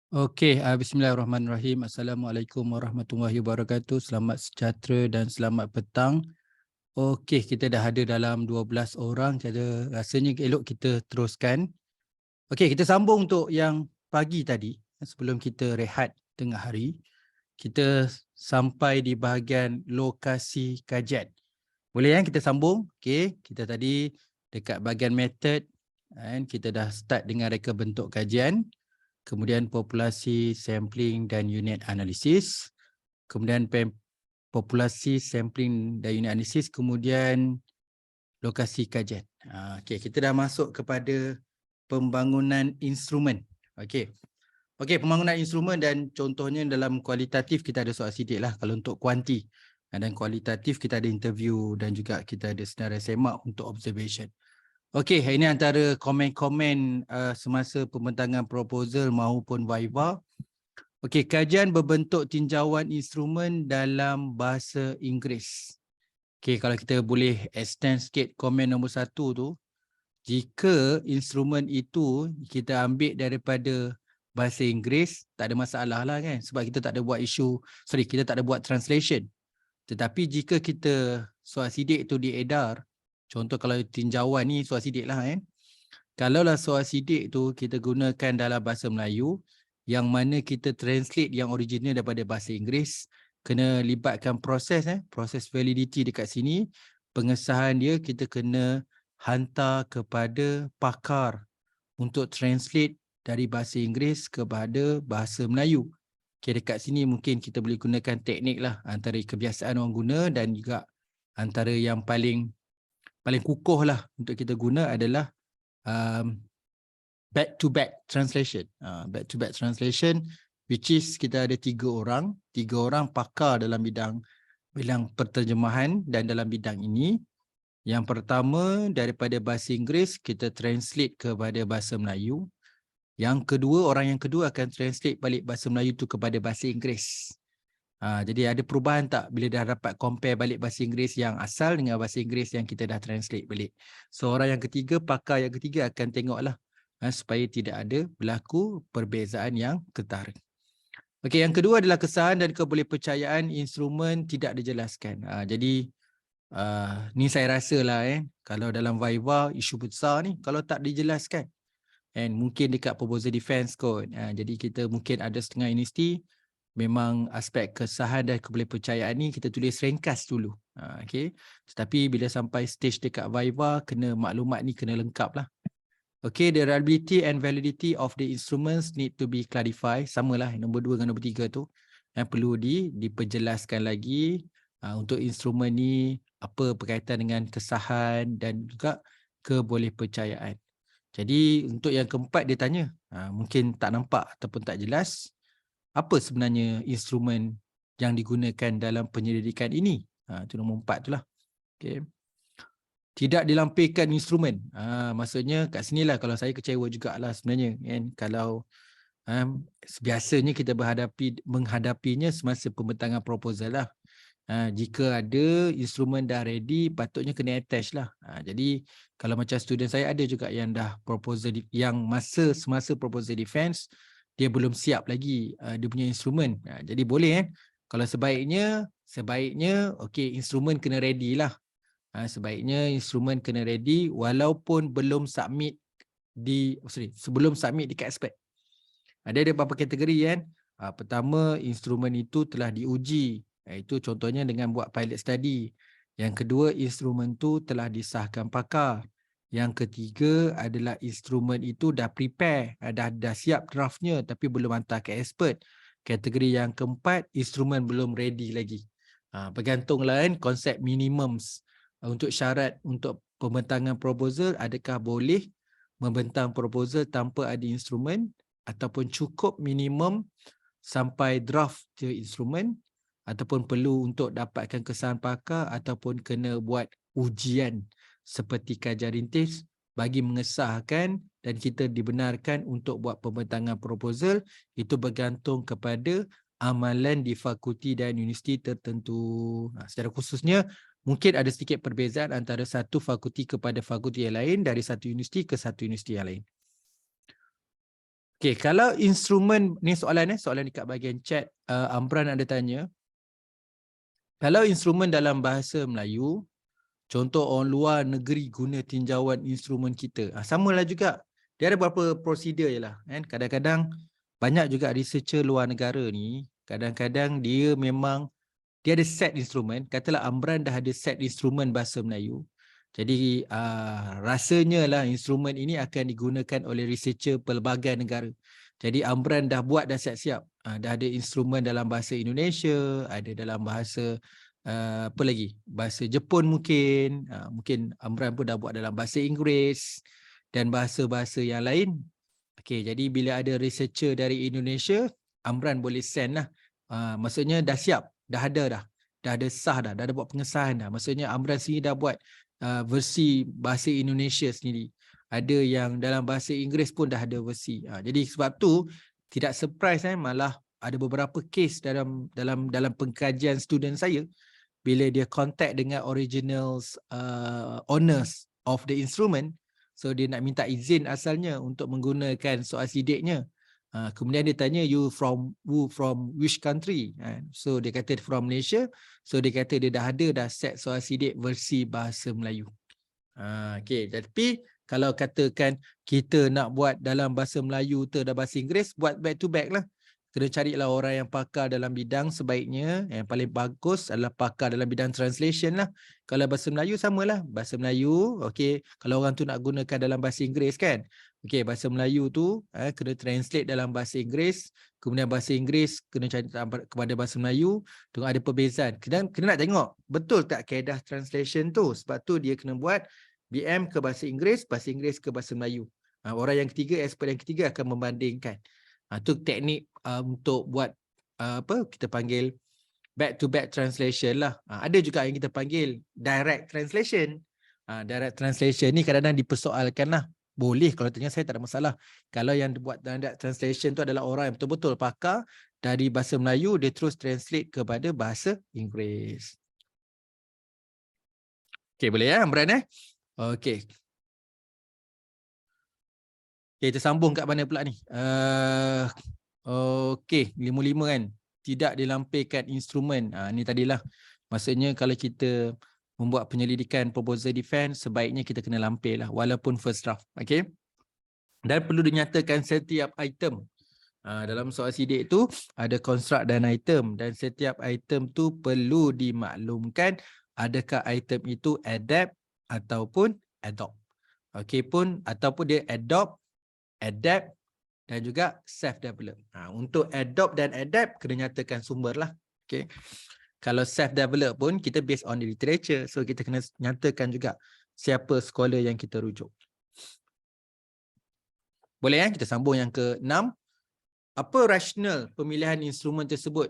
Okey, bismillahirrahmanirrahim. Assalamualaikum warahmatullahi wabarakatuh. Selamat sejahtera dan selamat petang. Okey, kita dah ada dalam 12 orang. Jadi rasanya elok kita teruskan. Okey, kita sambung untuk yang pagi tadi. Sebelum kita rehat tengah hari, kita sampai di bahagian lokasi kajian. Boleh kan kita sambung? Okey, kita tadi dekat bahagian method dan kita dah start dengan reka bentuk kajian. Kemudian populasi, sampling dan unit analisis. Kemudian populasi, sampling dan unit analisis. Kemudian lokasi kajian. Okey, kita dah masuk kepada pembangunan instrumen. Okey. Okey, pembangunan instrumen dan contohnya dalam kualitatif kita ada soal sidik lah. Kalau untuk kuanti. Dan kualitatif kita ada interview dan juga kita ada senarai semak untuk observation. Okey, ini antara komen-komen semasa pembentangan proposal maupun viva. Okey, kajian berbentuk tinjauan instrumen dalam bahasa Inggeris. Okey, kalau kita boleh extend sikit komen nombor 1 tu, jika instrumen itu kita ambil daripada bahasa Inggeris, tak ada masalah lah kan, sebab kita tak ada buat kita tak ada buat translation. Tetapi jika kita soal sidik tu diedar, contoh kalau tinjauan ni soal sidik lah kan, kalaulah soal sidik tu kita gunakan dalam bahasa Melayu, yang mana kita translate yang original daripada bahasa Inggeris, kena libatkan proses validity dekat sini. Pengesahan dia kita kena hantar kepada pakar untuk translate dari bahasa Inggeris kepada bahasa Melayu. Okay, dekat sini mungkin kita boleh gunakan teknik lah, antara kebiasaan orang guna dan juga antara yang paling kukuh lah untuk kita guna adalah back-to-back translation. Back-to-back translation, which is kita ada 3 orang pakar dalam bidang perterjemahan dan dalam bidang ini. Yang pertama daripada bahasa Inggeris kita translate kepada bahasa Melayu. Yang kedua, orang yang kedua akan translate balik bahasa Melayu tu kepada bahasa Inggeris. Jadi ada perubahan tak bila dah dapat compare balik bahasa Inggeris yang asal dengan bahasa Inggeris yang kita dah translate balik. So orang yang ketiga, pakar yang ketiga akan tengoklah supaya tidak ada berlaku perbezaan yang ketara. Okey, yang kedua adalah kesahan dan kebolehpercayaan instrumen tidak dijelaskan. Jadi ni saya rasa lah kalau dalam viva isu besar ni kalau tak dijelaskan. And mungkin dekat proposal defense kot. Jadi kita mungkin ada setengah universiti memang aspek kesahan dan kebolehpercayaan ni kita tulis ringkas dulu. Okay. Tetapi bila sampai stage dekat viva, kena maklumat ni kena lengkap lah. Okay, the reliability and validity of the instruments need to be clarified. Samalah nombor 2 dengan nombor 3 tu. Perlu diperjelaskan lagi untuk instrumen ni apa berkaitan dengan kesahan dan juga kebolehpercayaan. Jadi untuk yang keempat dia tanya, mungkin tak nampak ataupun tak jelas, apa sebenarnya instrumen yang digunakan dalam penyelidikan ini? Itu nombor 4 tu lah. Okay. Tidak dilampirkan instrumen. Maksudnya kat sinilah kalau saya kecewa jugalah sebenarnya. Kan? Kalau biasanya kita menghadapinya semasa pembentangan proposal lah. Jika ada instrumen dah ready, patutnya kena attach lah. Jadi kalau macam student saya ada juga yang dah proposal yang semasa proposal defense dia belum siap lagi dia punya instrumen. Jadi boleh kalau sebaiknya okey, instrumen kena ready lah. Sebaiknya instrumen kena ready walaupun belum submit sebelum submit dekat aspek. Ada beberapa kategori kan. Pertama, instrumen itu telah diuji. Itu contohnya dengan buat pilot study. Yang kedua, instrumen itu telah disahkan pakar. Yang ketiga adalah instrumen itu dah prepare, dah siap draftnya tapi belum hantar ke expert. Kategori yang keempat, instrumen belum ready lagi. Bergantunglah kan konsep minimums. Untuk syarat untuk pembentangan proposal, adakah boleh membentang proposal tanpa ada instrumen ataupun cukup minimum sampai draft je instrumen ataupun perlu untuk dapatkan kesahan pakar ataupun kena buat ujian seperti kajian rintis bagi mengesahkan dan kita dibenarkan untuk buat pembentangan proposal. Itu bergantung kepada amalan di fakulti dan universiti tertentu. Secara khususnya mungkin ada sedikit perbezaan antara satu fakulti kepada fakulti yang lain, dari satu universiti ke satu universiti yang lain. Okey, kalau instrumen ni soalan dekat bahagian chat, Amran ada tanya. Kalau instrumen dalam bahasa Melayu, contoh orang luar negeri guna tinjauan instrumen kita. Samalah juga. Dia ada beberapa prosedur je lah. Kan? Kadang-kadang banyak juga researcher luar negara ni, kadang-kadang dia memang, dia ada set instrumen. Katalah Amran dah ada set instrumen bahasa Melayu. Jadi rasanya lah instrumen ini akan digunakan oleh researcher pelbagai negara. Jadi Amran dah buat, dah siap-siap. Dah ada instrumen dalam bahasa Indonesia, ada dalam bahasa apa lagi? Bahasa Jepun mungkin. Mungkin Amran pun dah buat dalam bahasa Inggeris dan bahasa-bahasa yang lain. Okey, jadi bila ada researcher dari Indonesia, Amran boleh send lah. Maksudnya dah siap, dah ada sah dah ada buat pengesahan dah. Maksudnya Amran sendiri dah buat versi bahasa Indonesia sendiri. Ada yang dalam bahasa Inggeris pun dah ada versi. Jadi sebab tu tidak surprise malah ada beberapa case dalam pengkajian student saya bila dia contact dengan originals owners of the instrument. So dia nak minta izin asalnya untuk menggunakan soal sidiknya. Kemudian dia tanya, you from which country? So dia kata from Malaysia. So dia kata dia dah ada set soal sidik versi bahasa Melayu. Okay, tapi kalau katakan kita nak buat dalam bahasa Melayu dan bahasa Inggeris, buat back to back lah. Kena carilah orang yang pakar dalam bidang, sebaiknya yang paling bagus adalah pakar dalam bidang translation lah. Kalau bahasa Melayu samalah, bahasa Melayu, okay, kalau orang tu nak gunakan dalam bahasa Inggeris kan, okay, bahasa Melayu tu kena translate dalam bahasa Inggeris, kemudian bahasa Inggeris kena cari kepada bahasa Melayu, tengok ada perbezaan. Kena nak tengok betul tak kaedah translation tu, sebab tu dia kena buat BM ke bahasa Inggeris ke bahasa Melayu. Orang yang ketiga, expert yang ketiga akan membandingkan. Itu teknik untuk buat kita panggil back to back translation lah. Ada juga yang kita panggil direct translation. Direct translation ni kadang-kadang dipersoalkan lah. Boleh, kalau tanya saya tak ada masalah. Kalau yang buat direct translation tu adalah orang yang betul-betul pakar dari bahasa Melayu, dia terus translate kepada bahasa Inggeris. Okay, boleh ya Amran Okay. Okay, kita sambung kat mana pula ni? Okay, 55 kan. Tidak dilampirkan instrumen. Ni tadilah. Maksudnya kalau kita membuat penyelidikan proposal defense, sebaiknya kita kena lampir lah. Walaupun first draft. Okay. Dan perlu dinyatakan setiap item. Dalam soal sidik tu ada construct dan item. Dan setiap item tu perlu dimaklumkan adakah item itu adapt ataupun adopt. Okay pun, ataupun dia adopt, adapt dan juga self-develop. Untuk adopt dan adapt, kena nyatakan sumber lah. Okay. Kalau self-develop pun, kita based on the literature. So, kita kena nyatakan juga siapa scholar yang kita rujuk. Boleh kita sambung yang ke-6. Apa rasional pemilihan instrumen tersebut?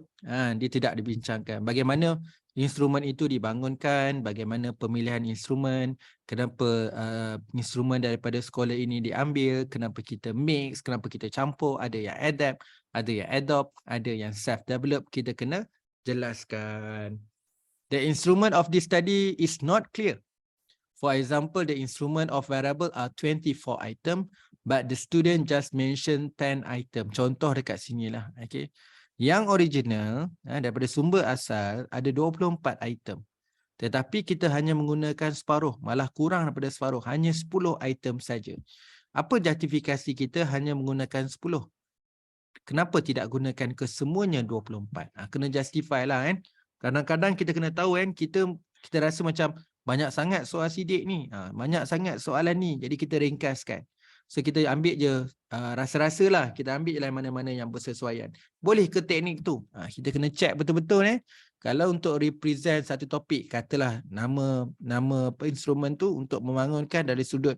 Dia tidak dibincangkan. Bagaimana instrumen itu dibangunkan, bagaimana pemilihan instrumen, kenapa instrumen daripada sekolah ini diambil, kenapa kita mix, kenapa kita campur, ada yang adapt, ada yang adopt, ada yang self-develop, kita kena jelaskan. The instrument of this study is not clear. For example, the instrument of variable are 24 item, but the student just mention 10 item. Contoh dekat sini lah. Okay. Yang original, daripada sumber asal, ada 24 item. Tetapi kita hanya menggunakan separuh, malah kurang daripada separuh. Hanya 10 item saja. Apa justifikasi kita hanya menggunakan 10? Kenapa tidak gunakan kesemuanya 24? Kena justify lah kan. Kadang-kadang kita kena tahu kan, kita rasa macam banyak sangat soal sidik ni. Banyak sangat soalan ni. Jadi kita ringkaskan. So kita ambil je rasa-rasa lah. Kita ambil je lah mana-mana yang bersesuaian. Boleh ke teknik tu? Kita kena check betul-betul. Kalau untuk represent satu topik, katalah nama instrumen tu untuk membangunkan dari sudut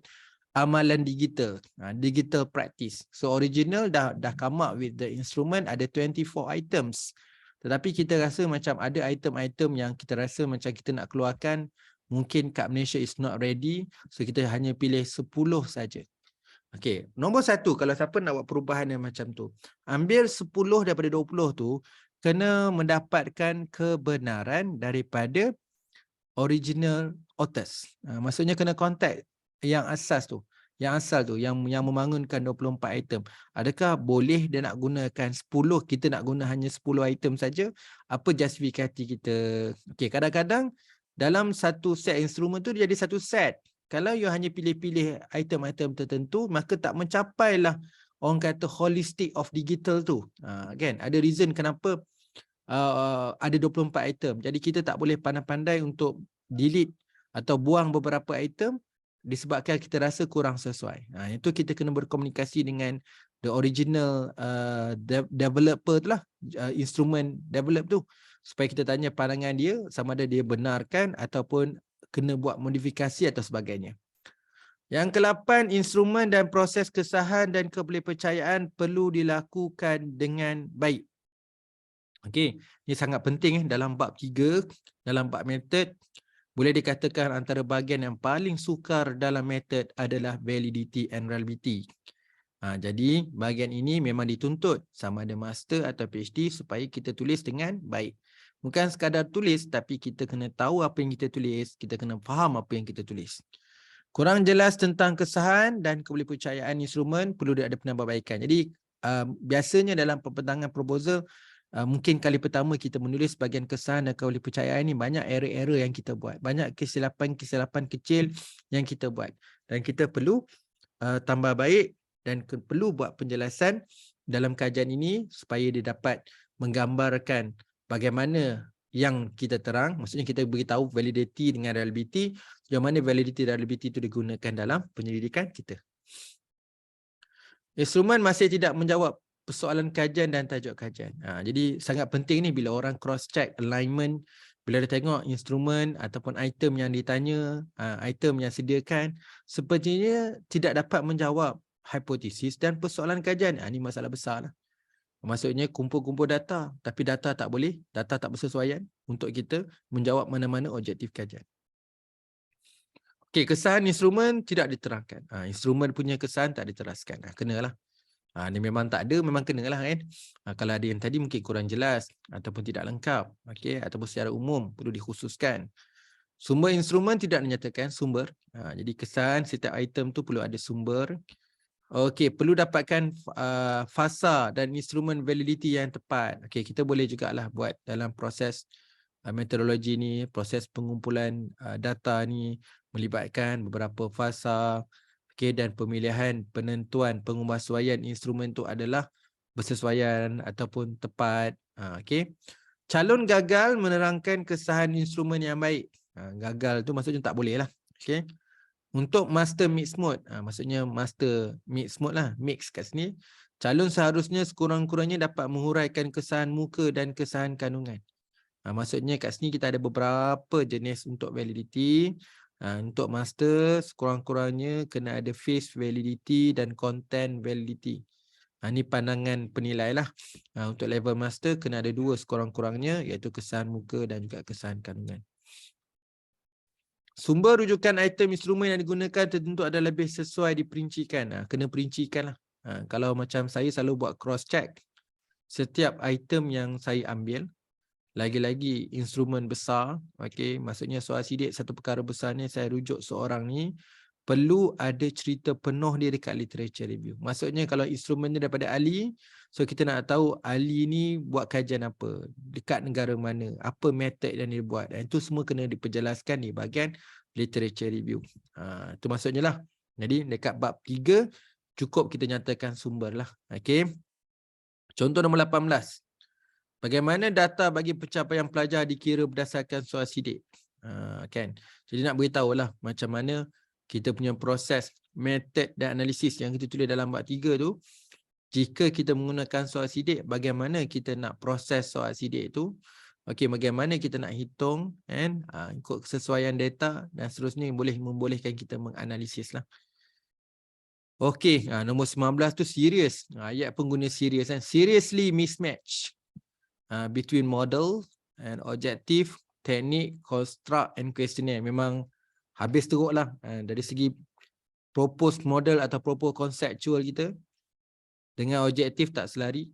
amalan digital. Digital practice. So original dah come up with the instrument, ada 24 items. Tetapi kita rasa macam ada item-item yang kita rasa macam kita nak keluarkan, mungkin kat Malaysia is not ready. So kita hanya pilih 10 saja. Okay, nombor 1, kalau siapa nak buat perubahan yang macam tu, ambil 10 daripada 20 tu, kena mendapatkan kebenaran daripada original authors. Maksudnya kena contact yang asas tu. yang asal tu, yang membangunkan 24 item. Adakah boleh dia nak gunakan 10, kita nak guna hanya 10 item saja? Apa justifikasi kita? Okey, kadang-kadang dalam satu set instrumen tu dia jadi satu set. Kalau you hanya pilih-pilih item-item tertentu, maka tak mencapailah orang kata holistic of digital tu. Kan? Ada reason kenapa ada 24 item. Jadi kita tak boleh pandai-pandai untuk delete atau buang beberapa item disebabkan kita rasa kurang sesuai. Itu kita kena berkomunikasi dengan the original developer tu lah, instrument develop tu, supaya kita tanya pandangan dia sama ada dia benarkan ataupun kena buat modifikasi atau sebagainya. Yang ke-8, instrumen dan proses kesahan dan kepercayaan perlu dilakukan dengan baik. Okey, ini sangat penting dalam bab 3, dalam bab method. Boleh dikatakan antara bahagian yang paling sukar dalam method adalah validity and reliability. Jadi bahagian ini memang dituntut sama ada master atau PhD supaya kita tulis dengan baik. Bukan sekadar tulis, tapi kita kena tahu apa yang kita tulis, kita kena faham apa yang kita tulis. Kurang jelas tentang kesahan dan kepercayaan instrumen perlu ada penambahbaikan. Jadi biasanya dalam pembentangan proposal, mungkin kali pertama kita menulis bahagian kesahan dan kepercayaan ini, banyak error-error yang kita buat. Banyak kesilapan-kesilapan kecil yang kita buat. Dan kita perlu tambah baik dan perlu buat penjelasan dalam kajian ini supaya dia dapat menggambarkan bagaimana yang kita terang. Maksudnya kita beritahu validity dengan reliability, yang mana validity dan reliability itu digunakan dalam penyelidikan kita. Instrumen masih tidak menjawab persoalan kajian dan tajuk kajian. Jadi sangat penting ni bila orang cross check alignment, bila dia tengok instrumen ataupun item yang ditanya, item yang sediakan, sepertinya tidak dapat menjawab hipotesis dan persoalan kajian. Ini masalah besar lah. Maksudnya kumpul-kumpul data, tapi data tak boleh, data tak bersesuaian untuk kita menjawab mana-mana objektif kajian. Okey, kesahan instrumen tidak diterangkan. Instrumen punya kesahan tak diteraskan. Kenalah. Ni memang tak ada, memang kenalah kan. Kalau ada yang tadi mungkin kurang jelas ataupun tidak lengkap, okey, ataupun secara umum perlu dikhususkan. Sumber instrumen tidak menyatakan sumber. Jadi kesahan setiap item tu perlu ada sumber. Okey, perlu dapatkan fasa dan instrumen validity yang tepat. Okey, kita boleh jugalah buat dalam proses metodologi ni, proses pengumpulan data ni melibatkan beberapa fasa, okey, dan pemilihan penentuan pengubahsuaian instrumen tu adalah bersesuaian ataupun tepat. Okey. Calon gagal menerangkan kesahan instrumen yang baik. Gagal tu maksudnya tak boleh lah. Okey. Untuk master mix mode, maksudnya master mix mode lah, mix kat sini, calon seharusnya sekurang-kurangnya dapat menguraikan kesahan muka dan kesahan kandungan. Maksudnya kat sini kita ada beberapa jenis untuk validity. Untuk master sekurang-kurangnya kena ada face validity dan content validity. Ini pandangan penilai lah. Untuk level master kena ada 2 sekurang-kurangnya, iaitu kesahan muka dan juga kesahan kandungan. Sumber rujukan item instrumen yang digunakan tentu ada lebih sesuai diperincikan. Kena perincikan lah. Kalau macam saya selalu buat cross check setiap item yang saya ambil, lagi-lagi instrumen besar, okey, maksudnya soal sidik satu perkara besar ni saya rujuk seorang ni, perlu ada cerita penuh dia dekat literature review. Maksudnya kalau instrumennya daripada ahli, so kita nak tahu ahli ni buat kajian apa, dekat negara mana, apa method yang dia buat. Dan itu semua kena diperjelaskan di bahagian literature review. Itu maksudnya lah. Jadi dekat bab 3 cukup kita nyatakan sumber lah. Okey. Contoh nombor 18. Bagaimana data bagi pencapaian pelajar dikira berdasarkan soal sidik? Kan. Jadi nak beritahu lah macam mana kita punya proses, method dan analisis yang kita tulis dalam bab 3 tu. Jika kita menggunakan soal sidik, bagaimana kita nak proses soal sidik tu? Okey, bagaimana kita nak hitung kan? Ikut kesesuaian data dan seterusnya yang boleh membolehkan kita menganalisis lah. Okey, nombor 19 tu serious. Ayat pengguna serious kan. Seriously mismatch between model and objective, teknik, construct and questionnaire. Memang habis teruk lah dari segi proposed model atau proposed conceptual kita dengan objektif tak selari.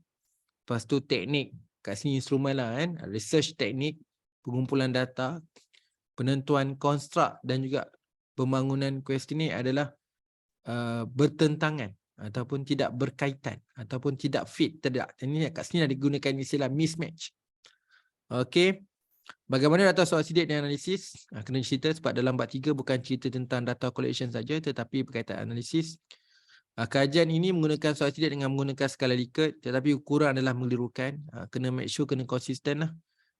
Lepas tu teknik, kat sini instrumen lah kan, research teknik, pengumpulan data, penentuan construct dan juga pembangunan questionnaire adalah bertentangan ataupun tidak berkaitan ataupun tidak fit, tidak. Ini kat sini ada digunakan istilah mismatch. Okey. Bagaimana data soal sidik dan analisis? Kena cerita sebab dalam bab 3 bukan cerita tentang data collection saja tetapi berkaitan analisis. Kajian ini menggunakan soal sidik dengan menggunakan skala Likert tetapi ukuran adalah mengelirukan. Kena make sure kena konsisten lah.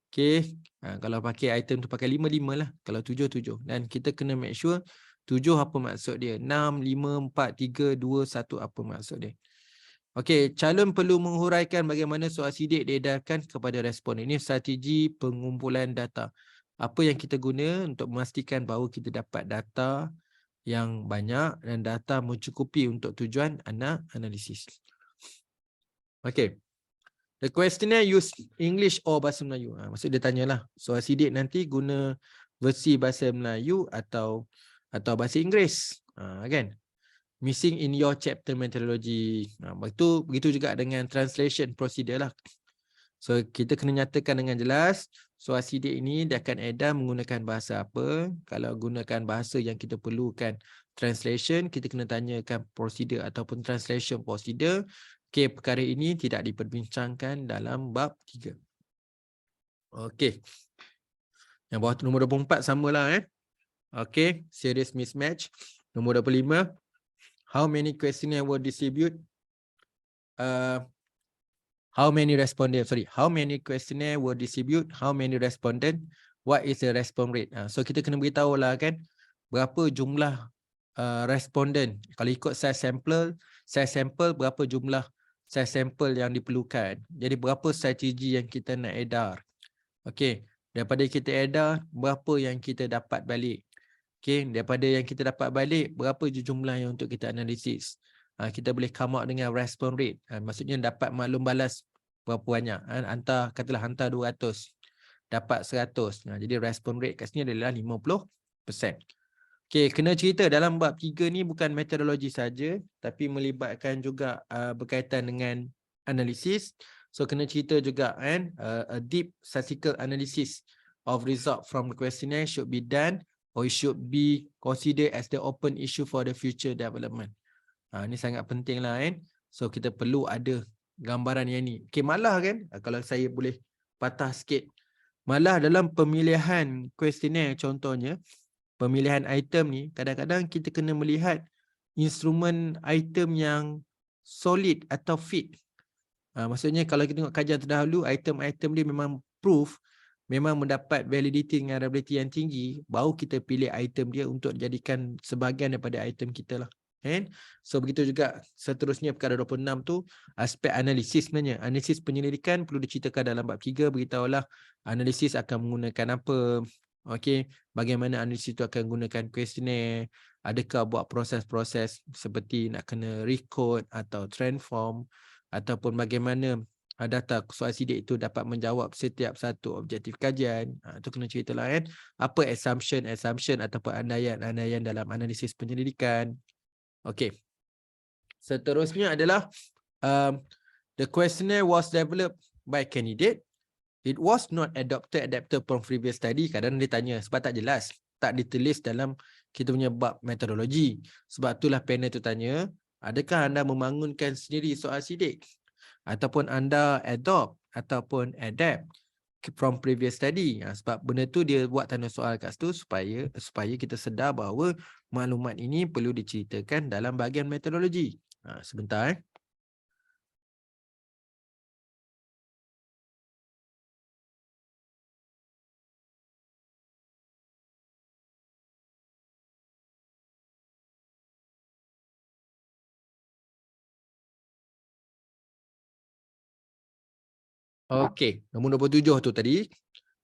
Okey. Kalau pakai item tu pakai 5 lah. Kalau 7 7. Dan kita kena make sure 7 apa maksud dia? 6, 5, 4, 3, 2, 1 apa maksud dia? Okey, calon perlu menghuraikan bagaimana soal sidik diedarkan kepada responden. Ini strategi pengumpulan data. Apa yang kita guna untuk memastikan bahawa kita dapat data yang banyak dan data mencukupi untuk tujuan analisis. Okey. The questionnaire use English or bahasa Melayu. Maksud dia tanyalah, soal sidik nanti guna versi bahasa Melayu atau bahasa Inggeris. Kan? Missing in your chapter methodology. Begitu juga dengan translation procedure lah. So kita kena nyatakan dengan jelas soal sidik ini dia akan edar menggunakan bahasa apa. Kalau gunakan bahasa yang kita perlukan translation, kita kena tanyakan prosedur ataupun translation procedure. Okey, perkara ini tidak diperbincangkan dalam bab 3. Okey. Yang bawah tu nombor 24 samalah Okey, serious mismatch. Nombor 25. How many questionnaire were distributed? How many questionnaire were distributed? How many respondent? What is the response rate? So kita kena beritahu lah kan berapa jumlah responden. Kalau ikut size sample berapa jumlah size sample yang diperlukan. Jadi berapa strategi yang kita nak edar. Okey, daripada kita edar berapa yang kita dapat balik. Okey, daripada yang kita dapat balik, berapa jumlah yang untuk kita analisis. Kita boleh come out dengan response rate. Maksudnya dapat maklum balas berapa banyak. Katalah hantar 200, dapat 100. Jadi response rate kat sini adalah 50%. Okey, kena cerita dalam bab 3 ni bukan metodologi saja, tapi melibatkan juga berkaitan dengan analisis. So kena cerita juga kan, a deep statistical analysis of result from the questionnaire should be done or it should be considered as the open issue for the future development. Ini sangat penting lah kan. So kita perlu ada gambaran yang ni. Okay, malah kan, kalau saya boleh patah sikit. Malah dalam pemilihan questionnaire contohnya, pemilihan item ni, kadang-kadang kita kena melihat instrumen item yang solid atau fit. Maksudnya kalau kita tengok kajian terdahulu, item-item dia memang proof, memang mendapat validity dengan reliability yang tinggi, baru kita pilih item dia untuk dijadikan sebahagian daripada item kita lah. So begitu juga seterusnya perkara 26 tu, aspek analisis sebenarnya. Analisis penyelidikan perlu diceritakan dalam bab 3, beritahulah analisis akan menggunakan apa. Okey, bagaimana analisis itu akan menggunakan questionnaire, adakah buat proses-proses seperti nak kena recode atau transform, ataupun bagaimana data soal sidik itu dapat menjawab setiap satu objektif kajian. Itu kena ceritalah kan. Apa assumption ataupun andaian dalam analisis penyelidikan. Okey. Seterusnya adalah the questionnaire was developed by candidate. It was not adapted from previous study. Kadang dia tanya sebab tak jelas, tak ditulis dalam kita punya bab metodologi. Sebab itulah panel tu tanya, adakah anda membangunkan sendiri soal sidik ataupun anda adopt ataupun adapt from previous study. Sebab benda tu dia buat tanda soal kat situ supaya kita sedar bahawa maklumat ini perlu diceritakan dalam bahagian metodologi. Sebentar Okey, nombor 27 tu tadi.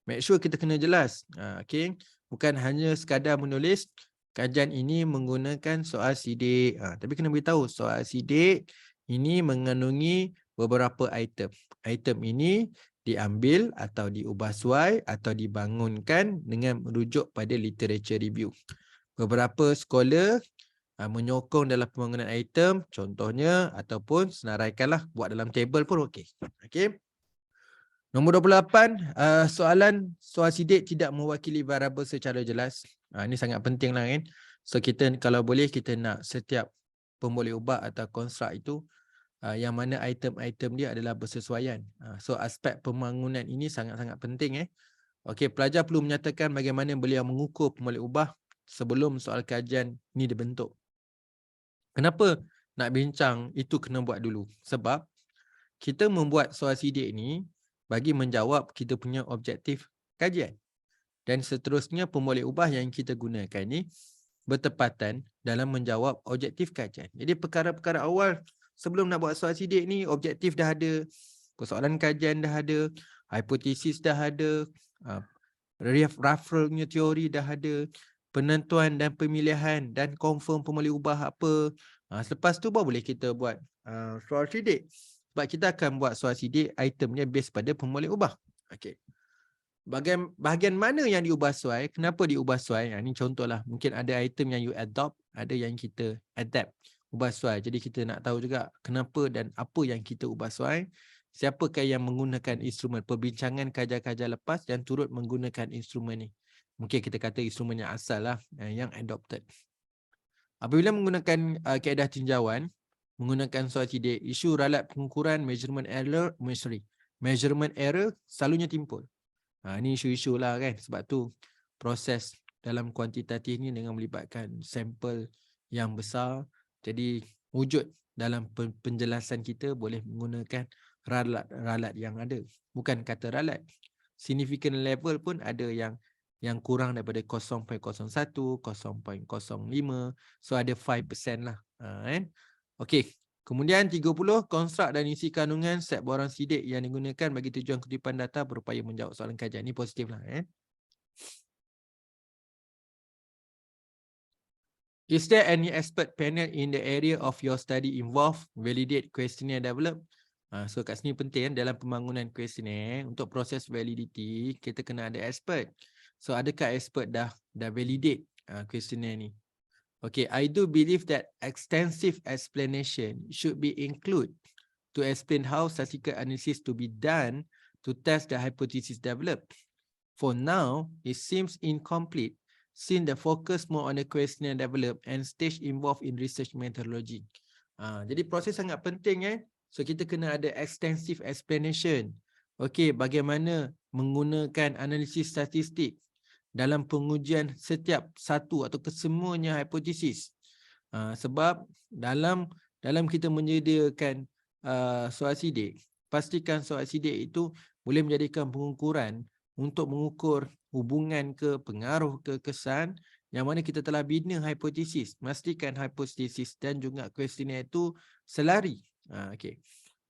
Make sure kita kena jelas. Okey, bukan hanya sekadar menulis kajian ini menggunakan soal sidik. Tapi kena beritahu soal sidik ini mengandungi beberapa item. Item ini diambil atau diubah suai atau dibangunkan dengan merujuk pada literature review. Beberapa scholar menyokong dalam pembangunan item, contohnya ataupun senaraikanlah buat dalam table pun okey. Okey. Nombor 28, soal sidik tidak mewakili variabel secara jelas. Ini sangat penting lah kan. So kita kalau boleh kita nak setiap pemboleh ubah atau konstruk itu yang mana item-item dia adalah bersesuaian. So aspek pembangunan ini sangat-sangat penting. Okey, pelajar perlu menyatakan bagaimana beliau mengukur pemboleh ubah sebelum soal kajian ni dibentuk. Kenapa nak bincang itu kena buat dulu? Sebab kita membuat soal sidik ni bagi menjawab kita punya objektif kajian. Dan seterusnya pemboleh ubah yang kita gunakan ni bertepatan dalam menjawab objektif kajian. Jadi perkara-perkara awal sebelum nak buat soal sidik ni, objektif dah ada, persoalan kajian dah ada, hipotesis dah ada, referral-nya teori dah ada, penentuan dan pemilihan dan confirm pemboleh ubah apa. Selepas tu baru boleh kita buat soal sidik. Sebab kita akan buat soal sidik itemnya base pada pemboleh ubah. Okey. Bahagian mana yang diubah sesuai, kenapa diubah sesuai? Ini contohlah, mungkin ada item yang you adopt, ada yang kita adapt, ubah sesuai. Jadi kita nak tahu juga kenapa dan apa yang kita ubah sesuai. Siapakah yang menggunakan instrumen perbincangan kajian-kajian lepas yang turut menggunakan instrumen ni? Mungkin kita kata instrumen yang asal lah, yang adopted. Apabila menggunakan kaedah tinjauan, menggunakan soal sidik, isu ralat pengukuran measurement error selalunya timbul. Ini isu-isu lah kan. Sebab tu proses dalam kuantitatif ni dengan melibatkan sampel yang besar. Jadi wujud dalam penjelasan kita boleh menggunakan ralat yang ada. Bukan kata ralat. Significant level pun ada yang kurang daripada 0.01, 0.05. So ada 5% lah. Kan? Okey. Kemudian 30, konstruk dan isi kandungan set borang sidik yang digunakan bagi tujuan kutipan data berupaya menjawab soalan kajian. Ini positif lah. Is there any expert panel in the area of your study involved? Validate questionnaire develop. So kat sini penting dalam pembangunan questionnaire untuk proses validity kita kena ada expert. So adakah expert dah validate questionnaire ni? Okay, I do believe that extensive explanation should be included to explain how statistical analysis to be done to test the hypothesis developed. For now, it seems incomplete since the focus more on the questionnaire developed and stage involved in research methodology. Jadi proses sangat penting. So kita kena ada extensive explanation. Okay, bagaimana menggunakan analisis statistik dalam pengujian setiap satu atau kesemuanya hipotesis. Sebab dalam kita menyediakan soal sidik, pastikan soal sidik itu boleh menjadikan pengukuran untuk mengukur hubungan ke, pengaruh ke, kesan yang mana kita telah bina hipotesis. Pastikan hipotesis dan juga kuestionnaire itu selari. Okay.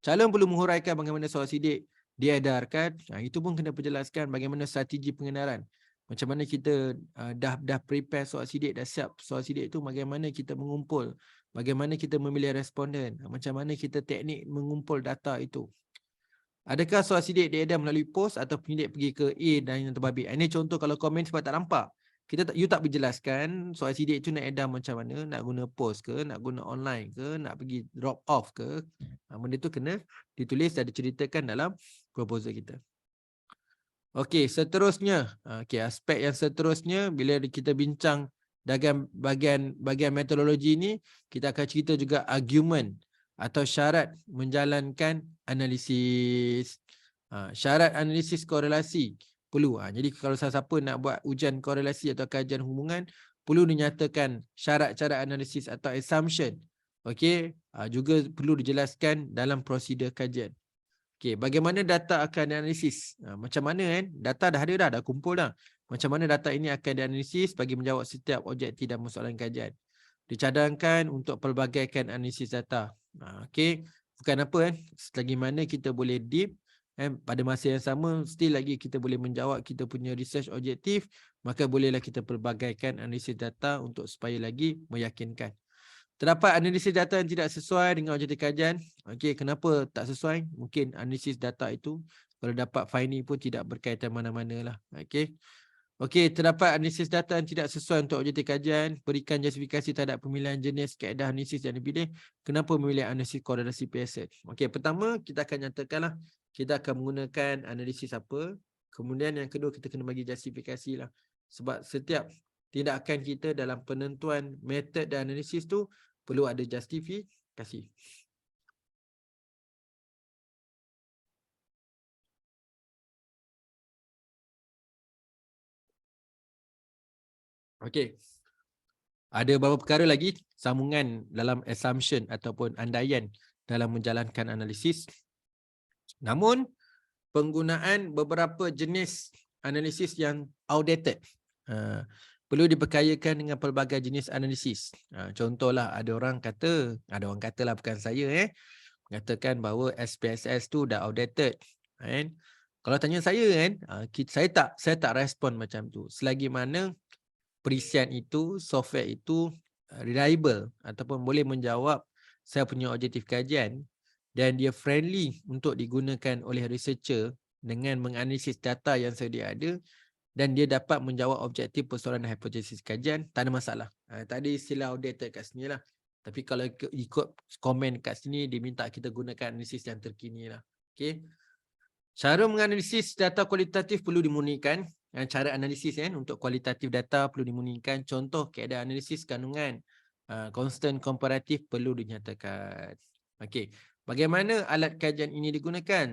Calon perlu menghuraikan bagaimana soal sidik diedarkan. Itu pun kena perjelaskan bagaimana strategi pengenalan. Macam mana kita dah prepare soal sidik, dah siap soal sidik itu, bagaimana kita mengumpul, bagaimana kita memilih responden, macam mana kita teknik mengumpul data itu. Adakah soal sidik diedar melalui pos atau penyidik pergi ke A dan yang terbabit? Ini contoh kalau komen sebab tak nampak. You tak berjelaskan soal sidik itu nak edar macam mana, nak guna pos ke, nak guna online ke, nak pergi drop off ke. Benda tu kena ditulis dan diceritakan dalam proposal kita. Okey, seterusnya. Aspek yang seterusnya bila kita bincang dalam bahagian metodologi ni, kita akan cerita juga argument atau syarat menjalankan analisis. Syarat analisis korelasi perlu. Jadi kalau siapa nak buat ujian korelasi atau kajian hubungan, perlu dinyatakan syarat-syarat analisis atau assumption. Okey, juga perlu dijelaskan dalam prosedur kajian. Okay, bagaimana data akan dianalisis? Macam mana data dah ada dah kumpul dah. Macam mana data ini akan dianalisis bagi menjawab setiap objektif dan persoalan kajian. Dicadangkan untuk pelbagaikan analisis data. Okay, bukan apa selagi mana kita boleh deep pada masa yang sama still lagi kita boleh menjawab kita punya research objektif, maka bolehlah kita pelbagaikan analisis data untuk supaya lagi meyakinkan. Terdapat analisis data yang tidak sesuai dengan objektif kajian. Okey, kenapa tak sesuai? Mungkin analisis data itu kalau dapat finding pun tidak berkaitan mana-mana lah. Okey, terdapat analisis data yang tidak sesuai untuk objektif kajian. Berikan justifikasi terhadap pemilihan jenis kaedah analisis yang dipilih. Kenapa memilih analisis korelasi Pearson? Okey, pertama kita akan nyatakanlah kita akan menggunakan analisis apa. Kemudian yang kedua kita kena bagi justifikasi lah. Sebab setiap tindakan kita dalam penentuan metod dan analisis tu perlu ada justifikasi. Okey. Ada beberapa perkara lagi sambungan dalam assumption ataupun andaian dalam menjalankan analisis. Namun penggunaan beberapa jenis analisis yang outdated perlu diperkayakan dengan pelbagai jenis analisis. Contohlah ada orang katalah bukan saya mengatakan bahawa SPSS tu dah outdated. Kan? Kalau tanya saya kan, saya tak respon macam tu. Selagi mana perisian itu, software itu reliable ataupun boleh menjawab saya punya objektif kajian dan dia friendly untuk digunakan oleh researcher dengan menganalisis data yang sedia ada dan dia dapat menjawab objektif persoalan dan hipotesis kajian, tak ada masalah. Tak ada istilah outdated kat sini lah. Tapi kalau ikut komen kat sini, dia minta kita gunakan analisis yang terkini lah. Okay. Cara menganalisis data kualitatif perlu dimurnikan. Cara analisis untuk kualitatif data perlu dimurnikan. Contoh keadaan analisis kandungan. Constant komparatif perlu dinyatakan. Okey. Bagaimana alat kajian ini digunakan?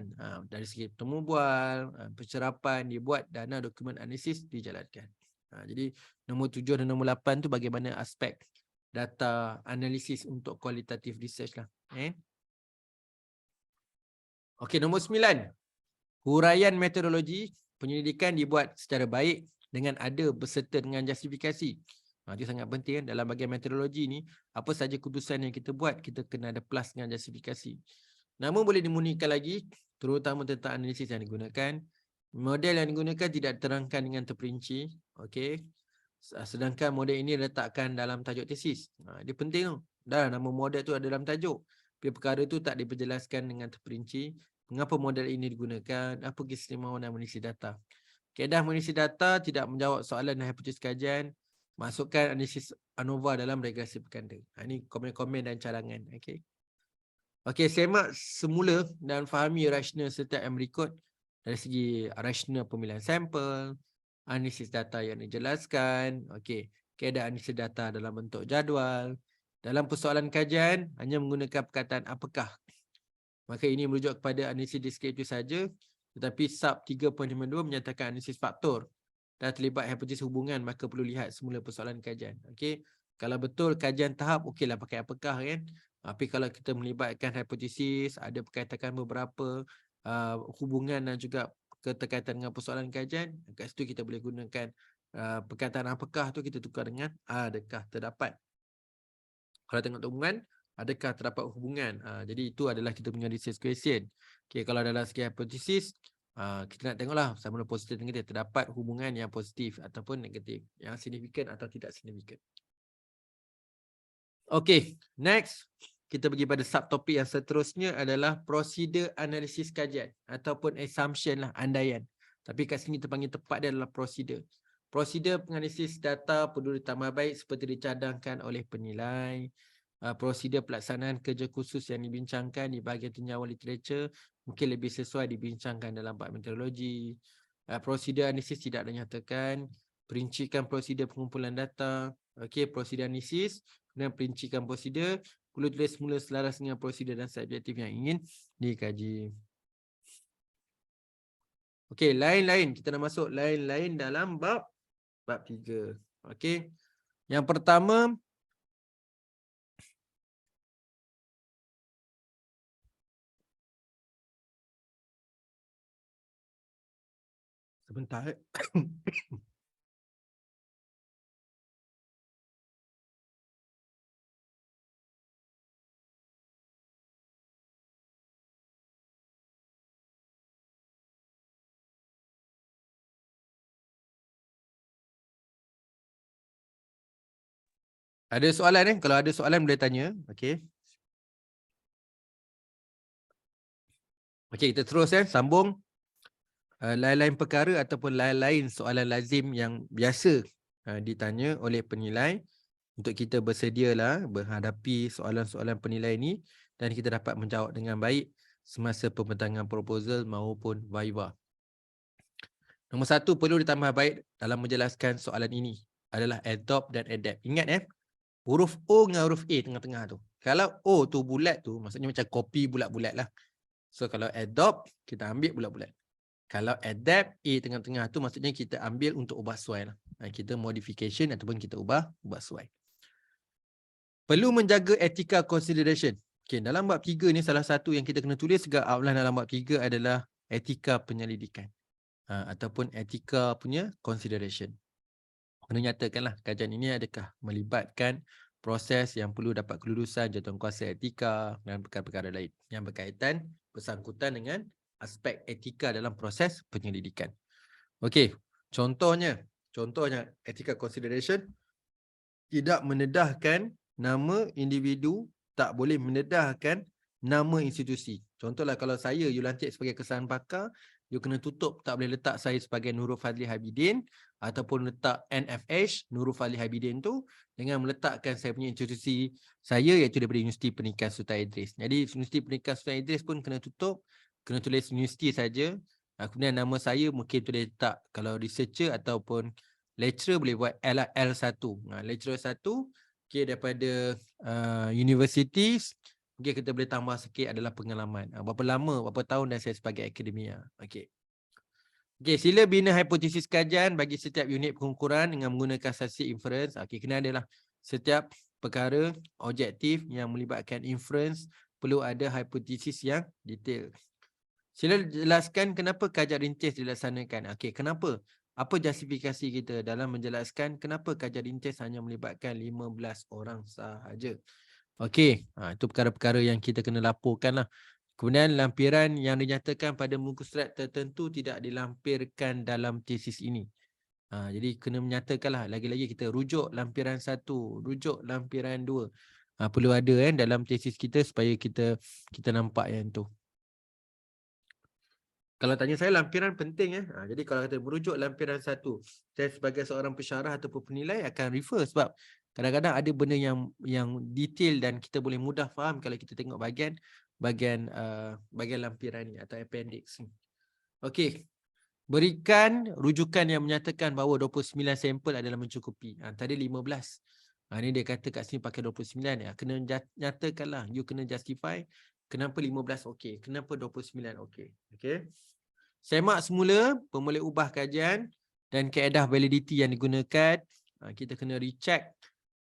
Dari segi temu bual, pencerapan dibuat, dana dokumen analisis dijalankan. Jadi nombor 7 dan nombor 8 tu bagaimana aspek data analisis untuk kualitatif research lah. Okey, nombor 9. Huraian metodologi penyelidikan dibuat secara baik dengan ada berserta dengan justifikasi. Itu sangat penting kan? Dalam bahagian metodologi ni, apa saja keputusan yang kita buat, kita kena ada plus dengan justifikasi. Namun boleh dimurnikan lagi, terutama tentang analisis yang digunakan. Model yang digunakan tidak diterangkan dengan terperinci. Okay. Sedangkan model ini letakkan dalam tajuk tesis. Dia penting tu. Dah nama model tu ada dalam tajuk. Tapi perkara tu tak diperjelaskan dengan terperinci. Mengapa model ini digunakan? Apa keistimewaan analisis data? Kaedah menganalisis data tidak menjawab soalan dan hipotesis kajian. Masukkan analisis ANOVA dalam regresi berkanda. Ini komen-komen dan cadangan. Okey, semak semula dan fahami rasional setiap yang berikut dari segi rasional pemilihan sampel, analisis data yang dijelaskan, kaedah analisis data dalam bentuk jadual. Dalam persoalan kajian, hanya menggunakan perkataan apakah. Maka ini merujuk kepada analisis deskriptif saja, tetapi sub 3.52 menyatakan analisis faktor dan terlibat hipotesis hubungan, maka perlu lihat semula persoalan kajian. Kalau betul kajian tahap, okeylah pakai apakah kan. Tapi kalau kita melibatkan hipotesis, ada perkataan beberapa hubungan dan juga keterkaitan dengan persoalan kajian, kat situ kita boleh gunakan perkataan apakah tu kita tukar dengan adakah terdapat. Kalau tengok hubungan, adakah terdapat hubungan? Jadi itu adalah kita punya research question. Kalau dalam segi hipotesis, kita nak tengoklah sama ada positif dan negatif. Terdapat hubungan yang positif ataupun negatif, yang signifikan atau tidak signifikan. Next. Kita pergi pada subtopik yang seterusnya adalah prosedur analisis kajian ataupun assumption lah, andaian. Tapi kat sini kita panggil tepat dia adalah prosedur. Prosedur penganalisis data perlu ditambah baik seperti dicadangkan oleh penilai. Prosedur pelaksanaan kerja khusus yang dibincangkan di bahagian tinjauan literature mungkin lebih sesuai dibincangkan dalam bab metodologi. Prosedur analisis tidak dinyatakan. Perincikan prosedur pengumpulan data. Prosedur analisis dan perincikan prosedur perlu tulis semula selaras dengan prosedur dan subjektif yang ingin dikaji. Lain-lain. Kita nak masuk lain-lain dalam bab 3. Yang pertama, sebentar. Ada soalan Kalau ada soalan boleh tanya. Kita terus sambung. Lain-lain perkara ataupun lain-lain soalan lazim yang biasa ditanya oleh penilai untuk kita bersedialah menghadapi soalan-soalan penilai ini dan kita dapat menjawab dengan baik semasa pembentangan proposal maupun viva. Nombor 1 perlu ditambah baik dalam menjelaskan soalan ini adalah adopt dan adapt. Ingat Huruf O dengan huruf A tengah-tengah tu. Kalau O tu bulat tu, maksudnya macam kopi bulat-bulat lah. So kalau adopt, kita ambil bulat-bulat. Kalau adapt, A tengah-tengah tu maksudnya kita ambil untuk ubah suai lah. Kita modification ataupun kita ubah suai. Perlu menjaga ethical consideration. Okay, dalam bab 3 ni salah satu yang kita kena tulis juga outline dalam bab 3 adalah etika penyelidikan. Ataupun etika punya consideration. Kena nyatakanlah kajian ini adakah melibatkan proses yang perlu dapat kelulusan jawatankuasa etika dan perkara-perkara lain yang berkaitan bersangkutan dengan aspek etika dalam proses penyelidikan. Okey, contohnya ethical consideration tidak mendedahkan nama individu, tak boleh mendedahkan nama institusi. Contohlah kalau saya you lantik sebagai kesalahan pakar, you kena tutup, tak boleh letak saya sebagai Nurul Fadli Habibin ataupun letak NFH Nurul Fadli Habibin tu dengan meletakkan saya punya institusi saya iaitu daripada Universiti Pendidikan Sultan Idris. Jadi Universiti Pendidikan Sultan Idris pun kena tutup, kena tulis universiti saja. Kemudian nama saya mungkin boleh letak kalau researcher ataupun lecturer boleh buat L1. Lecturer 1 okay, daripada universities. Okay, kita boleh tambah sikit adalah pengalaman. Berapa lama, berapa tahun dah saya sebagai akademia. Okay. Okay, sila bina hipotesis kajian bagi setiap unit pengukuran dengan menggunakan asasi inference. Okay, kena adalah setiap perkara objektif yang melibatkan inference perlu ada hipotesis yang detail. Sila jelaskan kenapa kajian rintis dilaksanakan. Okey, kenapa? Apa justifikasi kita dalam menjelaskan kenapa kajian rintis hanya melibatkan 15 orang sahaja. Okey, itu perkara-perkara yang kita kena laporkan lah. Kemudian lampiran yang dinyatakan pada muka surat tertentu tidak dilampirkan dalam tesis ini. Jadi kena menyatakan lah, lagi-lagi kita rujuk lampiran 1, rujuk lampiran 2. Perlu ada dalam tesis kita supaya kita nampak yang tu. Kalau tanya saya, lampiran penting. Jadi kalau kita merujuk lampiran 1, saya sebagai seorang pensyarah ataupun penilai akan refer sebab kadang-kadang ada benda yang detail dan kita boleh mudah faham kalau kita tengok bahagian lampiran ni atau appendix ni. Okey. Berikan rujukan yang menyatakan bahawa 29 sampel adalah mencukupi. Tadi 15. Ni dia kata kat sini pakai 29. Kena nyatakanlah. You kena justify kenapa 15 okey. Kenapa 29 okey. Okey. Semak semula, boleh ubah kajian dan kaedah validity yang digunakan. Kita kena recheck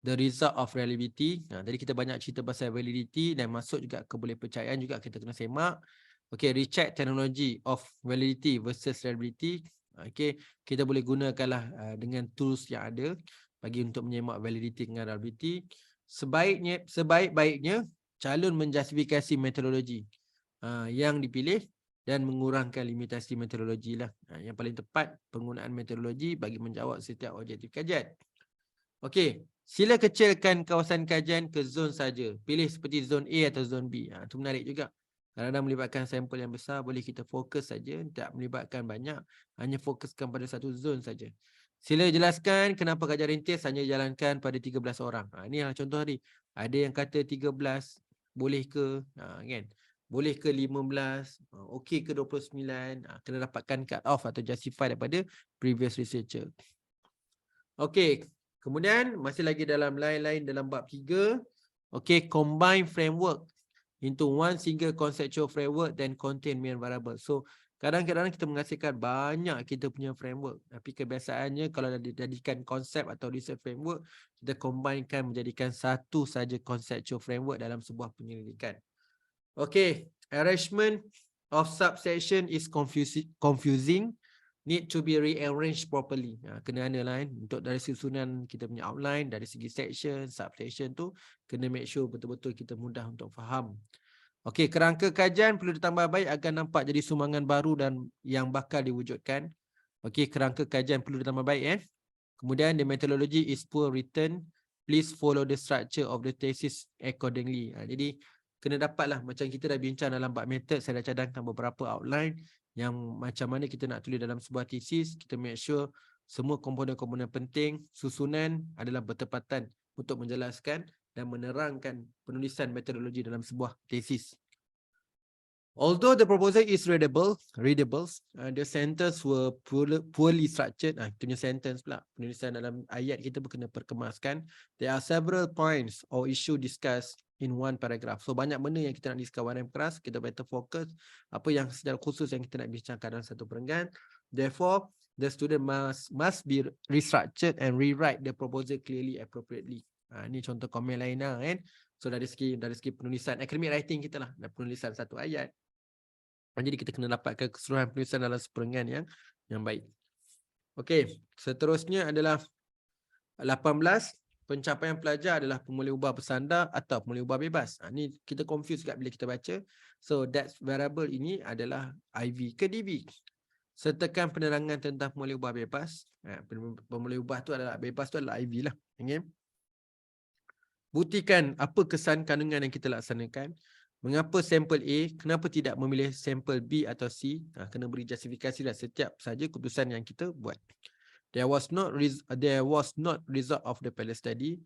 the result of reliability. Tadi kita banyak cerita pasal validity dan masuk juga kebolehpercayaan juga kita kena semak. Okay, recheck technology of validity versus reliability. Okay, kita boleh gunakanlah dengan tools yang ada bagi untuk menyemak validity dengan reliability. Sebaik-baiknya calon menjustifikasi metodologi yang dipilih dan mengurangkan limitasi metodologi lah. Yang paling tepat penggunaan metodologi bagi menjawab setiap objektif kajian. Okey, sila kecilkan kawasan kajian ke zon saja. Pilih seperti zon A atau zon B. Itu menarik juga. Kadang-kadang melibatkan sampel yang besar, boleh kita fokus saja, tak melibatkan banyak, hanya fokuskan pada satu zon saja. Sila jelaskan kenapa kajian rintis hanya dijalankan pada 13 orang. Ini yang contoh tadi. Ada yang kata 13, boleh ke? Kan? Boleh ke 15, okey ke 29, kena dapatkan cut off atau justify daripada previous researcher. Okey, kemudian masih lagi dalam lain-lain dalam bab 3, okey, combine framework into one single conceptual framework then contain main variable. So, kadang-kadang kita menghasilkan banyak kita punya framework, tapi kebiasaannya kalau dah dijadikan konsep atau research framework, kita combinekan menjadikan satu saja conceptual framework dalam sebuah penyelidikan. Okay, arrangement of subsection is confusing, need to be rearranged properly. Kena lah untuk dari susunan kita punya outline, dari segi section, subsection tu, kena make sure betul-betul kita mudah untuk faham. Okay, kerangka kajian perlu ditambah baik agar nampak jadi sumbangan baru dan yang bakal diwujudkan. Okay, kerangka kajian perlu ditambah baik. Kemudian the methodology is poor written. Please follow the structure of the thesis accordingly. Jadi kena dapatlah macam kita dah bincang dalam bab method, saya dah cadangkan beberapa outline yang macam mana kita nak tulis dalam sebuah tesis. Kita make sure semua komponen-komponen penting, susunan adalah bertepatan untuk menjelaskan dan menerangkan penulisan metodologi dalam sebuah tesis. Although the proposal is readable, the sentence were poorly structured. Kita punya sentence pula. Penulisan dalam ayat kita pun kena perkemaskan. There are several points or issue discussed in one paragraph. So banyak benda yang kita nak discuss warna keras, kita better fokus apa yang secara khusus yang kita nak bincangkan dalam satu perenggan. Therefore, the student must be restructured and rewrite the proposal clearly, appropriately. Ini contoh komen lain lah kan. So dari segi penulisan academic writing kita lah, penulisan satu ayat. Jadi kita kena dapatkan keseluruhan penulisan dalam seperenggan yang baik. Okey, seterusnya adalah 18. Pencapaian pelajar adalah pemulih ubah bersandar atau pemulih ubah bebas. Ni kita confuse kat bila kita baca. So that variable ini adalah IV ke DV. Sertakan penerangan tentang pemulih ubah bebas. Pemulih ubah tu adalah bebas tu adalah IV lah. Okay? Buktikan apa kesan kandungan yang kita laksanakan. Mengapa sampel A, kenapa tidak memilih sampel B atau C? Kena beri justifikasi lah setiap saja keputusan yang kita buat. There was not result of the pilot study,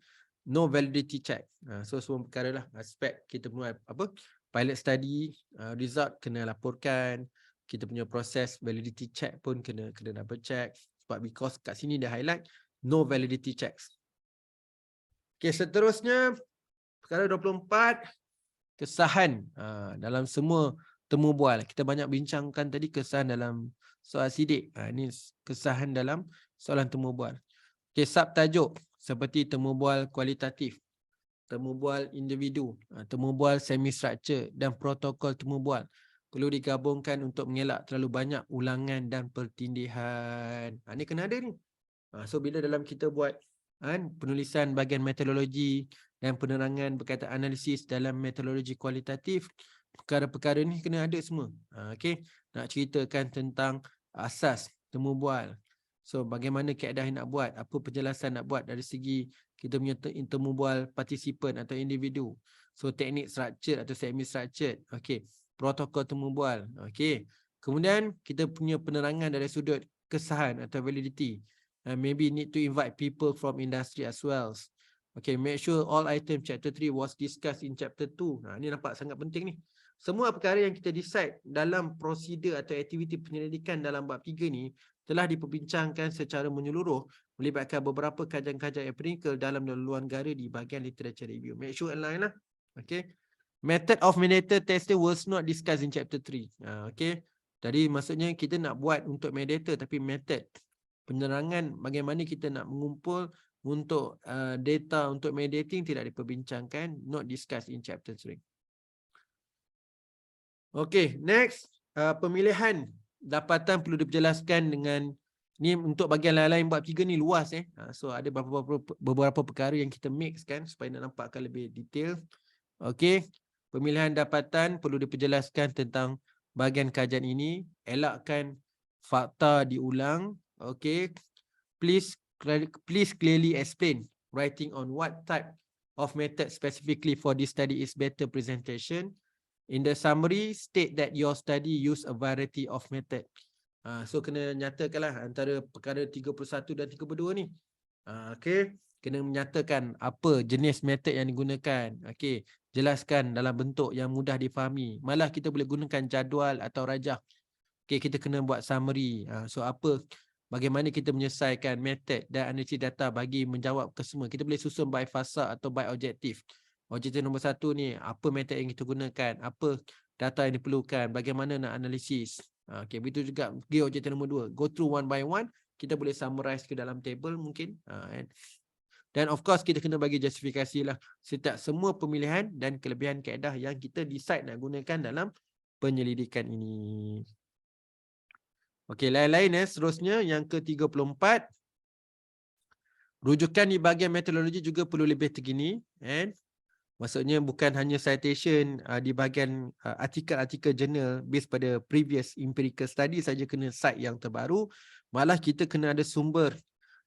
no validity check. So semua perkara lah aspek kita punya pilot study, result kena laporkan, kita punya proses validity check pun kena double check. Sebab because kat sini dia highlight no validity checks. Okay, seterusnya perkara 24. Kesahan dalam semua temu bual. Kita banyak bincangkan tadi kesahan dalam soal sidik. Ini kesahan dalam soalan temu bual. Okay, subtajuk seperti temu bual kualitatif, temu bual individu, temu bual semi-structure dan protokol temu bual perlu digabungkan untuk mengelak terlalu banyak ulangan dan pertindihan. Ini kena ada ni. So bila dalam kita buat penulisan bahagian metodologi dan penerangan berkaitan analisis dalam metodologi kualitatif, perkara-perkara ni kena ada semua. Okey, nak ceritakan tentang asas temu bual. So bagaimana kaedah yang nak buat, apa penjelasan nak buat dari segi kita punya temu bual partisipan atau individu. So teknik structured atau semi structured. Okey, protokol temu bual. Okey. Kemudian kita punya penerangan dari sudut kesahan atau validity. Maybe need to invite people from industry as well. Okay, make sure all item chapter 3 was discussed in chapter 2. Ini nampak sangat penting ni. Semua perkara yang kita decide dalam prosedur atau aktiviti penyelidikan dalam bab 3 ni telah diperbincangkan secara menyeluruh melibatkan beberapa kajian-kajian empirical dalam dan luar negara di bahagian literature review. Make sure align lah. Okay. Method of mediator testing was not discussed in chapter 3. Okay. Jadi maksudnya kita nak buat untuk mediator tapi method penerangan bagaimana kita nak mengumpul untuk data untuk mediating tidak diperbincangkan, not discussed in chapter 3. Okay, next. Pemilihan dapatan perlu diperjelaskan dengan ni untuk bahagian lain-lain bab 3 ni luas so ada beberapa perkara yang kita mix kan supaya nak nampakkan lebih detail. Okay, pemilihan dapatan perlu diperjelaskan tentang bahagian kajian ini, elakkan fakta diulang. Okay, please clearly explain writing on what type of method specifically for this study is better presentation. In the summary, state that your study use a variety of method. So kena nyatakanlah antara perkara 31 dan 32 ni. Okay, kena menyatakan apa jenis method yang digunakan. Okay, jelaskan dalam bentuk yang mudah difahami. Malah kita boleh gunakan jadual atau rajah. Okay, kita kena buat summary. So bagaimana kita menyelesaikan method dan analisis data bagi menjawab ke semua. Kita boleh susun by fasa atau by objektif. Objektif nombor 1 ni, apa method yang kita gunakan, apa data yang diperlukan, bagaimana nak analisis. Okay, begitu juga pergi objektif nombor 2. Go through one by one, kita boleh summarize ke dalam table mungkin. Dan of course kita kena bagi justifikasi lah setiap semua pemilihan dan kelebihan kaedah yang kita decide nak gunakan dalam penyelidikan ini. Okey, lain-lain seterusnya yang ke-34. Rujukan di bahagian metodologi juga perlu lebih terkini. Maksudnya bukan hanya citation di bahagian artikel-artikel jurnal based pada previous empirical study saja kena cite yang terbaru. Malah kita kena ada sumber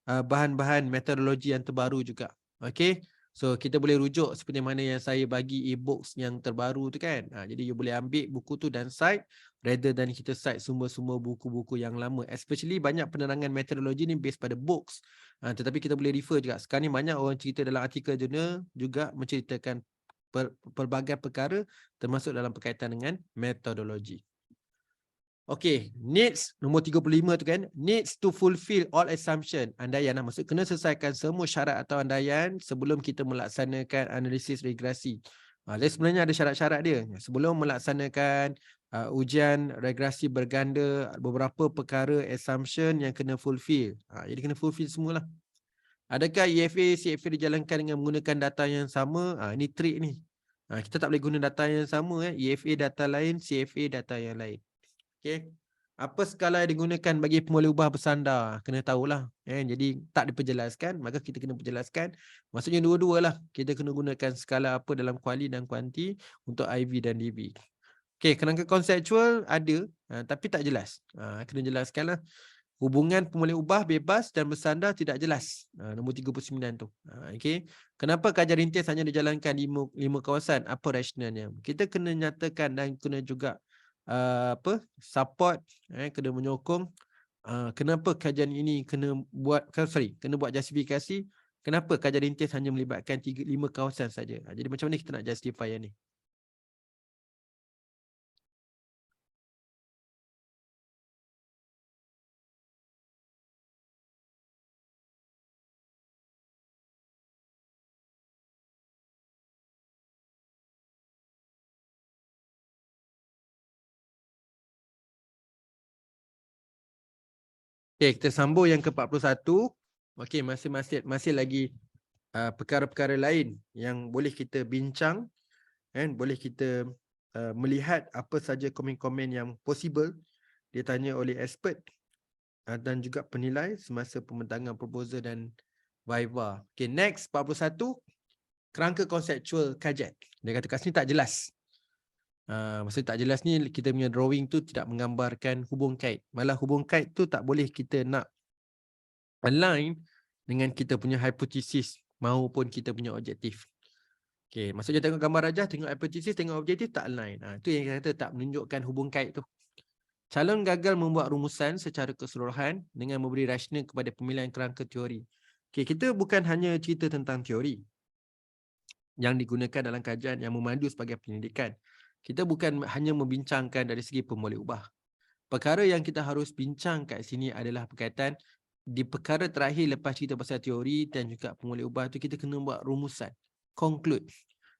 bahan-bahan metodologi yang terbaru juga. Okey. So kita boleh rujuk seperti mana yang saya bagi e-books yang terbaru tu kan. Jadi you boleh ambil buku tu dan cite rather than kita cite sumber-sumber buku-buku yang lama. Especially banyak penerangan metodologi ni based pada books. Tetapi kita boleh refer juga. Sekarang ni banyak orang cerita dalam artikel jurnal juga menceritakan pelbagai perkara termasuk dalam berkaitan dengan metodologi. Okey, needs nombor 35 tu kan, needs to fulfill all assumption, andaian lah, maksud kena selesaikan semua syarat atau andaian sebelum kita melaksanakan analisis regresi. Jadi sebenarnya ada syarat-syarat dia. Sebelum melaksanakan ujian regresi berganda, beberapa perkara assumption yang kena fulfill. Jadi kena fulfill semualah. Adakah EFA, CFA dijalankan dengan menggunakan data yang sama? Ini trik ni. Kita tak boleh guna data yang sama. EFA data lain, CFA data yang lain. Okay. Apa skala yang digunakan bagi pemboleh ubah bersandar? Kena tahulah. Jadi tak diperjelaskan, maka kita kena perjelaskan. Maksudnya dua-dua lah. Kita kena gunakan skala apa dalam kuali dan kuanti untuk IV dan DB. Okay, kerangka konseptual ada, tapi tak jelas. Kena jelaskan lah. Hubungan pemboleh ubah bebas dan bersandar tidak jelas. Nombor 39 tu. Okay. Kenapa kajian rintis hanya dijalankan 5 kawasan? Apa rasionalnya? Kita kena nyatakan dan kena juga support, kena menyokong kenapa kajian ini kena buat justifikasi kenapa kajian rintis hanya melibatkan 5 kawasan saja. Jadi macam mana kita nak justify yang ni? Okay, kita sambung yang ke-41. Okay, masih lagi perkara-perkara lain yang boleh kita bincang, boleh kita melihat apa saja komen-komen yang possible ditanya oleh expert dan juga penilai semasa pembentangan proposal dan viva. Okay, next 41, kerangka konseptual kajian. Dia kata kat sini tak jelas. Maksud tak jelas ni, kita punya drawing tu tidak menggambarkan hubung kait. Malah hubung kait tu tak boleh kita nak align dengan kita punya hipotesis maupun kita punya objektif. Okay, maksudnya tengok gambar rajah, tengok hipotesis, tengok objektif, tak align. Itu yang kata tak menunjukkan hubung kait tu. Calon gagal membuat rumusan secara keseluruhan dengan memberi rasional kepada pemilihan kerangka teori. Okay, kita bukan hanya cerita tentang teori yang digunakan dalam kajian yang memandu sebagai penyelidikan. Kita bukan hanya membincangkan dari segi pemboleh ubah. Perkara yang kita harus bincang kat sini adalah berkaitan di perkara terakhir lepas cerita pasal teori dan juga pemboleh ubah tu, kita kena buat rumusan. Conclude.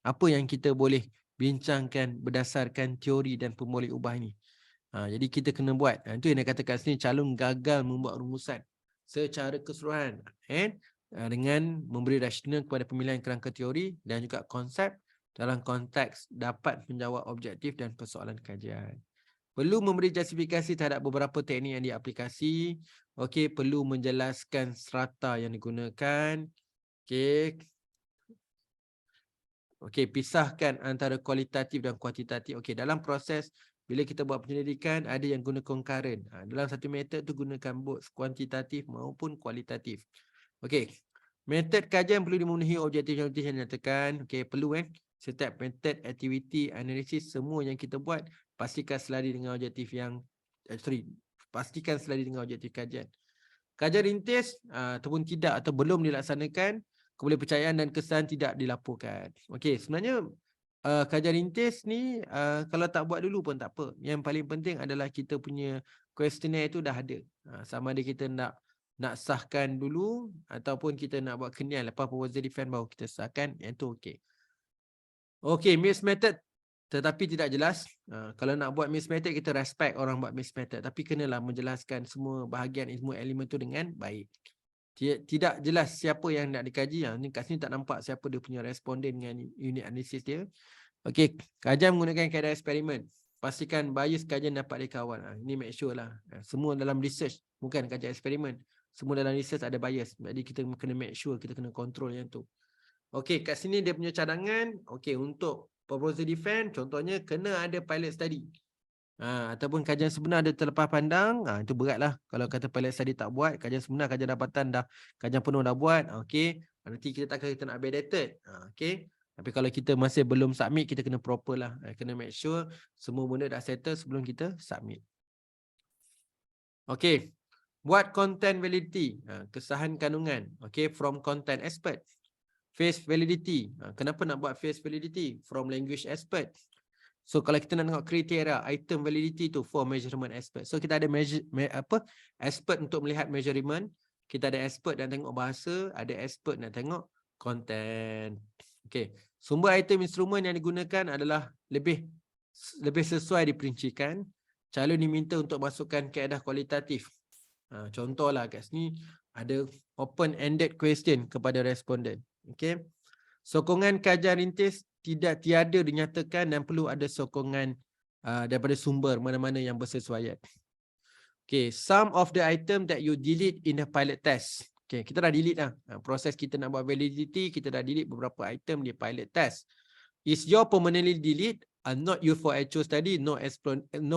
Apa yang kita boleh bincangkan berdasarkan teori dan pemboleh ubah ini. Jadi kita kena buat. Itu yang dia kata kat sini, calon gagal membuat rumusan secara keseluruhan. Dengan memberi rasional kepada pemilihan kerangka teori dan juga konsep dalam konteks dapat menjawab objektif dan persoalan kajian. Perlu memberi justifikasi terhadap beberapa teknik yang diaplikasi. Okey, perlu menjelaskan strata yang digunakan. Okey, pisahkan antara kualitatif dan kuantitatif. Okey, dalam proses bila kita buat penyelidikan, ada yang guna concurrent. Dalam satu metod tu gunakan both kuantitatif maupun kualitatif. Okey. Metod kajian perlu dimenuhi objektif-objektif yang dinyatakan. Okey, perlu setiap metod, aktiviti, analisis, semua yang kita buat pastikan selari dengan objektif yang pastikan selari dengan objektif kajian. Kajian rintis ataupun tidak atau belum dilaksanakan, kepercayaan dan kesan tidak dilaporkan. Okey, sebenarnya kajian rintis ni kalau tak buat dulu pun tak apa. Yang paling penting adalah kita punya questionnaire tu dah ada. Sama ada kita nak sahkan dulu ataupun kita nak buat kenian lepas proposal defense baru kita sahkan, yang tu okey. Okey, mixed method tetapi tidak jelas. Kalau nak buat mixed method, kita respect orang buat mixed method, tapi kenalah menjelaskan semua bahagian, semua elemen tu dengan baik. Tidak jelas siapa yang nak dikaji. Ni kat sini tak nampak siapa dia punya responden dengan unit analisis dia. Okey, kajian menggunakan kaedah eksperimen. Pastikan bias kajian dapat dikawal. Ini make sure lah. Semua dalam research, bukan kajian eksperimen. Semua dalam research ada bias. Jadi kita kena make sure, kita kena control yang tu. Okey, kat sini dia punya cadangan. Okey, untuk proposal defense, contohnya kena ada pilot study. Ataupun kajian sebenar ada terlepas pandang. Itu beratlah. Kalau kata pilot study tak buat, kajian sebenar, kajian dapatan dah, kajian penuh dah buat. Okey, nanti kita nak validated. Okey. Tapi kalau kita masih belum submit, kita kena proper lah. Kena make sure semua benda dah settle sebelum kita submit. Okey. Buat content validity. Kesahan kandungan. Okey, from content expert. Face validity. Kenapa nak buat face validity? From language expert. So kalau kita nak tengok kriteria item validity tu for measurement expert. So kita ada expert untuk melihat measurement, kita ada expert nak tengok bahasa, ada expert nak tengok content. Okay. Sumber item instrumen yang digunakan adalah lebih sesuai diperincikan. Calon diminta untuk masukkan kaedah kualitatif. Contohlah kat sini ada open-ended question kepada responden. Okay. Sokongan kajian rintis tiada dinyatakan dan perlu ada sokongan daripada sumber mana-mana yang bersesuaian. Okay, some of the item that you delete in the pilot test. Okay, kita dah delete dah. Proses kita nak buat validity, kita dah delete beberapa item di pilot test. Is your permanently delete and not used for actual study? No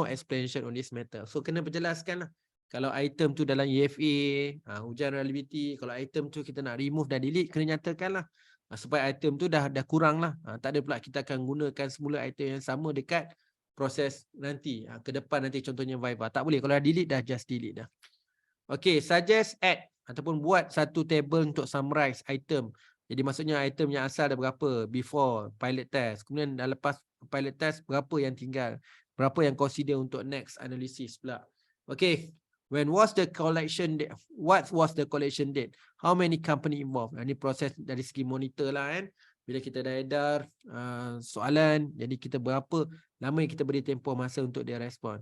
explanation on this matter. So kena berjelaskan lah. Kalau item tu dalam EFA, ujian reliability, kalau item tu kita nak remove dan delete, kena nyatakan lah. Supaya item tu dah kurang lah. Tak ada pula kita akan gunakan semula item yang sama dekat proses nanti. Ke depan nanti contohnya Viva. Tak boleh. Kalau dah delete dah just delete dah. Okay, suggest add ataupun buat satu table untuk summarize item. Jadi maksudnya item yang asal dah berapa before pilot test. Kemudian dah lepas pilot test berapa yang tinggal. Berapa yang consider untuk next analysis pula. Okay. When was the collection date? What was the collection date? How many company involved? Ini proses dari segi monitor lah kan. Bila kita dah edar soalan, jadi kita berapa lama yang kita beri tempoh masa untuk dia respon.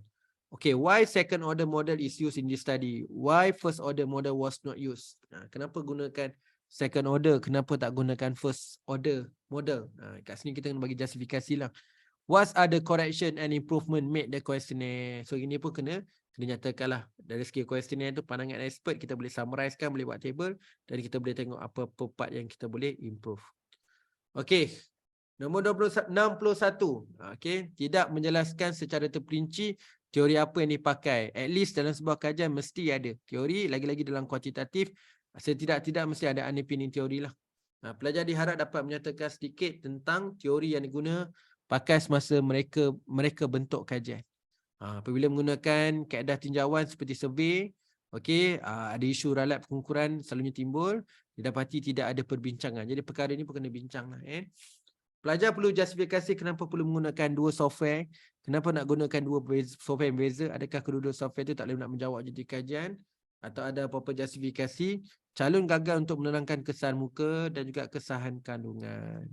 Okay, why second order model is used in this study? Why first order model was not used? Kenapa gunakan second order? Kenapa tak gunakan first order model? Kat sini kita kena bagi justifikasi lah. What are the correction and improvement made the questionnaire? So ini pun kena nyatakan lah. Dari segi questionnaire tu pandangan expert, kita boleh summarizekan, boleh buat table dan kita boleh tengok apa-apa part yang kita boleh improve. Okay. Nombor 61. Okay. Tidak menjelaskan secara terperinci teori apa yang dipakai. At least dalam sebuah kajian mesti ada teori, lagi-lagi dalam kuantitatif, setidak-tidak mesti ada underpinning teori lah. Pelajar diharap dapat menyatakan sedikit tentang teori yang diguna pakai semasa mereka bentuk kajian. Apabila menggunakan kaedah tinjauan seperti survey, okey, ada isu ralat pengukuran selalunya timbul, didapati tidak ada perbincangan. Jadi perkara ini pun kena bincang lah. Pelajar perlu justifikasi kenapa perlu menggunakan dua software, kenapa nak gunakan dua software yang berbeza, adakah kedua-dua software itu tak boleh nak menjawab jadi kajian, atau ada apa-apa justifikasi. Calon gagal untuk menerangkan kesan muka dan juga kesahan kandungan.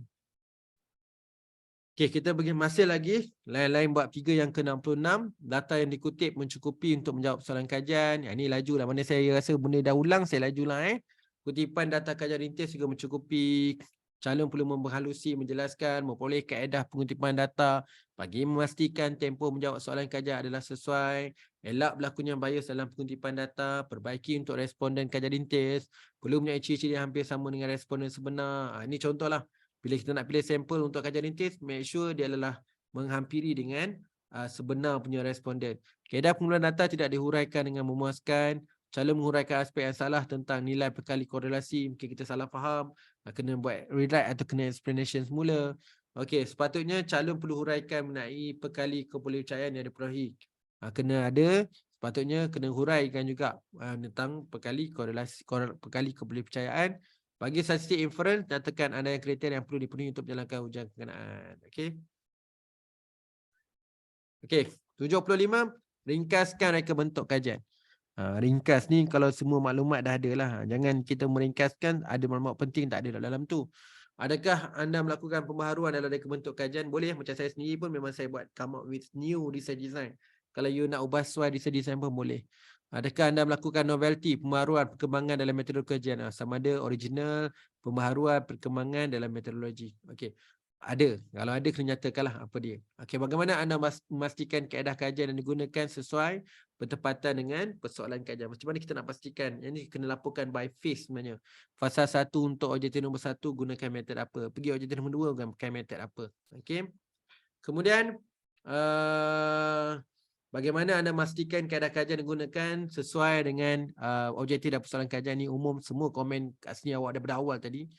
Okay, kita pergi masih lagi. Lain-lain buat figure yang ke-66. Data yang dikutip mencukupi untuk menjawab soalan kajian. Yang ini laju lah. Mana saya rasa benda dah ulang, saya laju lah. Kutipan data kajian rintis juga mencukupi. Calon perlu memperhalusi, menjelaskan, memperoleh kaedah pengutipan data bagi memastikan tempoh menjawab soalan kajian adalah sesuai. Elak berlakunya bias dalam pengutipan data. Perbaiki untuk responden kajian rintis. Perlu mempunyai ciri-ciri hampir sama dengan responden sebenar. Ini contohlah. Bila kita nak pilih sampel untuk kajian rintis, make sure dia adalah menghampiri dengan sebenar punya responden. Kaedah pengumpulan data tidak dihuraikan dengan memuaskan. Calon menguraikan aspek yang salah tentang nilai perkali korelasi. Mungkin kita salah faham. Kena buat rewrite atau kena explanation semula. Okey, sepatutnya calon perlu huraikan mengenai perkali kepercayaan yang diperolehi. Kena ada, sepatutnya kena huraikan juga tentang perkali korelasi, perkali kepercayaan. Bagi statistik inference, nyatakan ada yang kriteria yang perlu dipenuhi untuk menjalankan ujian kenaan. Okey. Okey, 75, ringkaskan reka bentuk kajian. Ringkas ni kalau semua maklumat dah ada lah. Jangan kita meringkaskan, ada maklumat penting tak ada dalam tu. Adakah anda melakukan pembaharuan dalam reka bentuk kajian? Boleh, macam saya sendiri pun memang saya buat come up with new research design. Kalau you nak ubah sesuai research design pun boleh. Adakah anda melakukan novelty, pembaharuan, perkembangan dalam metodologi kajian? Sama ada original, pembaharuan, perkembangan dalam metodologi. Okey. Ada. Kalau ada, kena nyatakanlah apa dia. Okey, bagaimana anda memastikan kaedah kajian yang digunakan sesuai bertepatan dengan persoalan kajian? Macam mana kita nak pastikan? Yang ni kena laporkan by phase sebenarnya. Fasa 1 untuk objektif nombor 1 gunakan metod apa? Pergi objektif nombor 2 gunakan metod apa? Okey. Kemudian bagaimana anda memastikan kaedah kajian digunakan sesuai dengan objektif dan persoalan kajian ni? Umum semua komen kat sini awak daripada awal tadi.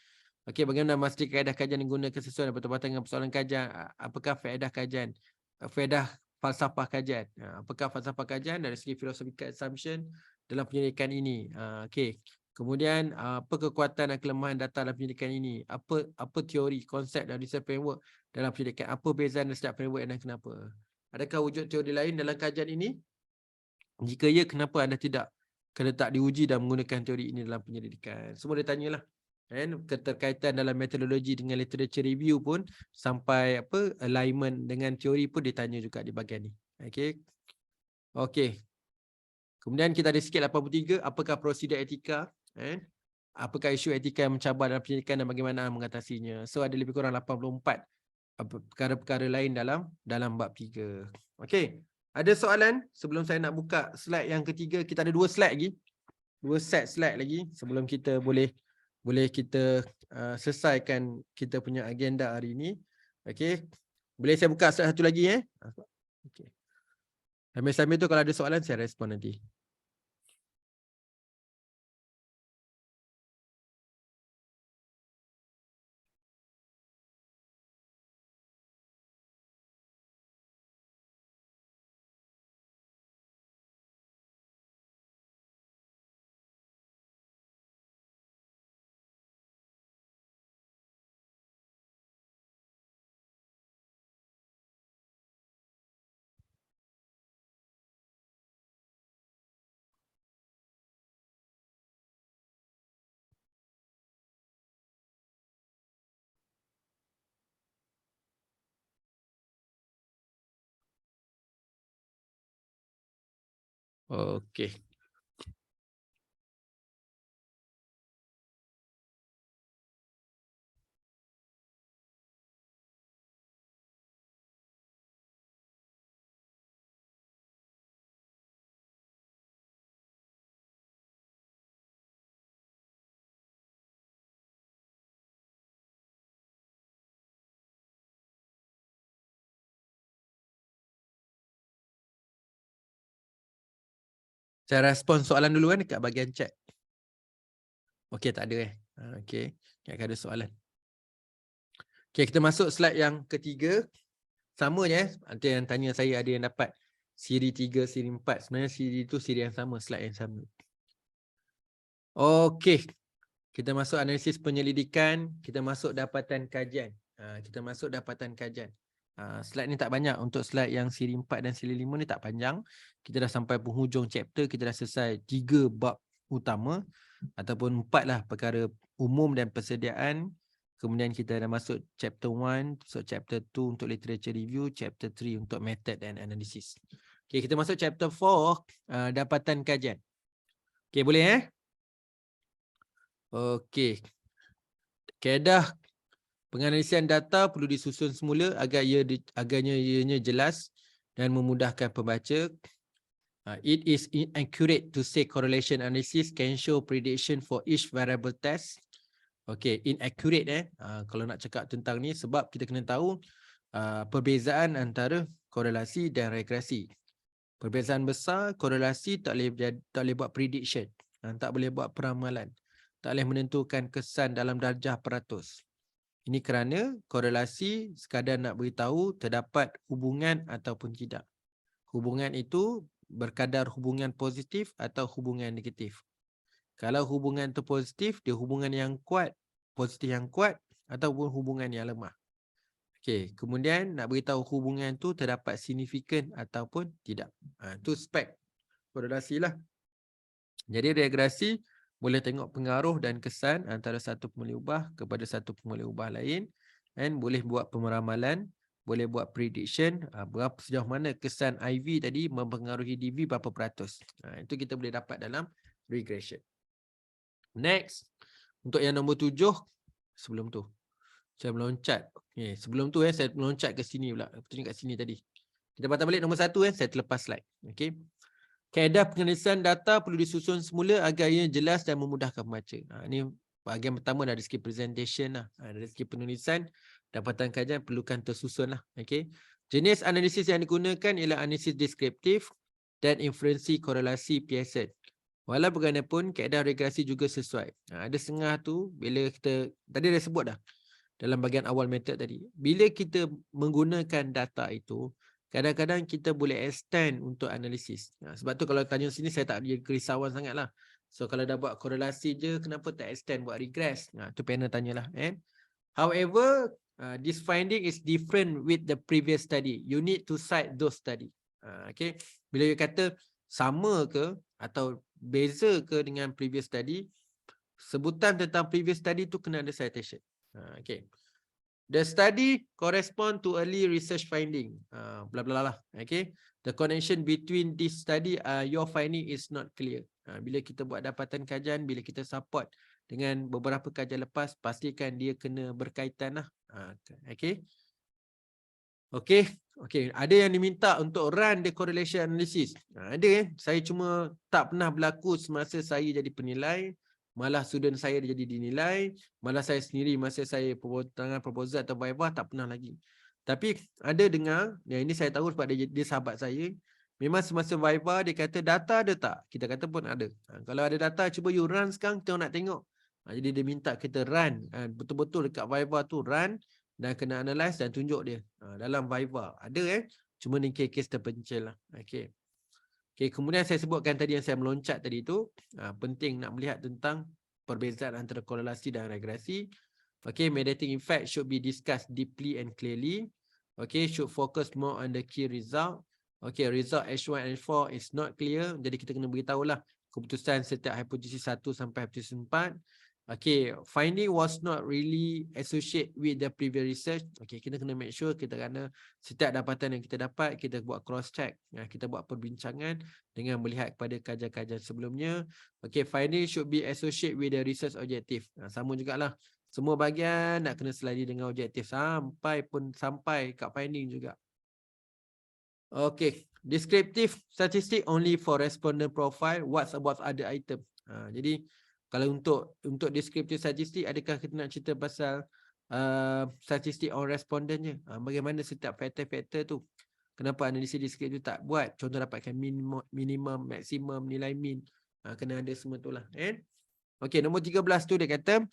Okey, bagaimana memastikan kaedah kajian digunakan sesuai dan bertepatan dengan persoalan kajian? Apakah faedah kajian? Faedah falsafah kajian. Apakah falsafah kajian dari segi philosophical assumption dalam penyelidikan ini? Okey. Kemudian apa kekuatan dan kelemahan data dalam pendidikan ini? Apa teori, konsep dan design framework dalam pendidikan? Apa perbezaan dan setiap framework dan kenapa? Adakah wujud teori lain dalam kajian ini? Jika ya, kenapa anda tidak tak diuji dan menggunakan teori ini dalam penyelidikan? Semua dia tanyalah. Dan keterkaitan dalam metodologi dengan literature review pun sampai alignment dengan teori pun ditanya juga di bahagian ni. Okey. Kemudian kita ada sikit 83, apakah prosedur etika? Apakah isu etika yang mencabar dalam pendidikan dan bagaimana mengatasinya? So ada lebih kurang 84 perkara-perkara lain dalam bab 3. Okey. Ada soalan sebelum saya nak buka slide yang ketiga? Kita ada 2 slide lagi. 2 set slide lagi sebelum kita boleh kita selesaikan kita punya agenda hari ini. Okey. Boleh saya buka slide satu lagi Okey. Sambil-sambil tu kalau ada soalan saya respon nanti. Okey. Saya respon soalan dulu dekat bahagian chat. Okey, tak ada Okey, tak ada soalan. Okey, kita masuk slide yang ketiga. Sama je ada yang tanya saya ada yang dapat siri 3, siri 4. Sebenarnya siri itu siri yang sama, slide yang sama. Okey. Kita masuk analisis penyelidikan, kita masuk dapatan kajian. Kita masuk dapatan kajian. Slide ni tak banyak. Untuk slide yang siri 4 dan siri 5 ni tak panjang. Kita dah sampai penghujung chapter, kita dah selesai 3 bab utama ataupun 4 lah, perkara umum dan persediaan. Kemudian kita dah masuk chapter 1, so chapter 2 untuk literature review, chapter 3 untuk method dan analisis. Okay, kita masuk chapter 4, dapatan kajian. Okay, boleh Okey. Kaedah penganalisan data perlu disusun semula agarnya ianya jelas dan memudahkan pembaca. It is inaccurate to say correlation analysis can show prediction for each variable test. Okey, inaccurate kalau nak cakap tentang ni sebab kita kena tahu perbezaan antara korelasi dan regresi. Perbezaan besar, korelasi tak boleh buat prediction, tak boleh buat peramalan. Tak boleh menentukan kesan dalam darjah peratus. Ini kerana korelasi sekadar nak beritahu terdapat hubungan ataupun tidak. Hubungan itu berkadar hubungan positif atau hubungan negatif. Kalau hubungan itu positif, dia hubungan yang kuat, positif yang kuat ataupun hubungan yang lemah. Okey, kemudian nak beritahu hubungan itu terdapat signifikan ataupun tidak. Itu spek korelasi lah. Jadi regresi boleh tengok pengaruh dan kesan antara satu pemilih ubah kepada satu pemilih ubah lain, dan boleh buat pemeramalan, boleh buat prediction berapa sejauh mana kesan IV tadi mempengaruhi DV berapa peratus. Itu kita boleh dapat dalam regression. Next, untuk yang nombor 7, sebelum tu saya meloncat. Sebelum tu saya meloncat ke sini pula. Tunjuk kat sini tadi. Kita patah balik nombor 1 saya terlepas slide. Okey. Kaedah penganalisan data perlu disusun semula agar ia jelas dan memudahkan pembaca. Ini bahagian pertama dari segi presentation lah. Dari segi penulisan, dapatan kajian perlukan tersusun lah. Okay. Jenis analisis yang digunakan ialah analisis deskriptif dan inferensi korelasi Pearson. Walau bagaimanapun, kaedah regresi juga sesuai. Ada setengah tu, bila kita, tadi dah sebut dah, dalam bahagian awal method tadi. Bila kita menggunakan data itu, kadang-kadang kita boleh extend untuk analisis. Sebab tu kalau tanya sini saya tak ada kerisauan sangat lah. So kalau dah buat korelasi je, kenapa tak extend buat regress? Tu panel tanyalah. However, this finding is different with the previous study. You need to cite those study. Okay. Bila you kata sama ke atau beza ke dengan previous study, sebutan tentang previous study tu kena ada citation. Okay. The study correspond to early research finding. Blah blah blah. Okay. The connection between this study, your finding is not clear. Bila kita buat dapatan kajian, bila kita support dengan beberapa kajian lepas, pastikan dia kena berkaitan lah. Okay. Okay. Okay. Ada yang diminta untuk run the correlation analysis. Ada saya cuma tak pernah berlaku semasa saya jadi penilai. Malah student saya jadi dinilai. Malah saya sendiri masa saya tangan proposal atau viva tak pernah lagi. Tapi ada dengar, yang ini saya tahu sebab dia sahabat saya. Memang semasa viva dia kata data ada tak? Kita kata pun ada. Kalau ada data cuba you run sekarang, kita nak tengok. Jadi dia minta kita run. Betul-betul dekat viva tu run. Dan kena analyze dan tunjuk dia. Dalam viva. Ada cuma ni kes terpencil lah. Okay. Okay, kemudian saya sebutkan tadi yang saya meloncat tadi tu, penting nak melihat tentang perbezaan antara korelasi dan regresi. Okay, mediating effect should be discussed deeply and clearly. Okay, should focus more on the key result. Okay, result H1 and H4 is not clear. Jadi kita kena beritahulah keputusan setiap hipotesis 1 sampai hipotesis 4. Okay, finding was not really associated with the previous research. Okay, kita kena make sure kita kena setiap dapatan yang kita dapat, kita buat cross check. Kita buat perbincangan dengan melihat kepada kajian-kajian sebelumnya. Okay, finding should be associated with the research objective. Sama jugalah. Semua bahagian nak kena selari dengan objektif sampai kat finding juga. Okay, descriptive statistic only for respondent profile. What about other item? Jadi kalau untuk descriptive statistik, adakah kita nak cerita pasal statistik on respondennya? Bagaimana setiap faktor-faktor tu? Kenapa analisis deskriptif tak buat? Contoh dapatkan minimum, maksimum, nilai min. Kena ada semua tu lah. Okay, nombor 13 tu dia kata,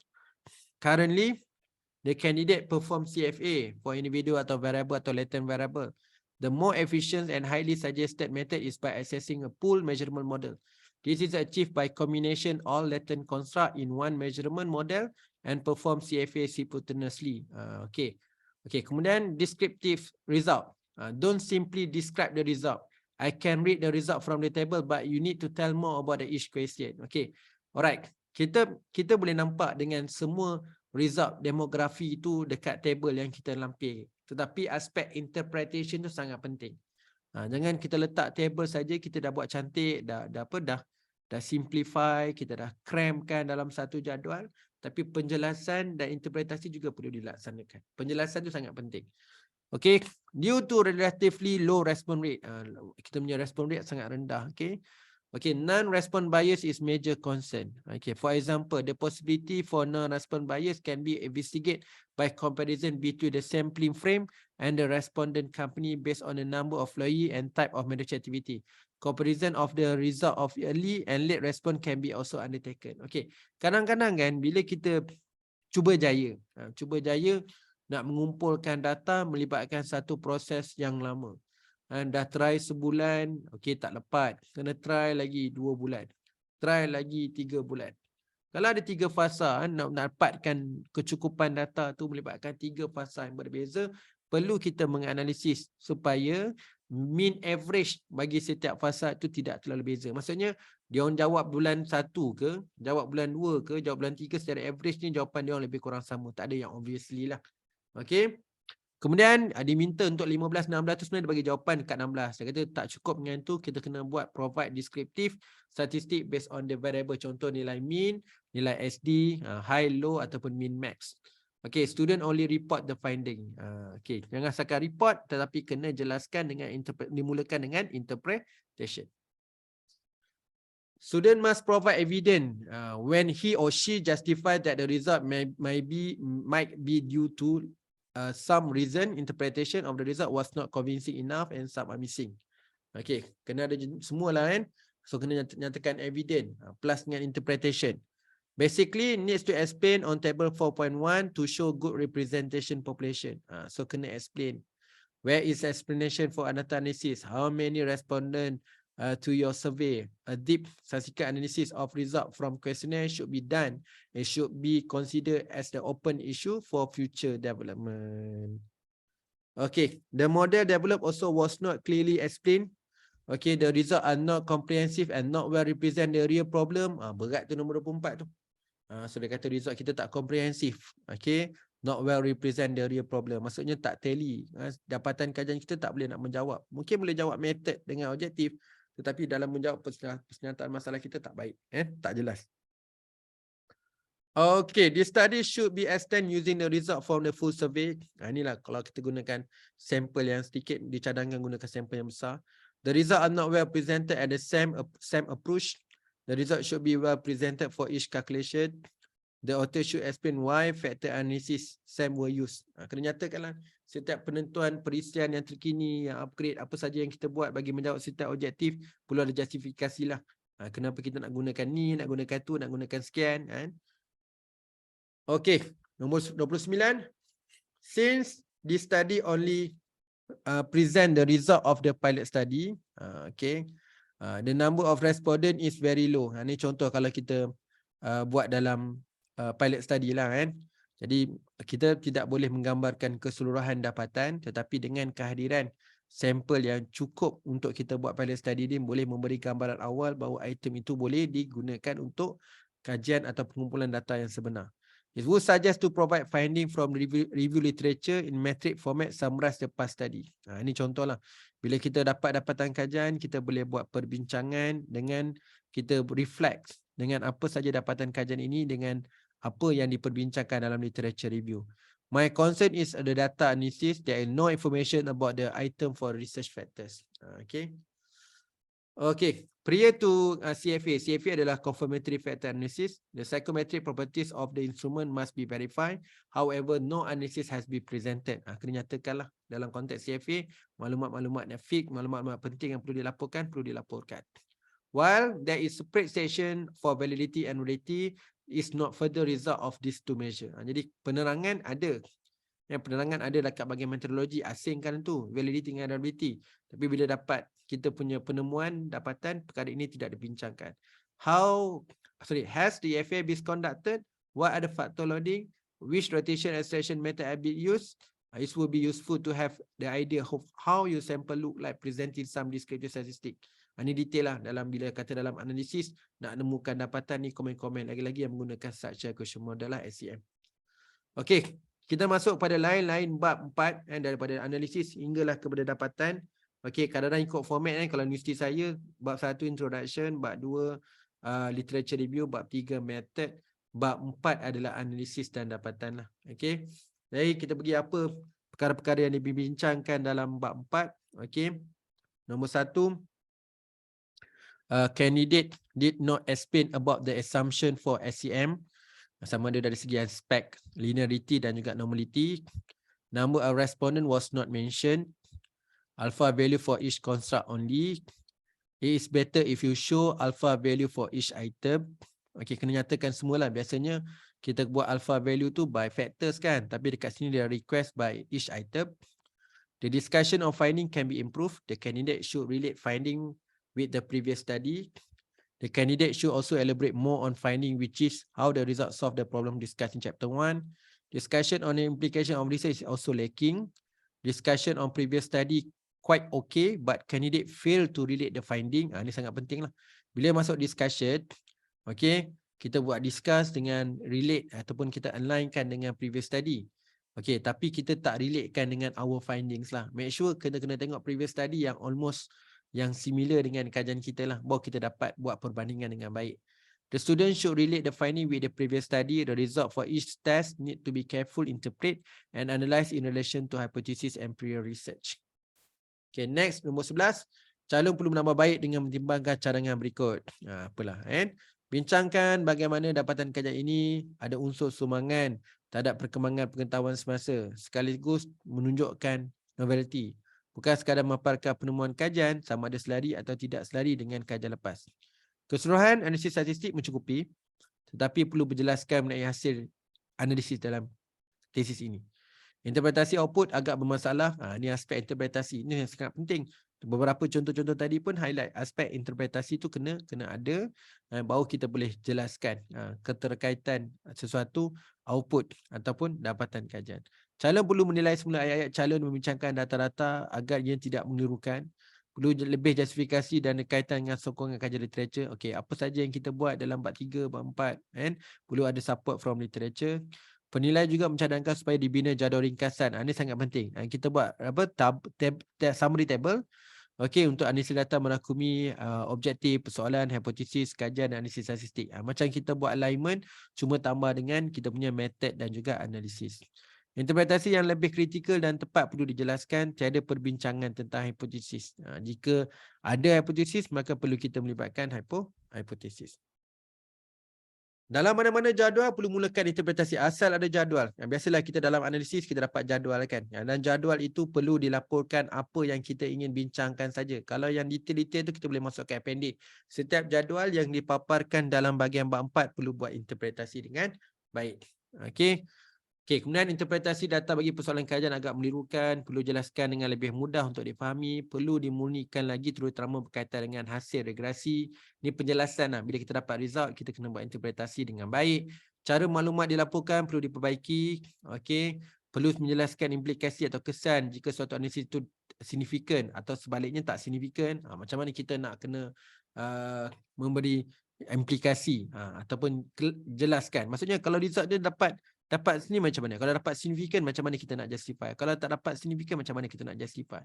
currently, the candidate perform CFA for individual atau variable atau latent variable. The more efficient and highly suggested method is by accessing a pool measurement model. This is achieved by combination all latent construct in one measurement model and perform CFA simultaneously. Okay. Kemudian descriptive result. Don't simply describe the result. I can read the result from the table, but you need to tell more about the each question. Okay. Alright. Kita boleh nampak dengan semua result demografi itu dekat table yang kita lampir. Tetapi aspek interpretation tu sangat penting. Jangan kita letak table saja, kita dah buat cantik, dah simplify, kita dah crampkan dalam satu jadual, tapi penjelasan dan interpretasi juga perlu dilaksanakan. Penjelasan itu sangat penting. Okay, due to relatively low response rate, kita punya response rate sangat rendah. Okay, non-response bias is major concern. Okay, for example, the possibility for non-response bias can be investigated by comparison between the sampling frame and the respondent company based on the number of employee and type of management activity. Comparison of the result of early and late response can be also undertaken. Okay, kadang-kadang kan bila kita cuba jaya nak mengumpulkan data melibatkan satu proses yang lama. Dah try sebulan, okay tak lepat. Kena try lagi 2 bulan. Try lagi 3 bulan. Kalau ada 3 fasa, nak dapatkan kecukupan data tu melibatkan 3 fasa yang berbeza, perlu kita menganalisis supaya mean average bagi setiap fasa itu tidak terlalu beza. Maksudnya, dia orang jawab bulan 1 ke, jawab bulan 2 ke, jawab bulan 3, secara average ni jawapan dia orang lebih kurang sama. Tak ada yang obviously lah. Okay. Kemudian diminta untuk 15, 16 tu sebenarnya dia bagi jawapan dekat 16. Dia kata tak cukup dengan itu, kita kena buat provide descriptive statistic based on the variable. Contoh nilai mean, nilai SD, high, low ataupun min, max. Okay, student only report the finding. Okay, jangan sahaja report tetapi kena jelaskan dengan dimulakan dengan interpretation. Student must provide evidence when he or she justify that the result might be due to some reason interpretation of the result was not convincing enough and some are missing. Okay, kena ada semua lah kan. So kena nyatakan evidence plus dengan interpretation. Basically needs to explain on table 4.1 to show good representation population. So kena explain. Where is explanation for analysis? How many respondent to your survey. A deep statistical analysis of result from questionnaire should be done and should be considered as the open issue for future development. Okay, the model developed also was not clearly explained. Okay, the result are not comprehensive and not well represent the real problem. Berat tu nombor 24 tu. So dia kata result kita tak komprehensif. Okay, not well represent the real problem. Maksudnya tak tally. Dapatan kajian kita tak boleh nak menjawab. Mungkin boleh jawab method dengan objektif, tetapi dalam menjawab persenjataan masalah kita tak baik. Tak jelas. Okay, this study should be extended using the result from the full survey. Inilah kalau kita gunakan sampel yang sedikit, dicadangkan gunakan sampel yang besar. The result are not well presented at the same approach. The result should be well presented for each calculation. The author should explain why factor analysis SAM were used. Kena nyatakanlah setiap penentuan perisian yang terkini, yang upgrade, apa saja yang kita buat bagi menjawab setiap objektif, perlu ada justifikasi lah. Kenapa kita nak gunakan ni, nak gunakan tu, nak gunakan sekian. Okay, nombor 29. Since this study only present the result of the pilot study, okay, the number of respondent is very low. Ini contoh kalau kita buat dalam pilot study lah kan. Jadi kita tidak boleh menggambarkan keseluruhan dapatan, tetapi dengan kehadiran sampel yang cukup untuk kita buat pilot study ini boleh memberi gambaran awal bahawa item itu boleh digunakan untuk kajian atau pengumpulan data yang sebenar. It would suggest to provide finding from review literature in metric format summarize the past study. Ini contohlah. Bila kita dapat dapatan kajian, kita boleh buat perbincangan dengan kita reflect dengan apa saja dapatan kajian ini dengan apa yang diperbincangkan dalam literature review. My concern is the data analysis. There is no information about the item for research factors. Okay. Okay, prior to CFA, CFA adalah confirmatory factor analysis. The psychometric properties of the instrument must be verified. However, no analysis has been presented. Kena nyatakanlah dalam konteks CFA, maklumat-maklumat yang fix, maklumat-maklumat penting yang perlu dilaporkan. While there is separate section for validity and validity, is not further result of these two measures. Jadi penerangan ada. Yang penerangan ada dekat bahagian metodologi, asingkan tu validity dengan validity. Tapi bila dapat kita punya penemuan dapatan, perkara ini tidak dibincangkan. Has the FA been conducted? What are the factor loading? Which rotation extraction method have been used? It will be useful to have the idea of how your sample look like presenting some descriptive statistic. Ini detail lah dalam bila kata dalam analisis nak nemukan dapatan ni, komen-komen lagi-lagi yang menggunakan structure question model lah, SCM. Okay. Kita masuk pada lain-lain bab 4 daripada analisis hinggalah kepada dapatan. Okey, kadang-kadang ikut format kalau universiti saya, bab 1 introduction, bab 2 literature review, bab 3 method, bab 4 adalah analisis dan dapatan lah. Okey. Jadi kita pergi apa perkara-perkara yang dibincangkan dalam bab 4. Okey. Nombor 1, candidate did not explain about the assumption for SCM. Sama ada dari segi aspek linearity dan juga normality. Number of respondent was not mentioned. Alpha value for each construct only. It is better if you show alpha value for each item. Okay, kena nyatakan semualah. Biasanya kita buat alpha value tu by factors kan. Tapi dekat sini dia request by each item. The discussion of finding can be improved. The candidate should relate finding with the previous study. The candidate should also elaborate more on finding, which is how the results solve the problem discussed in chapter 1. Discussion on the implication of research is also lacking. Discussion on previous study quite okay, but candidate fail to relate the finding. Ini sangat penting lah. Bila masuk discussion, okay, kita buat discuss dengan relate ataupun kita alignkan dengan previous study. Okay, tapi kita tak relatekan dengan our findings lah. Make sure kena tengok previous study yang almost yang similar dengan kajian kita lah, baru kita dapat buat perbandingan dengan baik. The student should relate the finding with the previous study. The result for each test need to be careful, interpret and analyze in relation to hypothesis and prior research. Okay, next, nombor 11. Calon perlu menambah baik dengan mempertimbangkan cadangan berikut. Apalah kan? Bincangkan bagaimana dapatan kajian ini ada unsur sumbangan terhadap perkembangan pengetahuan semasa, sekaligus menunjukkan novelty. Bukan sekadar memaparkan penemuan kajian sama ada selari atau tidak selari dengan kajian lepas. Keseluruhan analisis statistik mencukupi, tetapi perlu berjelaskan mengenai hasil analisis dalam tesis ini. Interpretasi output agak bermasalah. Ini aspek interpretasi. Ini yang sangat penting. Beberapa contoh-contoh tadi pun highlight aspek interpretasi tu kena ada, baru kita boleh jelaskan keterkaitan sesuatu output ataupun dapatan kajian. Calon perlu menilai semula ayat-ayat calon membincangkan data-data agar ia tidak menirukan. Perlu lebih justifikasi dan kaitan dengan sokongan kajian literature. Okey, apa saja yang kita buat dalam bab 3, bab 4 kan? Perlu ada support from literature. Penilai juga mencadangkan supaya dibina jadual ringkasan. Ini sangat penting. Kita buat summary table. Okey, untuk analisis data merangkumi objektif, persoalan, hipotesis, kajian dan analisis statistik. Macam kita buat alignment, cuma tambah dengan kita punya method dan juga analisis. Interpretasi yang lebih kritikal dan tepat perlu dijelaskan, tiada perbincangan tentang hipotesis. Jika ada hipotesis, maka perlu kita melibatkan hipotesis. Dalam mana-mana jadual perlu mulakan interpretasi asal ada jadual. Biasalah kita dalam analisis kita dapat jadual kan. Dan jadual itu perlu dilaporkan apa yang kita ingin bincangkan saja. Kalau yang detail-detail tu kita boleh masuk ke appendix. Setiap jadual yang dipaparkan dalam bahagian bab 4 perlu buat interpretasi dengan baik. Okey. Okey, kemudian interpretasi data bagi persoalan kajian agak melirukan, perlu jelaskan dengan lebih mudah untuk difahami, perlu dimurnikan lagi terutama berkaitan dengan hasil regresi. Ini penjelasan lah. Bila kita dapat result, kita kena buat interpretasi dengan baik. Cara maklumat dilaporkan perlu diperbaiki. Okey, perlu menjelaskan implikasi atau kesan jika suatu analisis itu signifikan atau sebaliknya tak signifikan. Macam mana kita nak kena memberi implikasi ataupun jelaskan. Maksudnya kalau result dia dapat sini macam mana? Kalau dapat signifikan macam mana kita nak justify? Kalau tak dapat signifikan macam mana kita nak justify?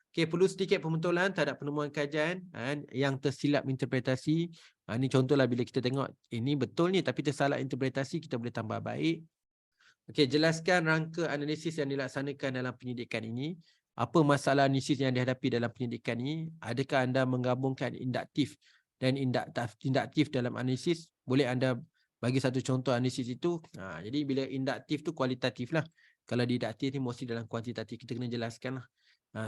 Okey, perlu sedikit pembentulan terhadap penemuan kajian yang tersilap interpretasi. Ini contohlah bila kita tengok ini betul ni tapi tersalah interpretasi, kita boleh tambah baik. Okey, jelaskan rangka analisis yang dilaksanakan dalam penyidikan ini. Apa masalah analisis yang dihadapi dalam penyidikan ini? Adakah anda menggabungkan induktif dan induktif dalam analisis? Boleh anda bagi satu contoh analisis itu. Jadi bila induktif tu kualitatif lah. Kalau diduktif ni mesti dalam kuantitatif. Kita kena jelaskan lah.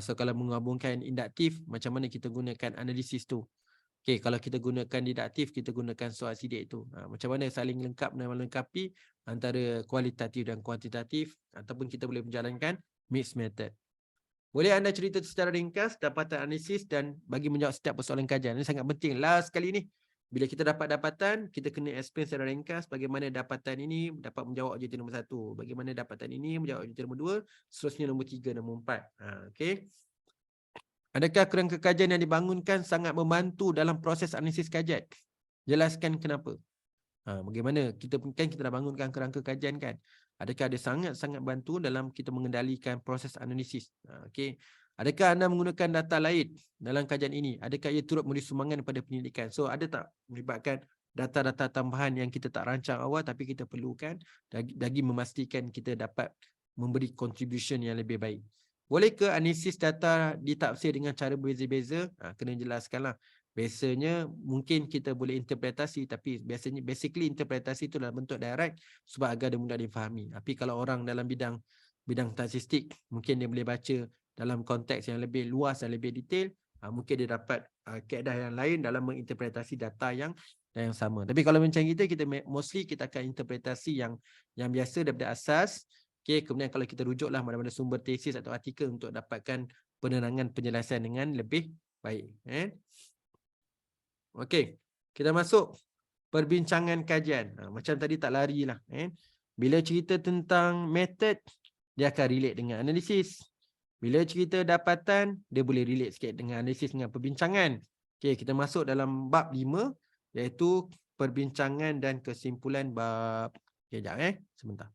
So kalau menggabungkan induktif, macam mana kita gunakan analisis tu. Okay, kalau kita gunakan diduktif, kita gunakan soal sidik tu. Macam mana saling lengkap dan melengkapi antara kualitatif dan kuantitatif. Ataupun kita boleh menjalankan mixed method. Boleh anda cerita secara ringkas dapatan analisis dan bagi menjawab setiap persoalan kajian. Ini sangat penting. Last kali ni. Bila kita dapat dapatan, kita kena explain secara ringkas bagaimana dapatan ini dapat menjawab objektif nombor 1. Bagaimana dapatan ini menjawab objektif nombor 2. Seterusnya nombor 3, nombor 4. Okey. Adakah kerangka kajian yang dibangunkan sangat membantu dalam proses analisis kajian? Jelaskan kenapa. Bagaimana kita dah bangunkan kerangka kajian kan? Adakah dia sangat-sangat bantu dalam kita mengendalikan proses analisis? Okey. Adakah anda menggunakan data lain dalam kajian ini? Adakah ia turut memberi sumbangan pada penyelidikan? So ada tak melibatkan data-data tambahan yang kita tak rancang awal tapi kita perlukan bagi memastikan kita dapat memberi contribution yang lebih baik. Boleh ke analisis data ditafsir dengan cara berbeza-beza? Kena jelaskanlah. Biasanya mungkin kita boleh interpretasi tapi basically interpretasi itu dalam bentuk direct sebab agar dia mudah difahami. Tapi kalau orang dalam bidang statistik mungkin dia boleh baca dalam konteks yang lebih luas dan lebih detail, mungkin dia dapat kaedah yang lain dalam menginterpretasi data yang sama. Tapi kalau macam kita mostly kita akan interpretasi yang biasa daripada asas. Okay, kemudian kalau kita rujuklah mana-mana sumber tesis atau artikel untuk dapatkan penerangan penjelasan dengan lebih baik. Okey, kita masuk perbincangan kajian. Macam tadi tak larilah. Bila cerita tentang method, dia akan relate dengan analisis. Bila cerita dapatan, dia boleh relate sikit dengan analisis dengan perbincangan. Okey, kita masuk dalam bab 5 iaitu perbincangan dan kesimpulan bab. Okey, sekejap sebentar.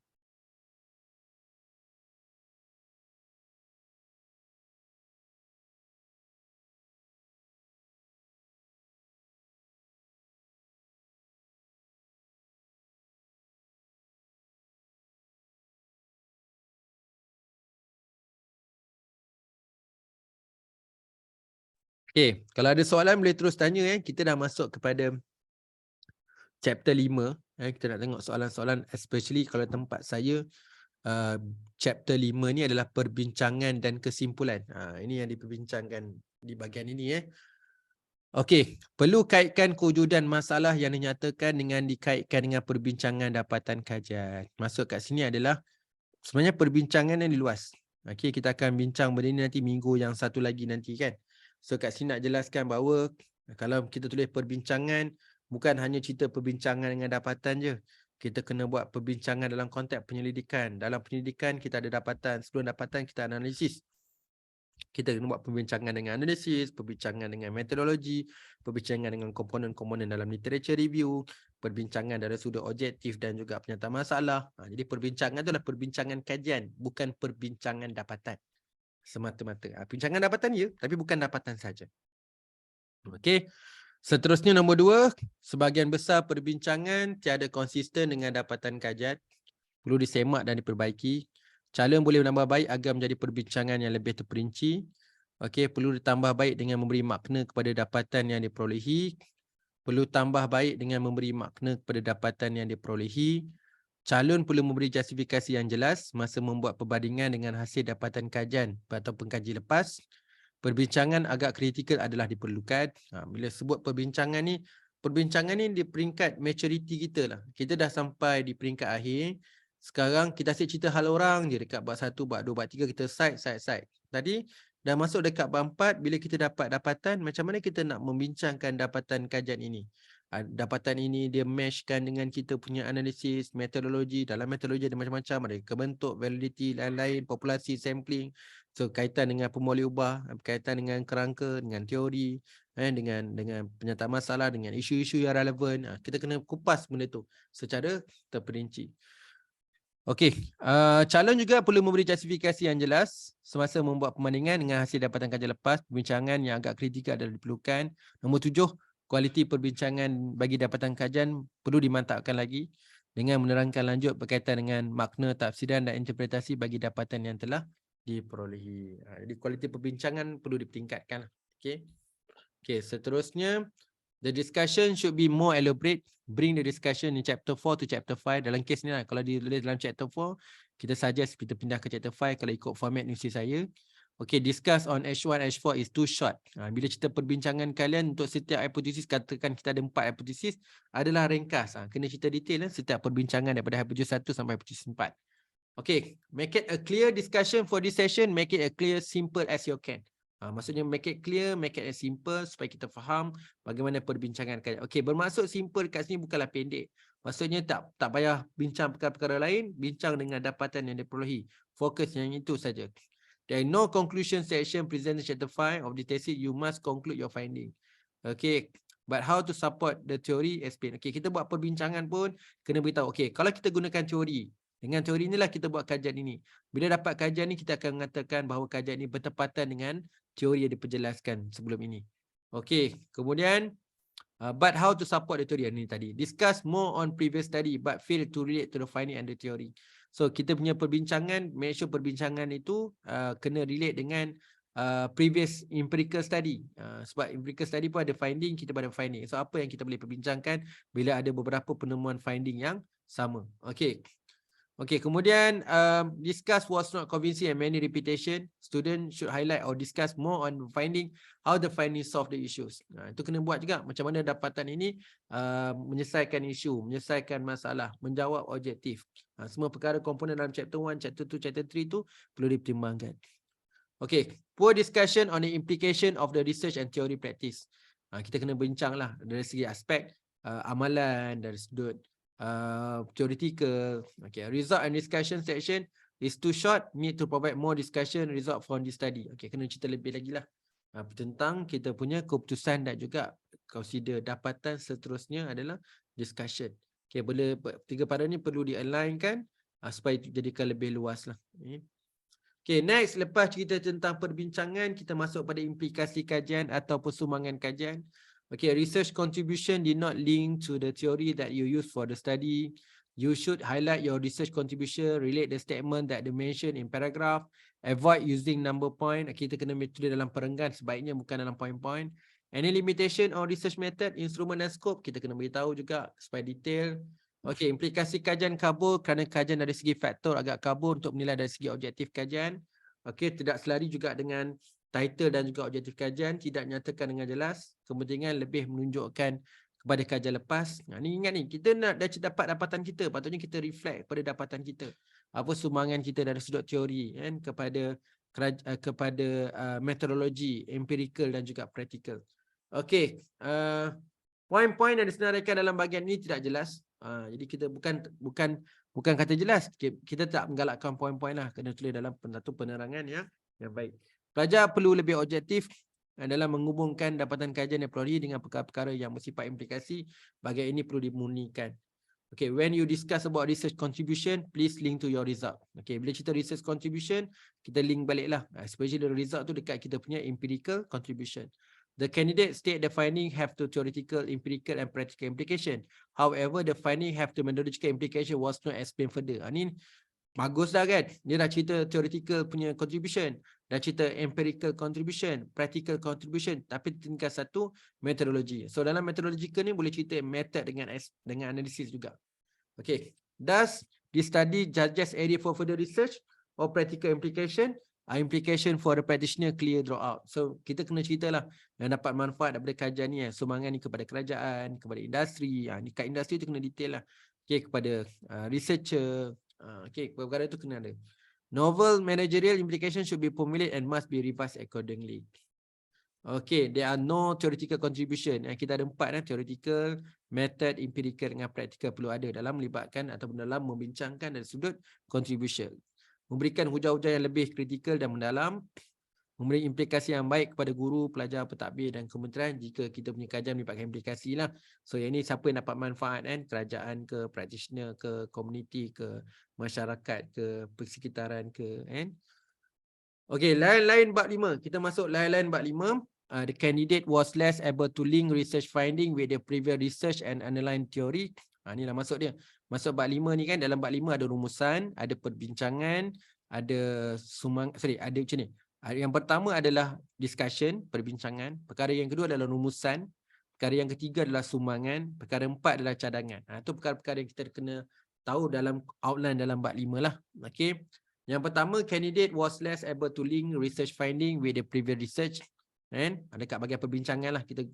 Okey, kalau ada soalan boleh terus tanya. Kita dah masuk kepada chapter 5. Kita nak tengok soalan-soalan, especially kalau tempat saya chapter 5 ni adalah perbincangan dan kesimpulan. Ini yang diperbincangkan di bahagian ini. Okey, perlu kaitkan kewujudan masalah yang dinyatakan dengan dikaitkan dengan perbincangan dapatan kajian. Masuk kat sini adalah sebenarnya perbincangan yang luas. Okey, kita akan bincang benda ni nanti minggu yang satu lagi nanti kan. So kat sini nak jelaskan bahawa kalau kita tulis perbincangan, bukan hanya cerita perbincangan dengan dapatan je. Kita kena buat perbincangan dalam konteks penyelidikan. Dalam penyelidikan kita ada dapatan, sebelum dapatan kita analisis. Kita kena buat perbincangan dengan analisis, perbincangan dengan metodologi, perbincangan dengan komponen-komponen dalam literature review, perbincangan dari sudut objektif dan juga penyataan masalah. Jadi perbincangan itulah perbincangan kajian, bukan perbincangan dapatan semata-mata. Perbincangan dapatan ya, tapi bukan dapatan saja. Okey. Seterusnya nombor 2, sebahagian besar perbincangan tiada konsisten dengan dapatan kajian, perlu disemak dan diperbaiki. Calon boleh menambah baik agar menjadi perbincangan yang lebih terperinci. Okey, perlu ditambah baik dengan memberi makna kepada dapatan yang diperolehi. Perlu tambah baik dengan memberi makna kepada dapatan yang diperolehi. Calon perlu memberi justifikasi yang jelas masa membuat perbandingan dengan hasil dapatan kajian atau pengkaji lepas. Perbincangan agak kritikal adalah diperlukan. Bila sebut perbincangan ni di peringkat maturity kita lah. Kita dah sampai di peringkat akhir. Sekarang kita asyik cerita hal orang je dekat bab 1, bab 2, bab 3 kita side. Tadi dah masuk dekat bab 4, bila kita dapat dapatan, macam mana kita nak membincangkan dapatan kajian ini. Dapatan ini dia meshkan dengan kita punya analisis, metodologi. Dalam metodologi ada macam-macam, ada kebentuk, validity, lain-lain, populasi, sampling. So kaitan dengan pemohon ubah, berkaitan dengan kerangka, dengan teori, dengan penyataan masalah, dengan isu-isu yang relevan. Kita kena kupas benda tu secara terperinci. Okey, calon juga perlu memberi justifikasi yang jelas semasa membuat perbandingan dengan hasil dapatan kajian lepas. Perbincangan yang agak kritikal adalah diperlukan. Nombor 7, kualiti perbincangan bagi dapatan kajian perlu dimantapkan lagi dengan menerangkan lanjut berkaitan dengan makna, tafsiran dan interpretasi bagi dapatan yang telah diperolehi. Jadi kualiti perbincangan perlu ditingkatkan. Okey, seterusnya, the discussion should be more elaborate. Bring the discussion in chapter 4 to chapter 5. Dalam kes ni lah, kalau ditulis dalam chapter 4, kita suggest kita pindah ke chapter 5 kalau ikut format nulis saya. Okay, discuss on H1, H4 is too short. Bila cerita perbincangan kalian untuk setiap hipotesis, katakan kita ada 4 hipotesis, adalah ringkas. Kena cerita detail setiap perbincangan daripada hipotesis 1 sampai hipotesis 4. Okay, make it a clear discussion for this session. Make it a clear, simple as you can. Maksudnya make it clear, make it as simple supaya kita faham bagaimana perbincangan kalian. Okay, bermaksud simple kat sini bukanlah pendek. Maksudnya tak payah bincang perkara-perkara lain, bincang dengan dapatan yang diperolehi. Fokus yang itu saja. There is no conclusion section presented chapter 5 of the thesis. You must conclude your finding. Okay, but how to support the theory explain. Okay, kita buat perbincangan pun kena beritahu. Okay, kalau kita gunakan teori, dengan teori inilah kita buat kajian ini. Bila dapat kajian ini, kita akan mengatakan bahawa kajian ini bertepatan dengan teori yang diperjelaskan sebelum ini. Okey, kemudian but how to support the theory ini tadi. Discuss more on previous study but fail to relate to the finding and the theory. So kita punya perbincangan, make sure perbincangan itu kena relate dengan previous empirical study. Sebab empirical study pun ada finding, kita pun ada finding. So apa yang kita boleh perbincangkan bila ada beberapa penemuan finding yang sama. Okey. Okay, kemudian discuss was not convincing and many repetition. Student should highlight or discuss more on finding, how the finding solve the issues. Itu kena buat juga macam mana dapatan ini menyelesaikan isu, menyelesaikan masalah, menjawab objektif. Semua perkara komponen dalam chapter 1, chapter 2, chapter 3 tu perlu dipertimbangkan. Okay, poor discussion on the implication of the research and theory practice. Kita kena bincang lah dari segi aspek amalan, dari sudut theoretical. Okay, result and discussion section is too short. Need to provide more discussion result from this study. Okay, kena cerita lebih lagi lah tentang kita punya keputusan dan juga consider dapatan seterusnya adalah discussion. Okay, boleh tiga pada ni perlu di-alignkan supaya jadikan lebih luas lah. Okay, next, lepas cerita tentang perbincangan, kita masuk pada implikasi kajian atau sumbangan kajian. Okay, research contribution did not link to the theory that you use for the study. You should highlight your research contribution, relate the statement that they mention in paragraph, avoid using number point. Kita kena tulis dalam perenggan, sebaiknya bukan dalam point-point. Any limitation on research method, instrument dan scope, kita kena beritahu juga supaya detail. Okay, implikasi kajian kabur kerana kajian dari segi faktor agak kabur untuk menilai dari segi objektif kajian. Okay, tidak selari juga dengan title dan juga objektif kajian, tidak nyatakan dengan jelas, kepentingan lebih menunjukkan kepada kajian lepas. Ni ingat ni, kita nak dapat dapatan kita, patutnya kita reflect pada dapatan kita. Apa sumbangan kita dari sudut teori kan, kepada kepada metodologi empirical dan juga practical. Okey, poin-poin yang disenaraikan dalam bahagian ini tidak jelas. Jadi kita bukan kata jelas. Kita tak menggalakkan poin-poin lah, kena tulis dalam satu penerangan yang baik. Pelajar perlu lebih objektif dalam menghubungkan dapatan kajian dan teori dengan perkara-perkara yang bersifat implikasi. Bahagian ini perlu dimurnikan. Okay, when you discuss about research contribution, please link to your result. Okay, bila cerita research contribution, kita link balik lah. Especially the result tu dekat kita punya empirical contribution. The candidate state the finding have to theoretical, empirical and practical implication. However, the finding have to methodological implication was not explained further. Ini bagus dah kan? Dia dah cerita theoretical punya contribution, dah cerita empirical contribution, practical contribution, tapi tingkat satu methodology. So dalam methodological ni boleh cerita method dengan analisis juga. Okay. Does this study suggest area for further research or practical implication? Implication for the practitioner clear draw out. So kita kena ceritalah yang dapat manfaat daripada kajian ni. Sumbangan ni kepada kerajaan, kepada industri. Kat industri tu kena detail lah. Okay, kepada researcher. Okay, perkara tu kena ada. Novel managerial implication should be formulated and must be revised accordingly. Okay, there are no theoretical contribution. Kita ada 4 theoretical, method, empirical dengan practical perlu ada dalam melibatkan ataupun dalam membincangkan dari sudut contribution. Memberikan hujah-hujah yang lebih kritikal dan mendalam, memberi implikasi yang baik kepada guru, pelajar, pentadbir dan kementerian jika kita punya kajian melibatkan implikasi lah. So yang ni siapa yang dapat manfaat kan? Kerajaan ke, practitioner ke, community ke, masyarakat ke, persekitaran ke kan? Okay, lain-lain bab 5. Kita masuk lain-lain bab 5. The candidate was less able to link research finding with the previous research and underlying theory. Ni lah masuk dia. Masuk bab 5 ni kan, dalam bab 5 ada rumusan, ada perbincangan, ada ada macam ni. Yang pertama adalah discussion, perbincangan. Perkara yang kedua adalah rumusan. Perkara yang ketiga adalah sumbangan. Perkara 4 adalah cadangan. Itu perkara-perkara yang kita kena tahu dalam outline dalam bab 5 lah. Okay. Yang pertama, candidate was less able to link research finding with the previous research. Dekat bahagian perbincangan lah, kita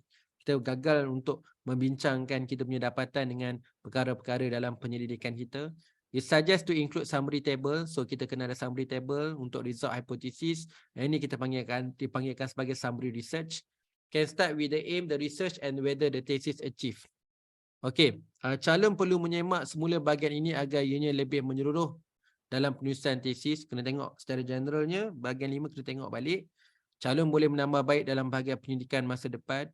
gagal untuk membincangkan kita punya dapatan dengan perkara-perkara dalam penyelidikan kita. It suggests to include summary table. So kita kena ada summary table untuk result hypothesis. Ini kita dipanggilkan sebagai summary research. Can start with the aim, the research and whether the thesis achieved. Okay, calon perlu menyemak semula bahagian ini agar ianya lebih menyeluruh dalam penulisan tesis. Kena tengok secara generalnya, bahagian 5 kena tengok balik. Calon boleh menambah baik dalam bahagian penyidikan masa depan.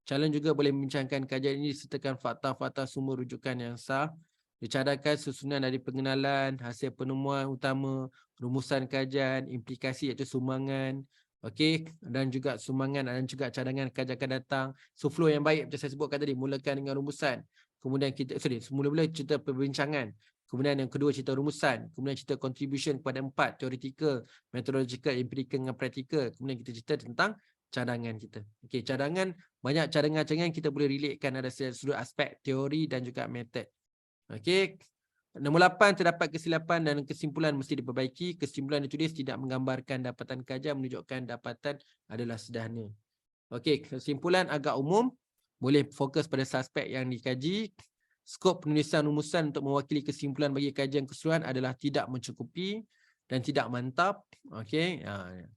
Calon juga boleh membincangkan kajian ini disertakan fakta-fakta sumber rujukan yang sah. Dicadangkan susunan dari pengenalan, hasil penemuan utama, rumusan kajian, implikasi iaitu sumbangan, okey, dan juga sumbangan dan juga cadangan kajian akan datang. So flow yang baik macam saya sebutkan tadi, mulakan dengan rumusan. Kemudian mula-mula cerita perbincangan. Kemudian yang kedua cerita rumusan. Kemudian cerita contribution kepada 4, theoretical, methodological, empirical dengan practical. Kemudian kita cerita tentang cadangan kita. Okey, cadangan, banyak cadangan-cadangan kita boleh relatekan ada sudut aspek teori dan juga method. Okey. Nombor 8, terdapat kesilapan dan kesimpulan mesti diperbaiki. Kesimpulan ditulis tidak menggambarkan dapatan kajian, menunjukkan dapatan adalah sederhana. Okey, kesimpulan agak umum, boleh fokus pada suspek yang dikaji. Skop penulisan rumusan untuk mewakili kesimpulan bagi kajian keseluruhan adalah tidak mencukupi dan tidak mantap. Okey,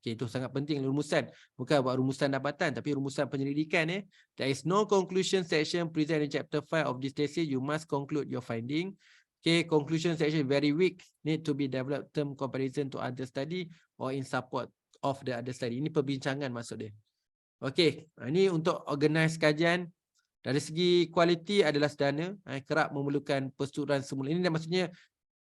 itu sangat penting rumusan. Bukan buat rumusan dapatan tapi rumusan penyelidikan. There is no conclusion section present in chapter 5 of this thesis. You must conclude your finding. Okay, conclusion section very weak. Need to be developed term comparison to other study or in support of the other study. Ini perbincangan maksud dia. Okey, ini untuk organize kajian. Dari segi kualiti adalah sederhana, kerap memerlukan persetujuan semula. Ini maksudnya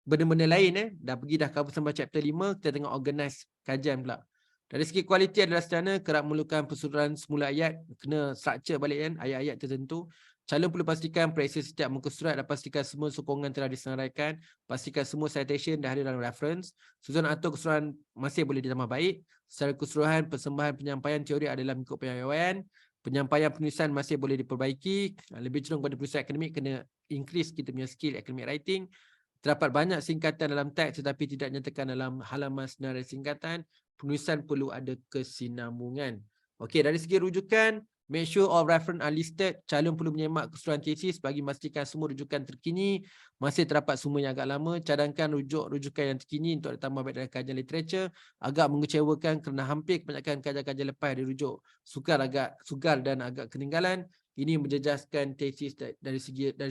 benda-benda lain dah pergi dah cover sampai chapter 5, kita tengok organize kajian pula. Dari segi kualiti adalah sederhana, kerap memerlukan persetujuan semula ayat, kena structure balik kan ayat-ayat tertentu. Calon perlu pastikan periksa setiap muka surat dan pastikan semua sokongan telah disenaraikan, pastikan semua citation dah ada dalam reference. Susunan atau keseluruhan masih boleh ditambah baik. Secara keseluruhan persembahan penyampaian teori adalah mengikut penyampaian. Penyampaian penulisan masih boleh diperbaiki. Lebih cenderung pada penulisan akademik, kena increase kita punya skill academic writing. Terdapat banyak singkatan dalam teks tetapi tidak nyatakan dalam halaman senarai singkatan. Penulisan perlu ada kesinambungan. Okey, dari segi rujukan, Make sure all reference are listed. Calon perlu menyemak keseluruhan tesis bagi memastikan semua rujukan terkini masih terdapat sumber yang agak lama. Cadangkan rujukan yang terkini untuk ditambah baik dalam kajian literature. Agak mengecewakan kerana hampir kebanyakan kajian-kajian lepas dirujuk sugar dan agak ketinggalan. Ini menjejaskan tesis dari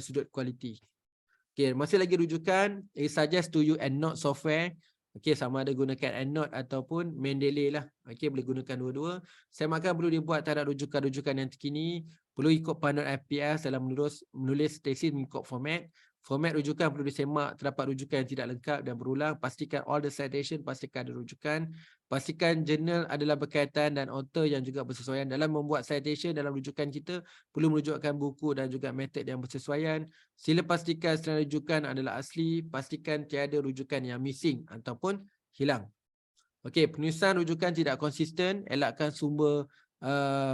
sudut kualiti. Okay, masih lagi rujukan. It suggest to you EndNote software. Okay, sama ada gunakan EndNote ataupun Mendeley lah. Okay, boleh gunakan dua-dua. Semakan perlu dibuat terhadap rujukan-rujukan yang terkini. Perlu ikut panduan FPS dalam menulis tesis mengikut format. Format rujukan perlu disemak, terdapat rujukan yang tidak lengkap dan berulang. Pastikan all the citation, pastikan ada rujukan. Pastikan jurnal adalah berkaitan dan author yang juga bersesuaian. Dalam membuat citation dalam rujukan kita, perlu merujukkan buku dan juga metod yang bersesuaian. Sila pastikan setelah rujukan adalah asli. Pastikan tiada rujukan yang missing ataupun hilang. Okey, penulisan rujukan tidak konsisten. Elakkan sumber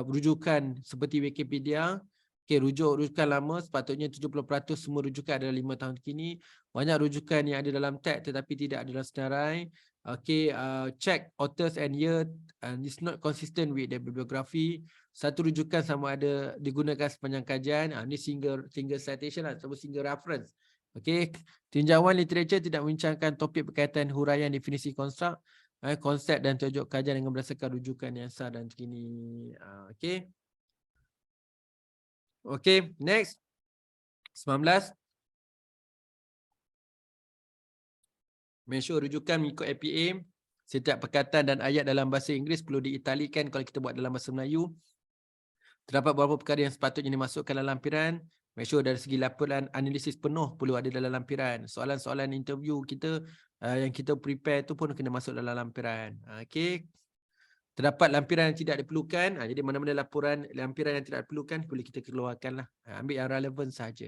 rujukan seperti Wikipedia. Okey, rujukan lama sepatutnya 70% semua rujukan adalah 5 tahun kini. Banyak rujukan yang ada dalam tag tetapi tidak ada dalam senarai. Okey, check authors and year and it's not consistent with the bibliography. Satu rujukan sama ada digunakan sepanjang kajian. Ini single citation atau single reference. Okey, tinjauan literature tidak membincangkan topik berkaitan huraian definisi konstruk, konsep dan tajuk kajian dengan berdasarkan rujukan yang sah dan terkini. Okey. Okey, next. 19. Make sure rujukan mengikut APA. Setiap perkataan dan ayat dalam bahasa Inggeris perlu diitalikan kalau kita buat dalam bahasa Melayu. Terdapat beberapa perkara yang sepatutnya dimasukkan dalam lampiran. Make sure dari segi laporan analisis penuh perlu ada dalam lampiran. Soalan-soalan interview kita yang kita prepare tu pun kena masuk dalam lampiran. Okey. Terdapat lampiran yang tidak diperlukan. Jadi mana-mana lampiran yang tidak diperlukan boleh kita keluarkan lah. Ambil yang relevan sahaja.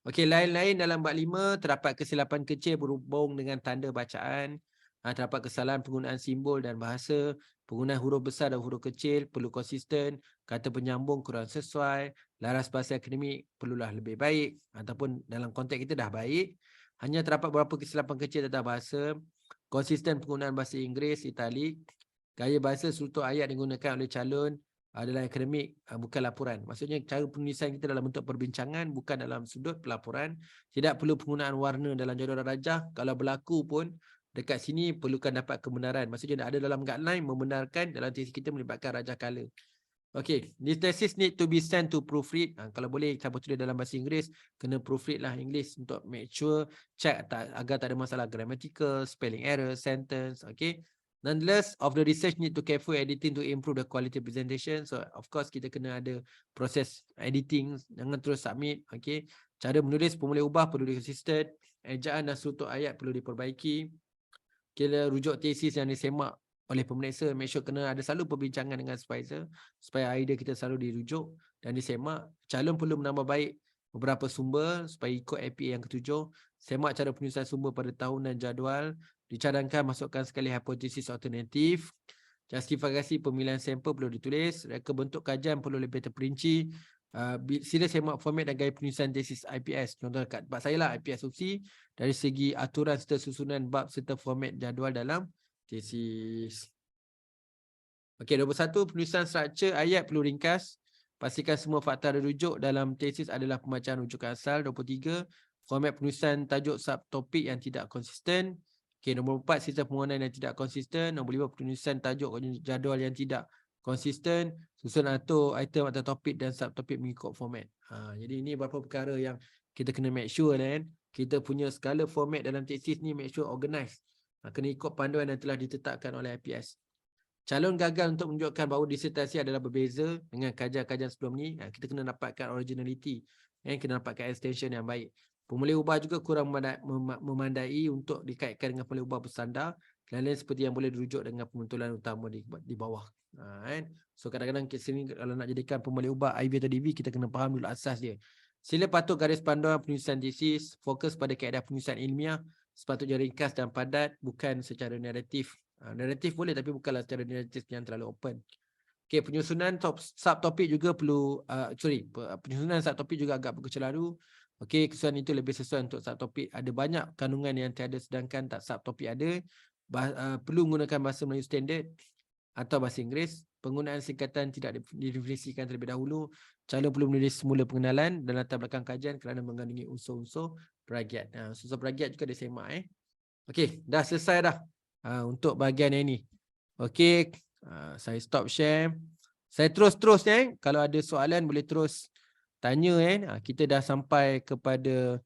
Okey, lain-lain dalam bab 5 terdapat kesilapan kecil berhubung dengan tanda bacaan. Terdapat kesalahan penggunaan simbol dan bahasa. Penggunaan huruf besar dan huruf kecil perlu konsisten. Kata penyambung kurang sesuai. Laras bahasa akademik perlulah lebih baik. Ataupun dalam konteks kita dah baik. Hanya terdapat beberapa kesilapan kecil tentang bahasa. Konsisten penggunaan bahasa Inggeris, italik. Gaya bahasa struktur ayat digunakan oleh calon dalam akademik, bukan laporan. Maksudnya cara penulisan kita dalam bentuk perbincangan, bukan dalam sudut pelaporan. Tidak perlu penggunaan warna dalam jadual darjah. Kalau berlaku pun dekat sini perlukan dapat kebenaran. Maksudnya ada dalam guideline membenarkan dalam tesis kita melibatkan rajah color. Okay, this thesis need to be sent to proofread. Kalau boleh siapa tulis dalam bahasa Inggeris, kena proofread lah Inggeris untuk make sure, check agar tak ada masalah grammatical, spelling error, sentence. Okay. Nonetheless, of the research need to careful editing to improve the quality presentation. So, of course, kita kena ada proses editing. Jangan terus submit. Okay. Cara menulis pun boleh ubah, perlu dikonsisten. Ejaan dan struktur ayat perlu diperbaiki. Kira rujuk tesis yang disemak oleh pemeriksa, make sure kena ada selalu perbincangan dengan supervisor supaya idea kita selalu dirujuk dan disemak. Calon perlu menambah baik beberapa sumber supaya ikut APA yang ketujuh. Semak cara penyusunan sumber pada tahun dan jadual. Dicadangkan masukkan sekali hipotesis alternatif. Justifikasi pemilihan sampel perlu ditulis. Reka bentuk kajian perlu lebih terperinci. Sila semak format dan gaya penyusunan tesis IPS. Contoh kat bab saya lah, IPS opsi. Dari segi aturan serta susunan bab serta format jadual dalam tesis. Okey, 21. Penulisan struktur ayat perlu ringkas. Pastikan semua fakta rujuk dalam tesis adalah pembacaan rujukan asal. 23. Format penulisan tajuk subtopik yang tidak konsisten. Okey, nombor 4. Sistem permohonan yang tidak konsisten. Nombor 5. Penulisan tajuk jadual yang tidak konsisten. Susun atur item atau topik dan subtopik mengikut format. Jadi ini beberapa perkara yang kita kena make sure kan. Kita punya skala format dalam tesis ni make sure organize. Kena ikut panduan yang telah ditetapkan oleh IPS. Calon gagal untuk menunjukkan bahawa disertasi adalah berbeza dengan kajian-kajian sebelum ni. Kita kena dapatkan originality. Kena dapatkan extension yang baik. Pemulih ubah juga kurang memandai untuk dikaitkan dengan pemulih ubah bersandar. Lain-lain seperti yang boleh dirujuk dengan pembentulan utama di bawah. So kadang-kadang sini kalau nak jadikan pemulih ubah IV atau DV, kita kena faham dulu asas dia. Sila patuh garis panduan penulisan tesis. Fokus pada kaedah penulisan ilmiah. Sepatutnya ringkas dan padat, bukan secara naratif. Naratif boleh tapi bukanlah secara naratif yang terlalu open. Okay, penyusunan subtopik juga perlu, penyusunan subtopik juga agak berkecelaru. Okay, kesusahan itu lebih sesuai untuk subtopik. Ada banyak kandungan yang tiada sedangkan tak subtopik ada. Perlu menggunakan bahasa Melayu standard. atau bahasa Inggeris. Penggunaan singkatan tidak didefinisikan terlebih dahulu. Calon perlu menulis semula pengenalan dan latar belakang kajian kerana mengandungi unsur-unsur peragiat. Unsur peragiat juga disemak. Okey, dah selesai dah untuk bahagian yang ini. Okey, saya stop share. Saya terus kalau ada soalan boleh terus tanya kita dah sampai kepada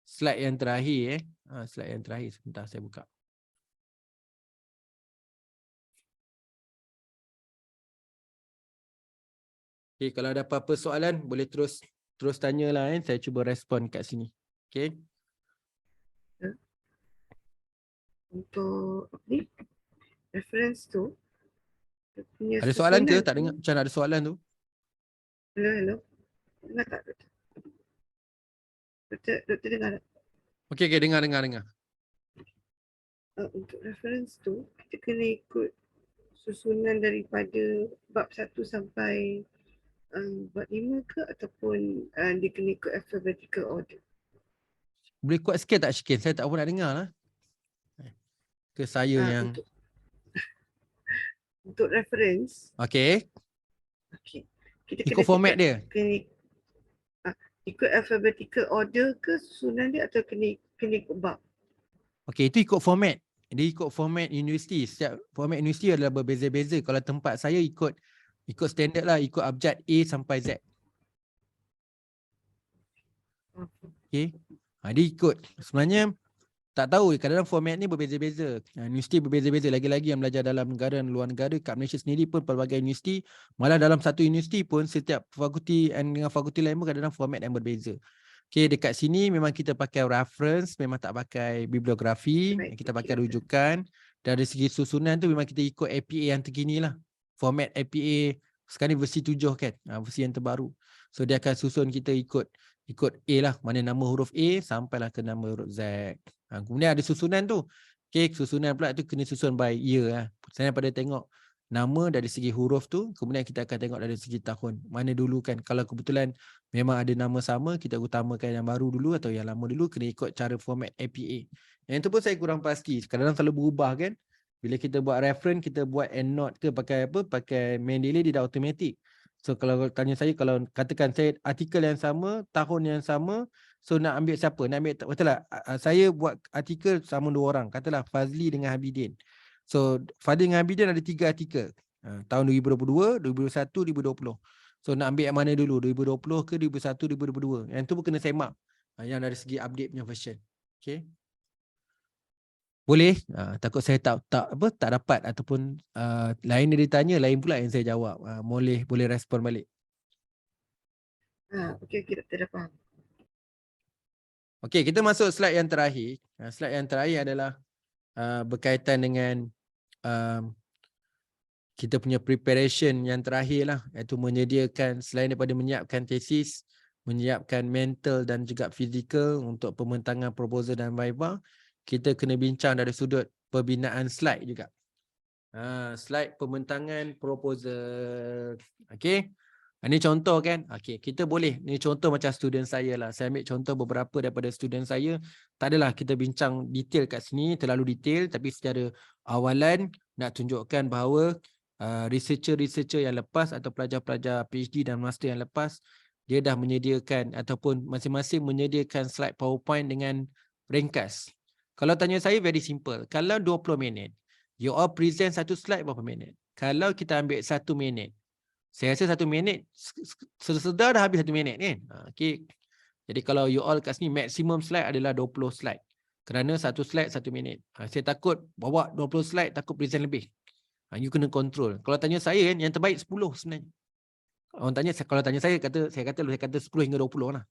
slide yang terakhir slide yang terakhir, sebentar saya buka. Okey, kalau ada apa-apa soalan boleh terus tanyalah saya cuba respon kat sini. Okey. Untuk apa ni? Reference tu dia punya Ada soalan ke? susunan Tak tu. dengar macam ada soalan tu. Hello. Dengar tak, Doktor? Doktor dengar tak? Okey, dengar. Untuk reference tu, kita kena ikut susunan daripada bab 1 sampai bab 5 ke, ataupun dia kena ikut alphabetical order? Boleh kuat sikit tak Syikin? Saya tak pun nak dengar lah. Ke saya yang Untuk reference, okey, okay, kita ikut format dia. kena ikut alphabetical order ke susunan dia, atau kena ikut bab? Okey, itu ikut format. Dia ikut format universiti. Setiap format universiti adalah berbeza-beza. Kalau tempat saya ikut standard lah, ikut abjad A sampai Z. Okey. Dia ikut. Sebenarnya tak tahu, kadang-kadang format ni berbeza-beza. Universiti berbeza-beza. Lagi-lagi yang belajar dalam negara dan luar negara, kat Malaysia sendiri pun pelbagai universiti, malah dalam satu universiti pun setiap fakulti dengan fakulti lain pun kadang-kadang format yang berbeza. Okey, dekat sini memang kita pakai reference, memang tak pakai bibliografi, kita pakai rujukan. Dari segi susunan tu memang kita ikut APA yang terkini lah. Format APA sekarang ni versi 7 kan, versi yang terbaru. So dia akan susun kita ikut A lah, mana nama huruf A sampailah ke nama huruf Z. Kemudian ada susunan tu. Okey, susunan pula tu kena susun by year lah. Saya pada tengok nama dari segi huruf tu, kemudian kita akan tengok dari segi tahun. Mana dulu kan, kalau kebetulan memang ada nama sama, kita utamakan yang baru dulu atau yang lama dulu, kena ikut cara format APA. Yang itu pun saya kurang pasti. Kadang-kadang selalu berubah kan. Bila kita buat reference, kita buat endnote ke pakai apa? Pakai Mendeley, dia dah automatic. So kalau tanya saya, kalau katakan saya artikel yang sama, tahun yang sama, so nak ambil siapa? Nak ambil, betul tak? Saya buat artikel sama 2 orang. Katalah Fazli dengan Habidin. So Fadil dengan Abidin ada 3 artikel. Tahun 2022, 2021, 2020. So nak ambil yang mana dulu? 2020 ke 2021, 2022? Yang tu pun kena semak. Yang dari segi update punya version. Okay. Boleh? Takut saya tak dapat ataupun lain dia ditanya, lain pula yang saya jawab. Boleh respon balik. Okey, Doktor dah faham. Okey, kita masuk slide yang terakhir. Slide yang terakhir adalah berkaitan dengan kita punya preparation yang terakhir lah, iaitu menyediakan, selain daripada menyiapkan tesis, menyiapkan mental dan juga fizikal untuk pembentangan proposal dan viva, kita kena bincang dari sudut pembinaan slide juga. Slide pembentangan proposal. Okey. Ini contoh kan. Okey, kita boleh, ini contoh macam student saya lah. Saya ambil contoh beberapa daripada student saya. Tak adalah kita bincang detail kat sini, terlalu detail, tapi secara awalan nak tunjukkan bahawa researcher yang lepas atau pelajar-pelajar PhD dan master yang lepas, dia dah menyediakan ataupun masing-masing menyediakan slide PowerPoint dengan ringkas. Kalau tanya saya, very simple. Kalau 20 minit, you all present satu slide berapa minit? Kalau kita ambil 1 minit, saya rasa 1 minit sedar dah habis 1 minit kan. Okay. Jadi kalau you all kat sini, maximum slide adalah 20 slide. Kerana satu slide 1 minit. Saya takut bawa 20 slide, takut present lebih. You kena control. Kalau tanya saya kan, yang terbaik 10 sebenarnya. Kalau tanya saya kata 10 hingga 20 lah.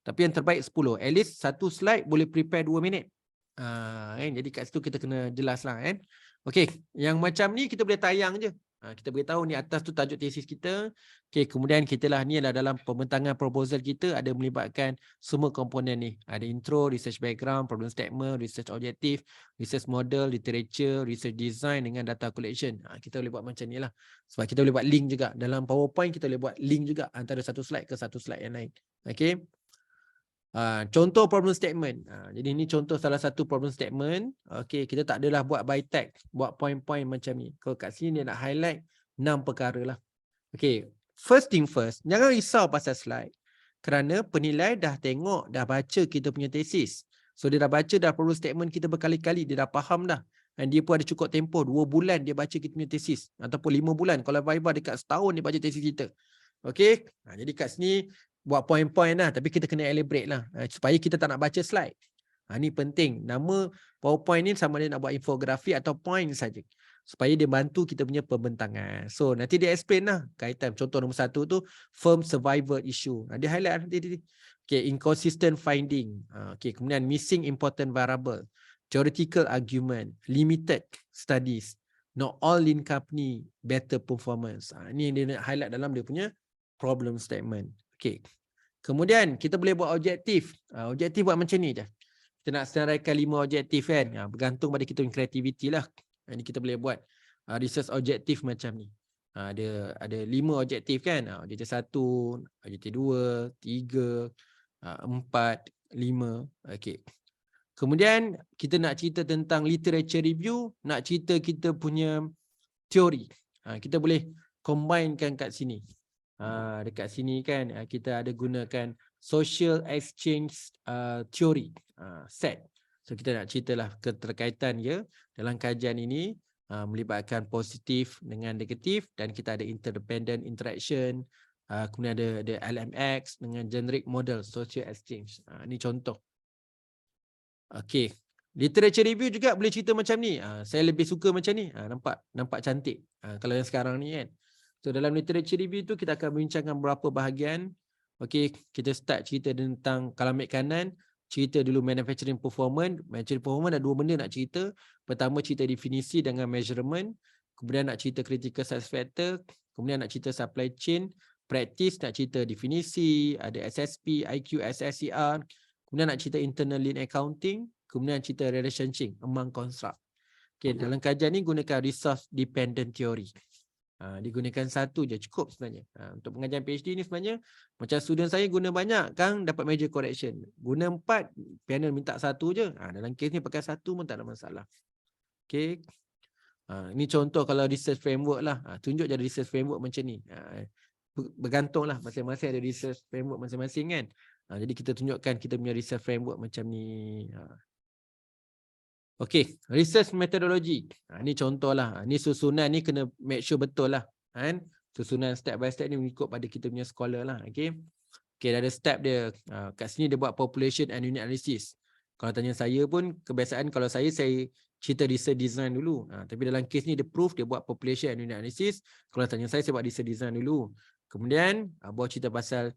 Tapi yang terbaik 10. At least satu slide boleh prepare 2 minit. Kan? Jadi kat situ kita kena jelas lah kan. Okey, yang macam ni kita boleh tayang je. Kita beritahu ni atas tu tajuk tesis kita. Okey, kemudian kita lah ni adalah dalam pembentangan proposal kita ada melibatkan semua komponen ni. Ada intro, research background, problem statement, research objective, research model, literature, research design dengan data collection. Kita boleh buat macam ni lah. Sebab kita boleh buat link juga. Dalam PowerPoint kita boleh buat link juga antara satu slide ke satu slide yang lain. Okey. Contoh problem statement. Jadi ini contoh salah satu problem statement. Okey, kita tak adalah buat by text, buat point-point macam ni. Kalau kat sini dia nak highlight 6 perkara lah. Okey, first thing first, jangan risau pasal slide. Kerana penilai dah tengok, dah baca kita punya tesis. So dia dah baca dah problem statement kita berkali-kali, dia dah faham dah. Dan dia pun ada cukup tempoh 2 bulan dia baca kita punya tesis ataupun 5 bulan. Kalau Viva dekat setahun dia baca tesis kita. Okey. Jadi kat sini buat point-point lah, tapi kita kena elaborate lah supaya kita tak nak baca slide. Ni penting. Nama PowerPoint ni sama ada nak buat infografi atau point saja. Supaya dia bantu kita punya pembentangan. So nanti dia explain lah kaitan contoh nombor 1 tu firm survival issue. Dia highlight nanti. Okay, inconsistent finding. Okay, kemudian missing important variable. Theoretical argument. Limited studies. Not all lean company better performance. Ni yang dia nak highlight dalam dia punya problem statement. Okay. Kemudian kita boleh buat objektif. Objektif buat macam ni je. Kita nak senaraikan 5 objektif kan. Bergantung pada kita punya kreativiti lah. Ini kita boleh buat research objektif macam ni. Ada 5 objektif kan. Objektif 1, objektif 2, 3, 4, 5. Okey. Kemudian kita nak cerita tentang literature review, nak cerita kita punya teori. Kita boleh combinekan kat sini. Dekat sini kan kita ada gunakan social exchange theory set. So kita nak ceritalah keterkaitan dia dalam kajian ini melibatkan positif dengan negatif dan kita ada interdependent interaction, kemudian ada LMX dengan generic model social exchange. Ini contoh. Okey. Literature review juga boleh cerita macam ni. Saya lebih suka macam ni. Nampak cantik. Kalau yang sekarang ni kan. So dalam literature review tu kita akan membincangkan beberapa bahagian. Okey, kita start cerita tentang kalau ambil kanan, cerita dulu manufacturing performance. Manufacturing performance ada 2 benda nak cerita. Pertama cerita definisi dengan measurement. Kemudian nak cerita critical success factor. Kemudian nak cerita supply chain. Practice nak cerita definisi. Ada SSP, IQ, SSCR. Kemudian nak cerita internal lean accounting. Kemudian cerita relationship among construct. Okay, dalam kajian ni gunakan resource dependent theory. Digunakan 1 je cukup sebenarnya. Untuk pengajian PhD ni sebenarnya macam student saya guna banyak kan dapat major correction. Guna 4, panel minta 1 je. Dalam kes ni pakai 1 pun tak ada masalah. Okay. Ini contoh kalau research framework lah. Tunjuk je research framework macam ni. Bergantung lah masing-masing ada research framework masing-masing kan. Jadi kita tunjukkan kita punya research framework macam ni. Okey, research methodology. Ni contoh lah. Ni susunan ni kena make sure betul lah. Kan? Susunan step by step ni mengikut pada kita punya scholar lah. Okey. Okey, ada step dia. Kat sini dia buat population and unit analysis. Kalau tanya saya pun, kebiasaan kalau saya cerita research design dulu. Tapi dalam kes ni dia proof dia buat population and unit analysis. Kalau tanya saya buat research design dulu. Kemudian, bawa cerita pasal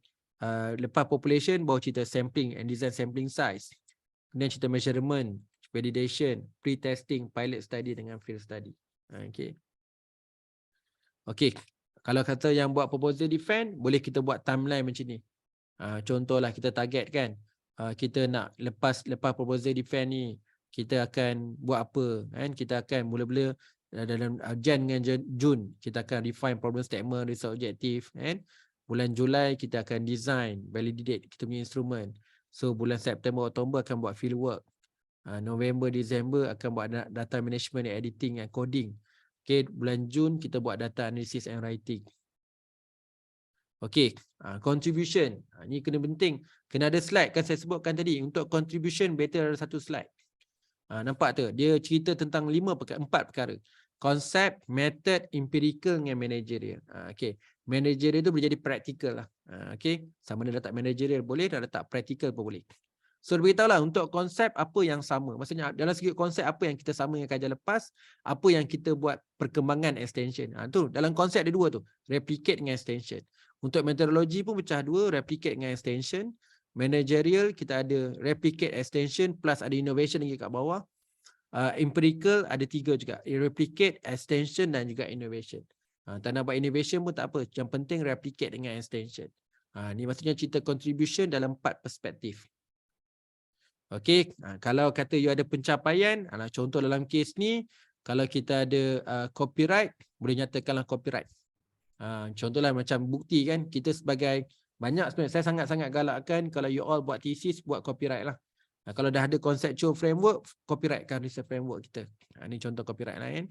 lepas population, bawa cerita sampling and design sampling size. Kemudian cerita measurement, validation, pre-testing, pilot study dengan field study. Okay. Okay. Kalau kata yang buat proposal defend, boleh kita buat timeline macam ni. Contohlah kita target kan. Kita nak lepas proposal defend ni, kita akan buat apa kan? Kita akan mula-mula dalam Jan dengan Jun, kita akan refine problem statement, research objective kan. Bulan Julai kita akan design, validate kita punya instrument. So bulan September, Oktober akan buat field work. November, December akan buat data management, editing and coding. Okay, bulan Jun kita buat data analysis and writing. Okay, contribution. Ni kena penting. Kena ada slide kan saya sebutkan tadi. Untuk contribution better ada 1 slide. Nampak tu? Dia cerita tentang 4 perkara. Konsep, method, empirical dengan managerial. Okay, managerial tu boleh jadi practical lah. Okay, sama ada letak managerial boleh, dah letak practical pun boleh. So beritahulah untuk konsep apa yang sama. Maksudnya dalam segi konsep apa yang kita sama dengan kajian lepas, apa yang kita buat perkembangan extension. Tu dalam konsep ada 2 tu, replicate dengan extension. Untuk metodologi pun pecah 2, replicate dengan extension. Managerial kita ada replicate, extension plus ada innovation lagi kat bawah. Empirical ada 3 juga, replicate, extension dan juga innovation. Tak nak buat innovation pun tak apa, yang penting replicate dengan extension. Ni maksudnya cerita contribution dalam 4 perspektif. Okey, kalau kata you ada pencapaian, contoh dalam kes ni, kalau kita ada copyright, boleh nyatakanlah copyright. Contohlah macam bukti kan, kita sebagai Banyak sebenarnya. Saya sangat-sangat galakkan kalau you all buat thesis, buat copyright lah. Kalau dah ada conceptual framework, copyrightkan research framework kita. Ini contoh copyright lain.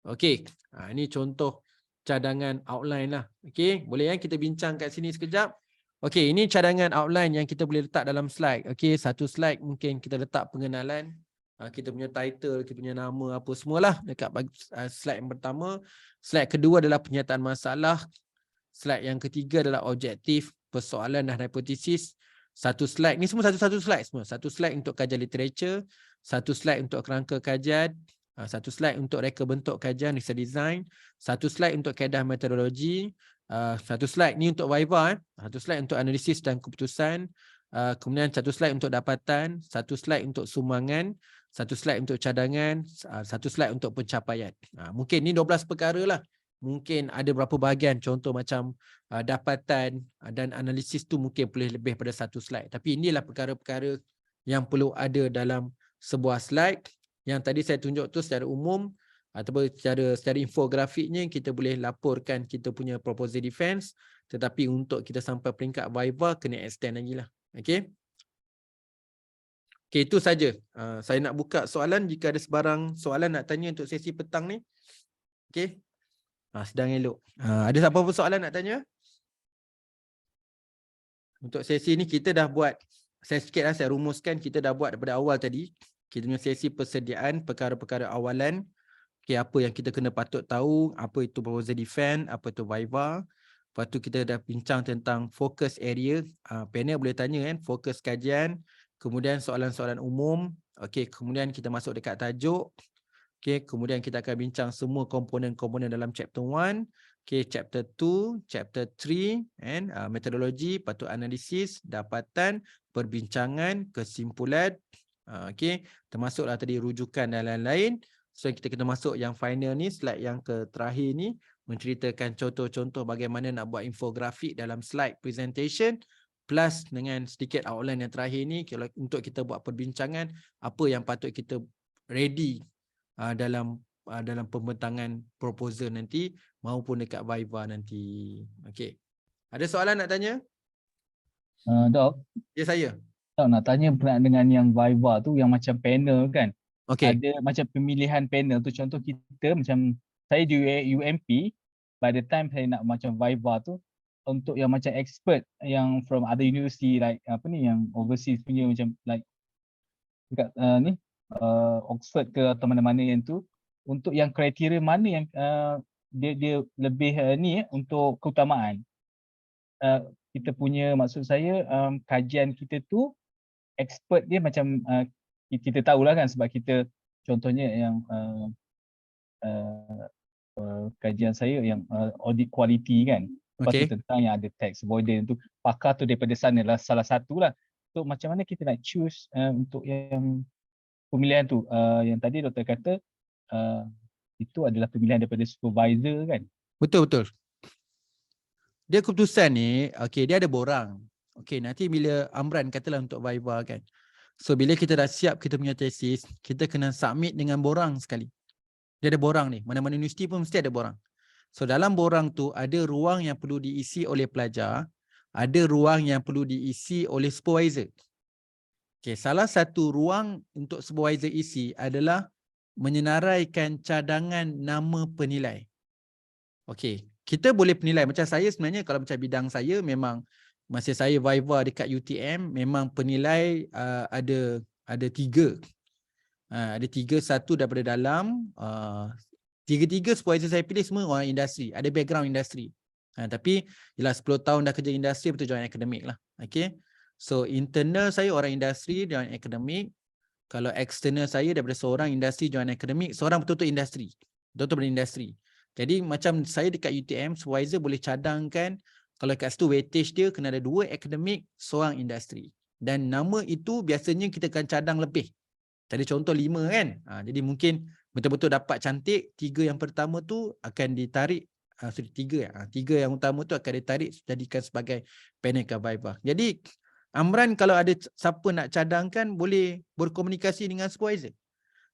Okey, ini contoh cadangan outline lah. Okey, boleh kita bincang kat sini sekejap. Okey, ini cadangan outline yang kita boleh letak dalam slide. Okey, satu slide mungkin kita letak pengenalan. Kita punya title, kita punya nama apa semualah dekat slide yang pertama. Slide kedua adalah pernyataan masalah. Slide yang ketiga adalah objektif, persoalan dan hipotesis. Satu slide, ni semua satu-satu slide semua. Satu slide untuk kajian literature, satu slide untuk kerangka kajian, satu slide untuk reka bentuk kajian, research design, satu slide untuk kaedah metodologi, satu slide ni untuk Viva, satu slide untuk analisis dan keputusan, kemudian satu slide untuk dapatan, satu slide untuk sumbangan, satu slide untuk cadangan, satu slide untuk pencapaian. Mungkin ni 12 perkara lah. Mungkin ada berapa bahagian, contoh macam dapatan dan analisis tu mungkin boleh lebih pada satu slide. Tapi inilah perkara-perkara yang perlu ada dalam sebuah slide. Yang tadi saya tunjuk tu secara umum ataupun secara infografiknya kita boleh laporkan kita punya proposal defense, tetapi untuk kita sampai peringkat Viva kena extend lagi lah. Okey. Okey, itu saja. Saya nak buka soalan jika ada sebarang soalan nak tanya untuk sesi petang ni. Okey. Sedang elok. Ada apa-apa soalan nak tanya? Untuk sesi ni kita dah buat, saya rumuskan, kita dah buat daripada awal tadi. Kita punya sesi persediaan perkara-perkara awalan. Okay, apa yang kita kena patut tahu, apa itu proposal defense, apa itu Viva. Lepas tu kita dah bincang tentang focus area. Panel boleh tanya kan, fokus kajian. Kemudian soalan-soalan umum. Okay, kemudian kita masuk dekat tajuk. Okay, kemudian kita akan bincang semua komponen-komponen dalam chapter 1. Okay, chapter 2, chapter 3 and metodologi, patut analisis, dapatan, perbincangan, kesimpulan. Okay, termasuklah tadi rujukan dan lain-lain. So kita kena masuk yang final ni, slide yang terakhir ni, menceritakan contoh-contoh bagaimana nak buat infografik dalam slide presentation, plus dengan sedikit outline yang terakhir ni untuk kita buat perbincangan apa yang patut kita ready dalam pembentangan proposal nanti maupun dekat Viva nanti. Okey. Ada soalan nak tanya? Dok. Ya, saya. Dok, nak tanya berkenaan dengan yang Viva tu yang macam panel kan. Okey. Ada macam pemilihan panel tu, contoh kita macam saya di UMP, by the time saya nak macam Viva tu untuk yang macam expert yang from other university like apa ni yang overseas punya macam like dekat Oxford ke atau mana-mana yang tu, untuk yang kriteria mana yang dia lebih untuk keutamaan. Kita punya, maksud saya kajian kita tu expert dia macam kita tahulah kan, sebab kita contohnya yang kajian saya yang audit quality kan. Lepas tu tentang yang ada tax avoidance tu, pakar tu daripada sana lah salah satu lah. So macam mana kita nak choose untuk yang pemilihan tu, yang tadi doktor kata itu adalah pemilihan daripada supervisor kan? Betul. Dia keputusan ni, okey, dia ada borang. Okey, nanti bila Amran katalah untuk Viva kan. So bila kita dah siap kita punya tesis, kita kena submit dengan borang sekali. Dia ada borang ni, mana-mana universiti pun mesti ada borang. So dalam borang tu ada ruang yang perlu diisi oleh pelajar, ada ruang yang perlu diisi oleh supervisor. Okay, salah satu ruang untuk supervisor isi adalah menyenaraikan cadangan nama penilai. Okey, kita boleh penilai. Macam saya sebenarnya kalau macam bidang saya memang masa saya Viva dekat UTM memang penilai ada tiga. Ada tiga, satu daripada dalam. Tiga-tiga supervisor saya pilih semua orang industri, ada background industri. Tapi ialah 10 tahun dah kerja industri, betul join akademik lah. Okay. So internal saya orang industri, join akademik. Kalau external saya daripada seorang industri join akademik, seorang betul-betul industri. Betul-betul berindustri. Jadi macam saya dekat UTM, supervisor boleh cadangkan kalau kat situ weightage dia kena ada 2 akademik, seorang industri. Dan nama itu biasanya kita akan cadang lebih. Tadi contoh 5 kan. Jadi mungkin betul-betul dapat cantik, 3 yang pertama tu akan ditarik, 3 yang utama tu akan ditarik jadikan sebagai panel ke Viva. Jadi Amran kalau ada siapa nak cadangkan boleh berkomunikasi dengan supervisor.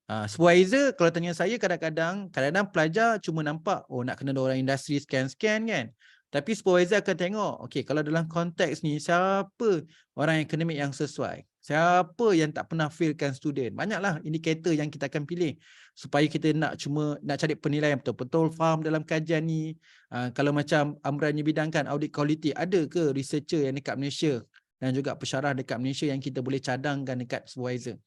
Supervisor kalau tanya saya kadang-kadang pelajar cuma nampak nak kena ada orang industri sekian-sekian kan. Tapi supervisor akan tengok, okey, kalau dalam konteks ni siapa orang akademik yang sesuai, siapa yang tak pernah failkan student. Banyaklah indikator yang kita akan pilih supaya kita nak cari penilaian betul-betul faham dalam kajian ni. Kalau macam Amran bidangkan audit quality, ada ke researcher yang dekat Malaysia dan juga pensyarah dekat Malaysia yang kita boleh cadangkan dekat supervisor.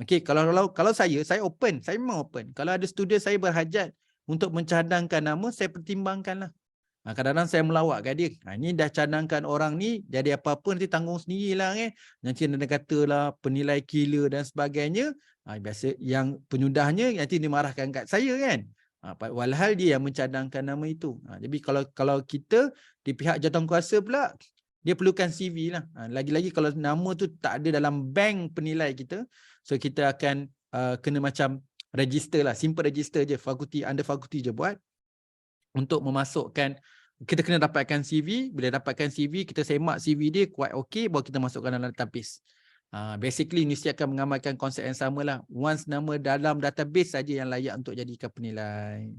Okey, kalau saya open, saya memang open. Kalau ada student saya berhajat untuk mencadangkan nama, saya pertimbangkanlah. Kadang-kadang saya melawakkan dia. Ini dah cadangkan orang ni, jadi apa-apa nanti tanggung sendirilah kan. Nanti dia katalah penilai gila dan sebagainya. Biasa yang penyudahnya nanti dimarahkan kat saya kan. Walhal dia yang mencadangkan nama itu. Jadi kalau kita di pihak jawatankuasa pula, dia perlukan CV lah. Lagi-lagi kalau nama tu tak ada dalam bank penilai kita, so kita akan kena macam register lah, simple register je, fakulti under fakulti je buat untuk memasukkan. Kita kena dapatkan CV, bila dapatkan CV, kita semak CV dia quite okay, baru kita masukkan dalam database. Basically universiti akan mengamalkan konsep yang sama lah. Once nama dalam database saja yang layak untuk jadikan penilai.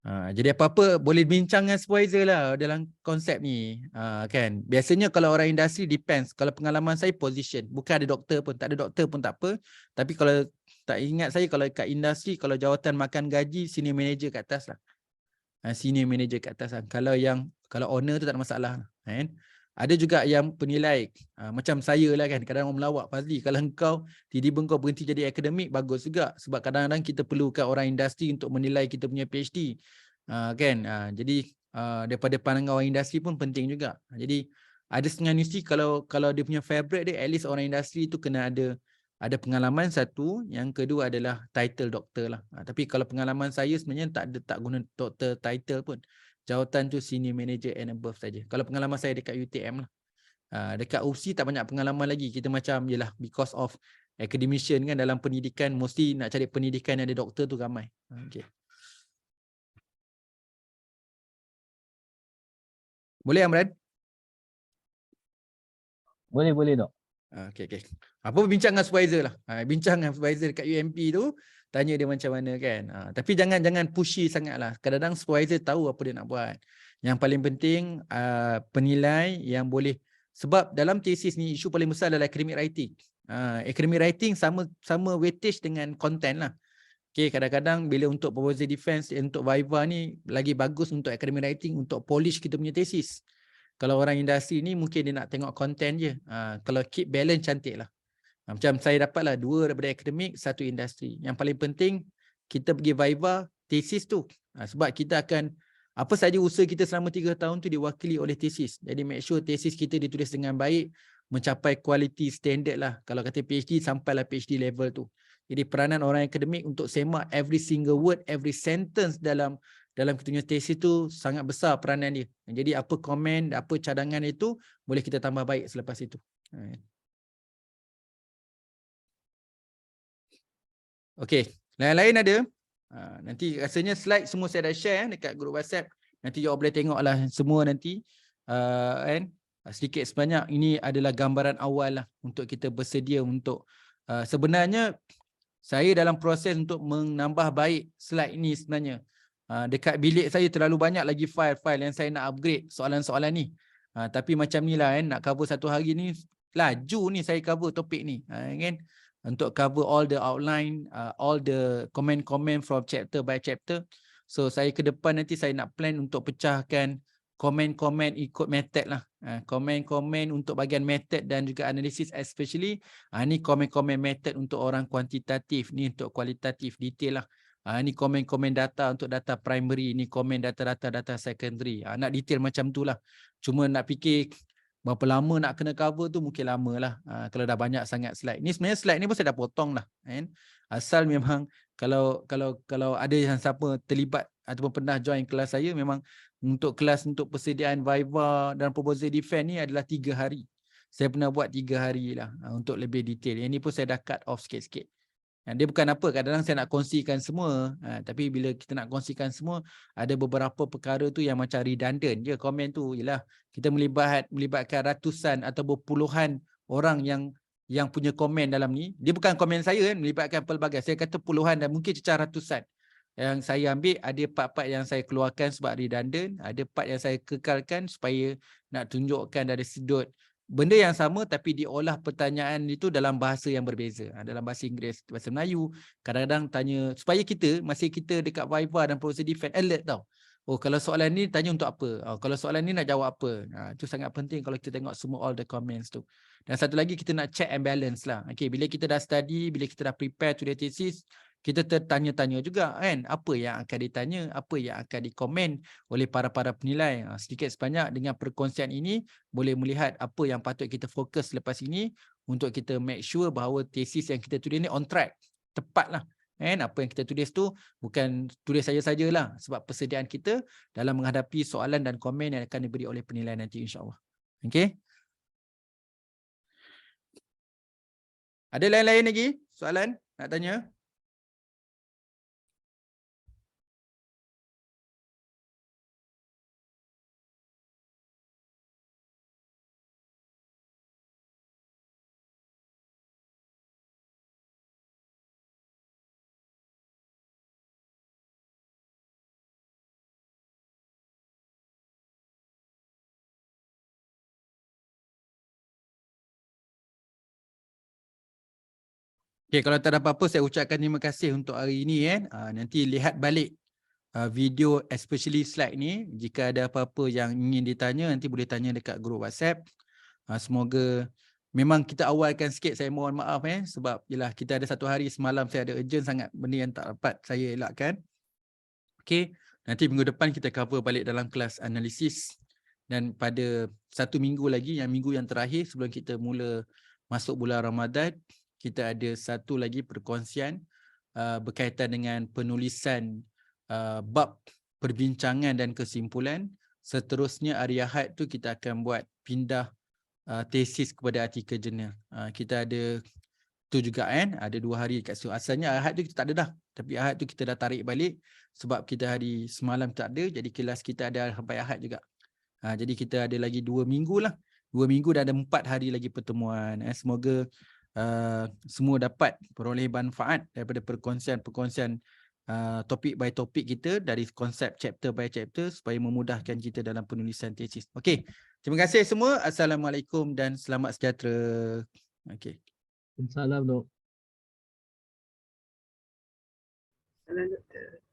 Jadi apa-apa boleh bincang dengan supervisor lah dalam konsep ni. Kan. Biasanya kalau orang industri depends. Kalau pengalaman saya position. Bukan ada doktor pun. Tak ada doktor pun tak apa. Tapi kalau tak ingat saya, kalau kat industri, kalau jawatan makan gaji, senior manager kat atas lah. Senior manager kat atas lah. Kalau owner tu tak ada masalah. Kan. Ada juga yang penilai. Macam saya lah kan. Kadang-kadang orang melawak. Fazli, kalau engkau tiba-tiba engkau berhenti jadi akademik, bagus juga. Sebab kadang-kadang kita perlukan orang industri untuk menilai kita punya PhD. Kan. Jadi daripada pandangan orang industri pun penting juga. Jadi ada setengah universiti kalau dia punya favorite dia, at least orang industri tu kena ada pengalaman satu. Yang kedua adalah title doktor lah. Tapi kalau pengalaman saya sebenarnya tak guna doktor title pun. Jawatan tu senior manager and above saja. Kalau pengalaman saya dekat UTM lah. Dekat UPSI tak banyak pengalaman lagi. Kita macam yelah, because of academician kan dalam pendidikan, mesti nak cari pendidikan yang ada doktor tu ramai. Okay. Boleh Amran? Boleh dok. Okay. Apa bincang dengan supervisor lah. Bincang dengan supervisor dekat UMP tu, tanya dia macam mana kan. Tapi jangan pushy sangat lah. Kadang-kadang supervisor tahu apa dia nak buat. Yang paling penting penilai yang boleh. Sebab dalam tesis ni isu paling besar adalah academic writing. Academic writing sama weightage dengan content lah. Okay, kadang-kadang bila untuk proposal defense, untuk Viva ni lagi bagus untuk academic writing, untuk polish kita punya tesis. Kalau orang industri ni mungkin dia nak tengok content je. Kalau keep balance cantik lah. Macam saya dapatlah 2 daripada akademik, 1 industri. Yang paling penting kita pergi Viva tesis tu. Sebab kita akan, apa saja usaha kita selama 3 tahun tu diwakili oleh tesis. Jadi make sure tesis kita ditulis dengan baik, mencapai quality standard lah. Kalau kata PhD, sampailah PhD level tu. Jadi peranan orang akademik untuk semak every single word, every sentence dalam kita punya tesis tu sangat besar peranan dia. Jadi apa komen, apa cadangan itu boleh kita tambah baik selepas itu. Okey, lain-lain ada. Nanti rasanya slide semua saya dah share dekat grup WhatsApp. Nanti you boleh tengoklah semua nanti. Kan? Sedikit sebanyak ini adalah gambaran awal lah untuk kita bersedia untuk sebenarnya saya dalam proses untuk menambah baik slide ini sebenarnya. Dekat bilik saya terlalu banyak lagi file-file yang saya nak upgrade soalan-soalan ni. Tapi macam ni lah kan, nak cover satu hari ni, laju ni saya cover topik ni. Kan? Untuk cover all the outline, all the comment-comment from chapter by chapter. So saya ke depan nanti saya nak plan untuk pecahkan komen-komen ikut method lah. Komen-komen untuk bahagian method dan juga analisis especially. Ni komen-komen method untuk orang kuantitatif, ni untuk kualitatif detail lah. Ni komen-komen data untuk data primary, ni komen data secondary. Nak detail macam tu lah. Cuma nak fikir berapa lama nak kena cover tu mungkin lama lah. Kalau dah banyak sangat slide. Ni sebenarnya slide ni pun saya dah potong lah. Kan? Asal memang kalau ada yang siapa terlibat ataupun pernah join kelas saya, memang untuk kelas untuk persediaan Viva dan proposal defense ni adalah 3 hari. Saya pernah buat 3 hari lah untuk lebih detail. Yang ni pun saya dah cut off sikit-sikit. Dia bukan apa, kadang-kadang saya nak kongsikan semua. Tapi bila kita nak kongsikan semua, ada beberapa perkara tu yang macam redundant je komen tu. Ialah kita melibatkan ratusan atau berpuluhan orang yang punya komen dalam ni. Dia bukan komen saya kan, melibatkan pelbagai. Saya kata puluhan dan mungkin cecah ratusan. yang saya ambil, ada part-part yang saya keluarkan sebab redundant, ada part yang saya kekalkan supaya nak tunjukkan dari sudut benda yang sama tapi diolah pertanyaan itu dalam bahasa yang berbeza. Dalam bahasa Inggeris, bahasa Melayu, kadang-kadang tanya supaya kita, masa kita dekat Viva dan proses defense, alert tau. Oh, kalau soalan ni tanya untuk apa? Oh, kalau soalan ni nak jawab apa? Itu sangat penting kalau kita tengok semua all the comments tu. Dan satu lagi kita nak check and balance lah. Okay, bila kita dah study, bila kita dah prepare to the thesis, kita tertanya-tanya juga kan, apa yang akan ditanya, apa yang akan dikomen oleh para penilai. Sedikit sebanyak dengan perkongsian ini boleh melihat apa yang patut kita fokus lepas ini untuk kita make sure bahawa tesis yang kita tulis ni on track, tepat lah. And apa yang kita tulis tu bukan tulis saja-sajalah, sebab persediaan kita dalam menghadapi soalan dan komen yang akan diberi oleh penilai nanti, insyaAllah. Okay. Ada lain-lain lagi soalan nak tanya? Okay, kalau tak ada apa-apa, saya ucapkan terima kasih untuk hari ini. Nanti lihat balik video, especially slide ni. Jika ada apa-apa yang ingin ditanya, nanti boleh tanya dekat grup WhatsApp. Semoga memang kita awalkan sikit, saya mohon maaf sebab yelah kita ada satu hari semalam saya ada urgent sangat, benda yang tak dapat saya elakkan. Okay, nanti minggu depan kita cover balik dalam kelas analisis. Dan pada satu minggu lagi, yang minggu yang terakhir sebelum kita mula masuk bulan Ramadan, kita ada satu lagi perkongsian berkaitan dengan penulisan bab perbincangan dan kesimpulan. Seterusnya hari Ahad tu kita akan buat pindah tesis kepada artikel jurnal. Kita ada tu juga kan, ada 2 hari kat situ. Asalnya Ahad tu kita tak ada dah, tapi Ahad tu kita dah tarik balik sebab kita hari semalam tak ada, jadi kelas kita ada sampai Ahad juga. Jadi kita ada lagi 2 minggu lah. 2 minggu dah ada 4 hari lagi pertemuan. Semoga semua dapat peroleh manfaat daripada perkongsian topik by topik kita, dari konsep chapter by chapter, supaya memudahkan kita dalam penulisan tesis. Okey. Terima kasih semua. Assalamualaikum dan selamat sejahtera. Okey. Salam dok. Salam doktor.